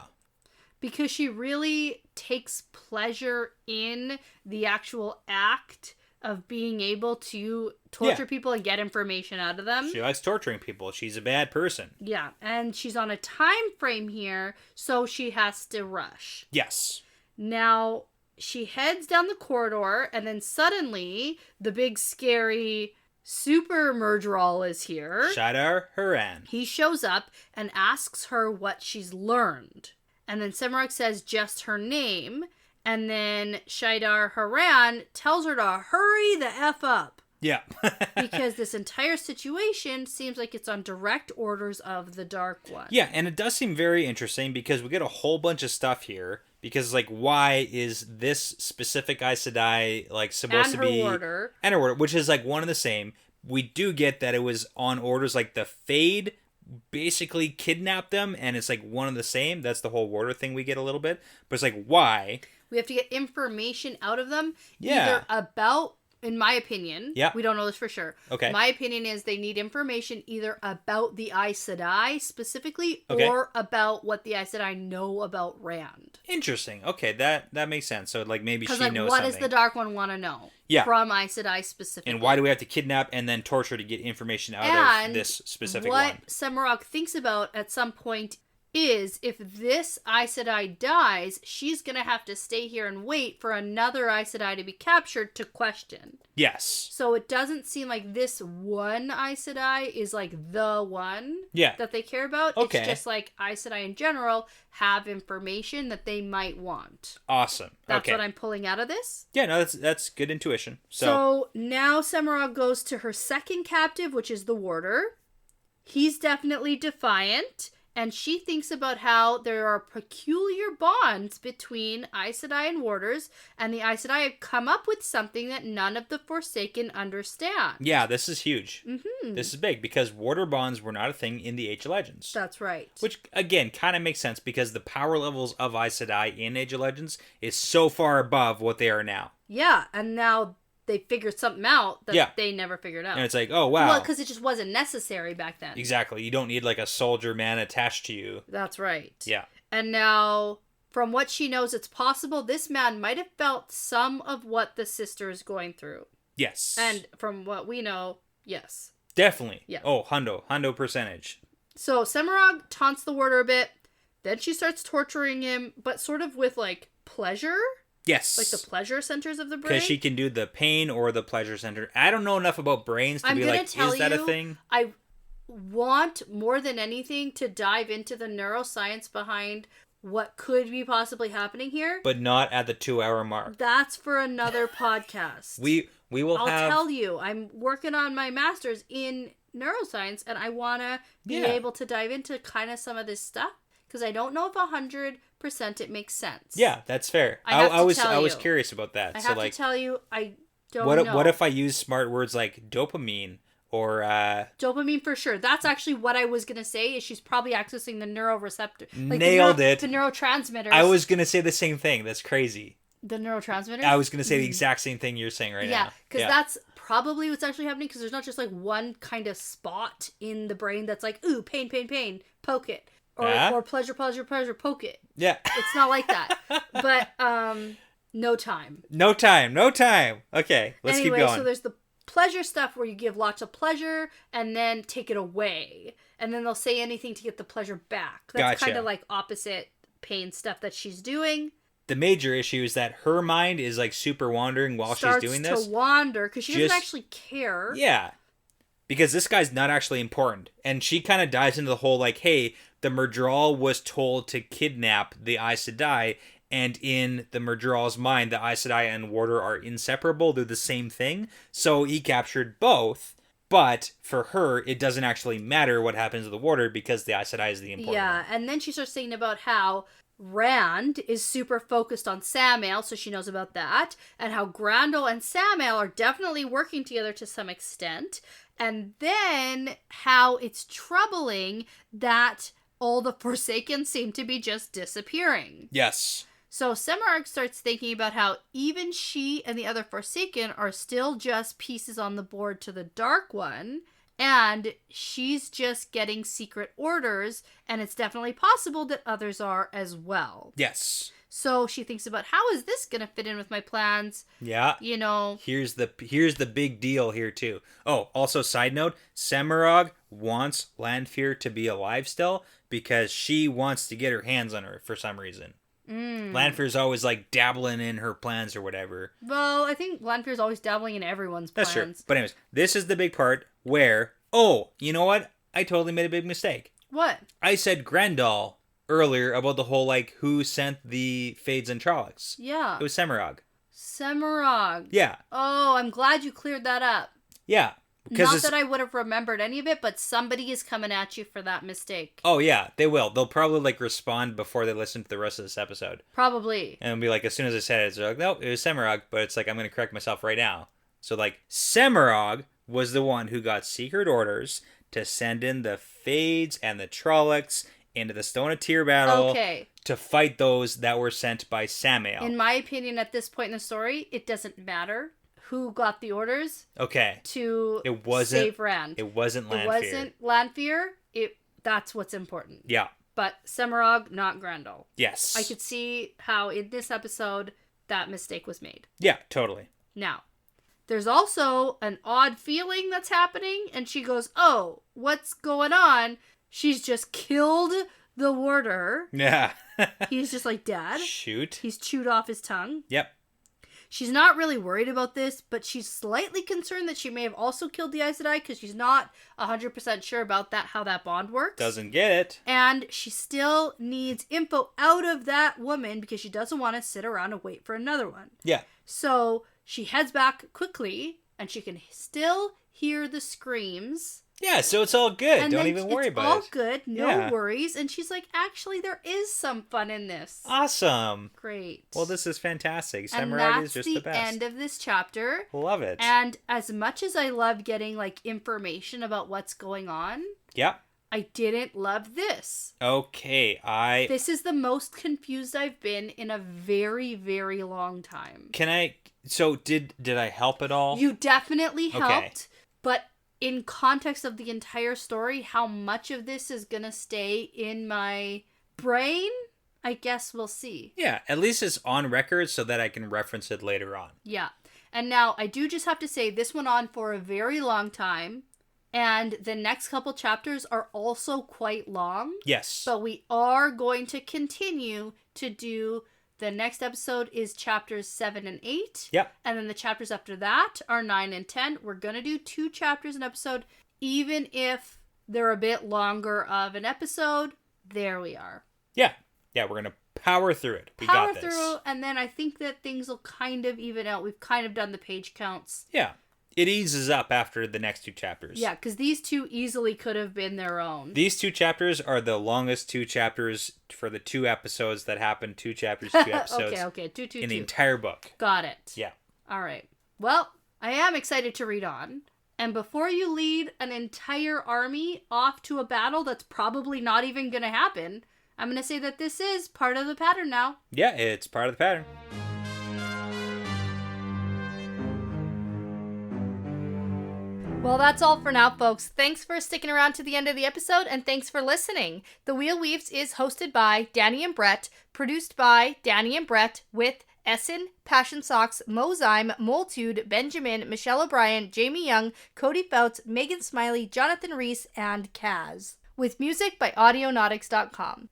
Because she really takes pleasure in the actual act of being able to torture people and get information out of them. She likes torturing people. She's a bad person. Yeah, and she's on a time frame here, so she has to rush. Yes. Now, she heads down the corridor, and then suddenly, the big scary super Murderal is here. Shaidar Haran. He shows up and asks her what she's learned. And then Semirog says just her name. And then Shaidar Haran tells her to hurry the F up. Yeah. Because this entire situation seems like it's on direct orders of the Dark One. Yeah, and it does seem very interesting because we get a whole bunch of stuff here. Because, like, why is this specific Aes Sedai, like, supposed to be... And her order, which is, like, one and the same. We do get that it was on orders, like, the Fade basically kidnapped them, and it's, like, one and the same. That's the whole Warder thing we get a little bit. But it's like, why... We have to get information out of them, either about, in my opinion, we don't know this for sure. Okay. My opinion is they need information either about the Aes Sedai specifically, or about what the Aes Sedai know about Rand. Interesting. Okay, that makes sense. So, like, maybe she knows something. What does the Dark One want to know? Yeah. From Aes Sedai specifically. And why do we have to kidnap and then torture to get information out of this specific one? What Semirog thinks about at some point is if this Aes Sedai dies, she's going to have to stay here and wait for another Aes Sedai to be captured to question. Yes. So it doesn't seem like this one Aes Sedai is like the one that they care about. Okay. It's just like Aes Sedai in general have information that they might want. Awesome. That's what I'm pulling out of this. Yeah, no, that's good intuition. So now Semirog goes to her second captive, which is the Warder. He's definitely defiant. And she thinks about how there are peculiar bonds between Aes Sedai and Warders, and the Aes Sedai have come up with something that none of the Forsaken understand. Yeah, this is huge. Mm-hmm. This is big, because Warder bonds were not a thing in the Age of Legends. That's right. Which, again, kind of makes sense, because the power levels of Aes Sedai in Age of Legends is so far above what they are now. Yeah, and now they figured something out that they never figured out. And it's like, oh, wow. Well, because it just wasn't necessary back then. Exactly. You don't need, like, a soldier man attached to you. That's right. Yeah. And now, from what she knows, it's possible this man might have felt some of what the sister is going through. Yes. And from what we know, yes. Definitely. Yeah. Oh, hundo percentage. So Semirog taunts the Warder a bit. Then she starts torturing him, but sort of with, like, pleasure. Yes. Like the pleasure centers of the brain? Because she can do the pain or the pleasure center. I don't know enough about brains to be like, is that a thing? I want more than anything to dive into the neuroscience behind what could be possibly happening here. But not at the 2-hour mark. That's for another podcast. We will I'll tell you, I'm working on my master's in neuroscience, and I want to be able to dive into kind of some of this stuff. Because I don't know if 100% it makes sense. Yeah, that's fair. I was curious about that. I have to tell you, I don't know. What if I use smart words like dopamine or... Dopamine for sure. That's actually what I was going to say, is she's probably accessing the neuroreceptor. Like Nailed it. The neurotransmitters. I was going to say the same thing. That's crazy. The neurotransmitters? I was going to say the exact same thing you're saying right now. Yeah, because that's probably what's actually happening, because there's not just like one kind of spot in the brain that's like, ooh, pain, pain, pain, poke it. Or pleasure, pleasure, pleasure, poke it. Yeah. It's not like that. But, no time. No time. Okay, let's keep going. So there's the pleasure stuff where you give lots of pleasure and then take it away. And then they'll say anything to get the pleasure back. That's kind of like opposite pain stuff that she's doing. The major issue is that her mind is like super wandering while she's doing this. Starts to wander because she doesn't actually care. Yeah. Because this guy's not actually important. And she kind of dives into the whole like, hey, the Murdral was told to kidnap the Aes Sedai, and in the Murdral's mind, the Aes Sedai and Warder are inseparable. They're the same thing. So he captured both, but for her, it doesn't actually matter what happens to the Warder because the Aes Sedai is the important one. And then she starts saying about how Rand is super focused on Samael, so she knows about that, and how Grandel and Samael are definitely working together to some extent, And then how it's troubling that all the Forsaken seem to be just disappearing. Yes. So Semirhage starts thinking about how even she and the other Forsaken are still just pieces on the board to the Dark One, and she's just getting secret orders, and it's definitely possible that others are as well. Yes. So she thinks about, how is this going to fit in with my plans? Yeah. You know. Here's the big deal here too. Oh, also side note, Semirhage wants Lanfear to be alive still because she wants to get her hands on her for some reason. Lanfear's always like dabbling in her plans or whatever. Well, I think Lanfear's always dabbling in everyone's plans. That's true. But anyways, this is the big part where, oh, you know what? I totally made a big mistake. What? I said Grendel earlier about the whole, like, who sent the Fades and Trollocs. Yeah. It was Semirhage. Semirhage. Yeah. Oh, I'm glad you cleared that up. Yeah. Not that I would have remembered any of it, but somebody is coming at you for that mistake. Oh, yeah, they will. They'll probably, like, respond before they listen to the rest of this episode. Probably. And be like, as soon as I said it, they're like, nope, it was Semirhage, but it's like, I'm going to correct myself right now. So, like, Semirhage was the one who got secret orders to send in the Fades and the Trollocs into the Stone of Tyr battle to fight those that were sent by Samael. In my opinion, at this point in the story, it doesn't matter who got the orders to save Rand. It wasn't Lanfear. It wasn't Lanfear. That's what's important. Yeah. But Semirhage, not Grendel. Yes. I could see how in this episode that mistake was made. Yeah, totally. Now, there's also an odd feeling that's happening, and she goes, oh, what's going on? She's just killed the warder. Yeah. He's just like, Dad. Shoot. He's chewed off his tongue. Yep. She's not really worried about this, but she's slightly concerned that she may have also killed the Aes Sedai because she's not 100% sure about how that bond works. Doesn't get it. And she still needs info out of that woman because she doesn't want to sit around and wait for another one. Yeah. So she heads back quickly, and she can still hear the screams. Yeah, so it's all good. And Don't even worry about it. It's all good. No worries. And she's like, actually, there is some fun in this. Awesome. Great. Well, this is fantastic. And Semirhage is just the best. that's the end of this chapter. Love it. And as much as I love getting, like, information about what's going on, I didn't love this. Okay, This is the most confused I've been in a very, very long time. So, did I help at all? You definitely helped, but in context of the entire story, how much of this is going to stay in my brain, I guess we'll see. Yeah, at least it's on record so that I can reference it later on. Yeah. And now, I do just have to say, this went on for a very long time, and the next couple chapters are also quite long. Yes. But we are going to continue to do... The next episode is chapters 7 and 8. Yep. And then the chapters after that are 9 and 10. We're going to do 2 chapters an episode, even if they're a bit longer of an episode. There we are. Yeah. Yeah, we're going to power through it. We got this. Power through, and then I think that things will kind of even out. We've kind of done the page counts. Yeah. It eases up after the next 2 chapters. Yeah, because these 2 easily could have been their own. These 2 chapters are the longest 2 chapters for the 2 episodes that happen. 2 chapters, 2 episodes. Okay. 2. In the entire book. Got it. Yeah. All right. Well, I am excited to read on. And before you lead an entire army off to a battle that's probably not even going to happen, I'm going to say that this is part of the pattern now. Yeah, it's part of the pattern. Well, that's all for now, folks. Thanks for sticking around to the end of the episode, and thanks for listening. The Wheel Weaves is hosted by Dani and Brett, produced by Dani and Brett, with Essen, Passion Socks, Mozyme, Moltude, Benjamin, Michelle O'Brien, Jamie Young, Cody Fouts, Megan Smiley, Jonathan Reese, and Kaz. With music by Audionautics.com.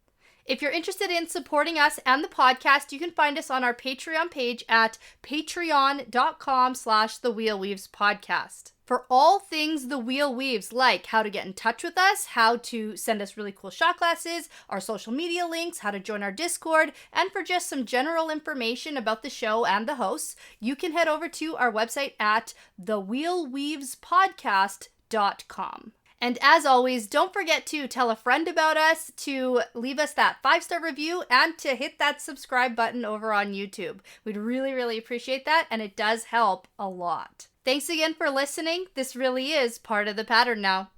If you're interested in supporting us and the podcast, you can find us on our Patreon page at patreon.com/thewheelweavespodcast. For all things The Wheel Weaves, like how to get in touch with us, how to send us really cool shot glasses, our social media links, how to join our Discord, and for just some general information about the show and the hosts, you can head over to our website at thewheelweavespodcast.com. And as always, don't forget to tell a friend about us, to leave us that 5-star review, and to hit that subscribe button over on YouTube. We'd really, really appreciate that, and it does help a lot. Thanks again for listening. This really is part of the pattern now.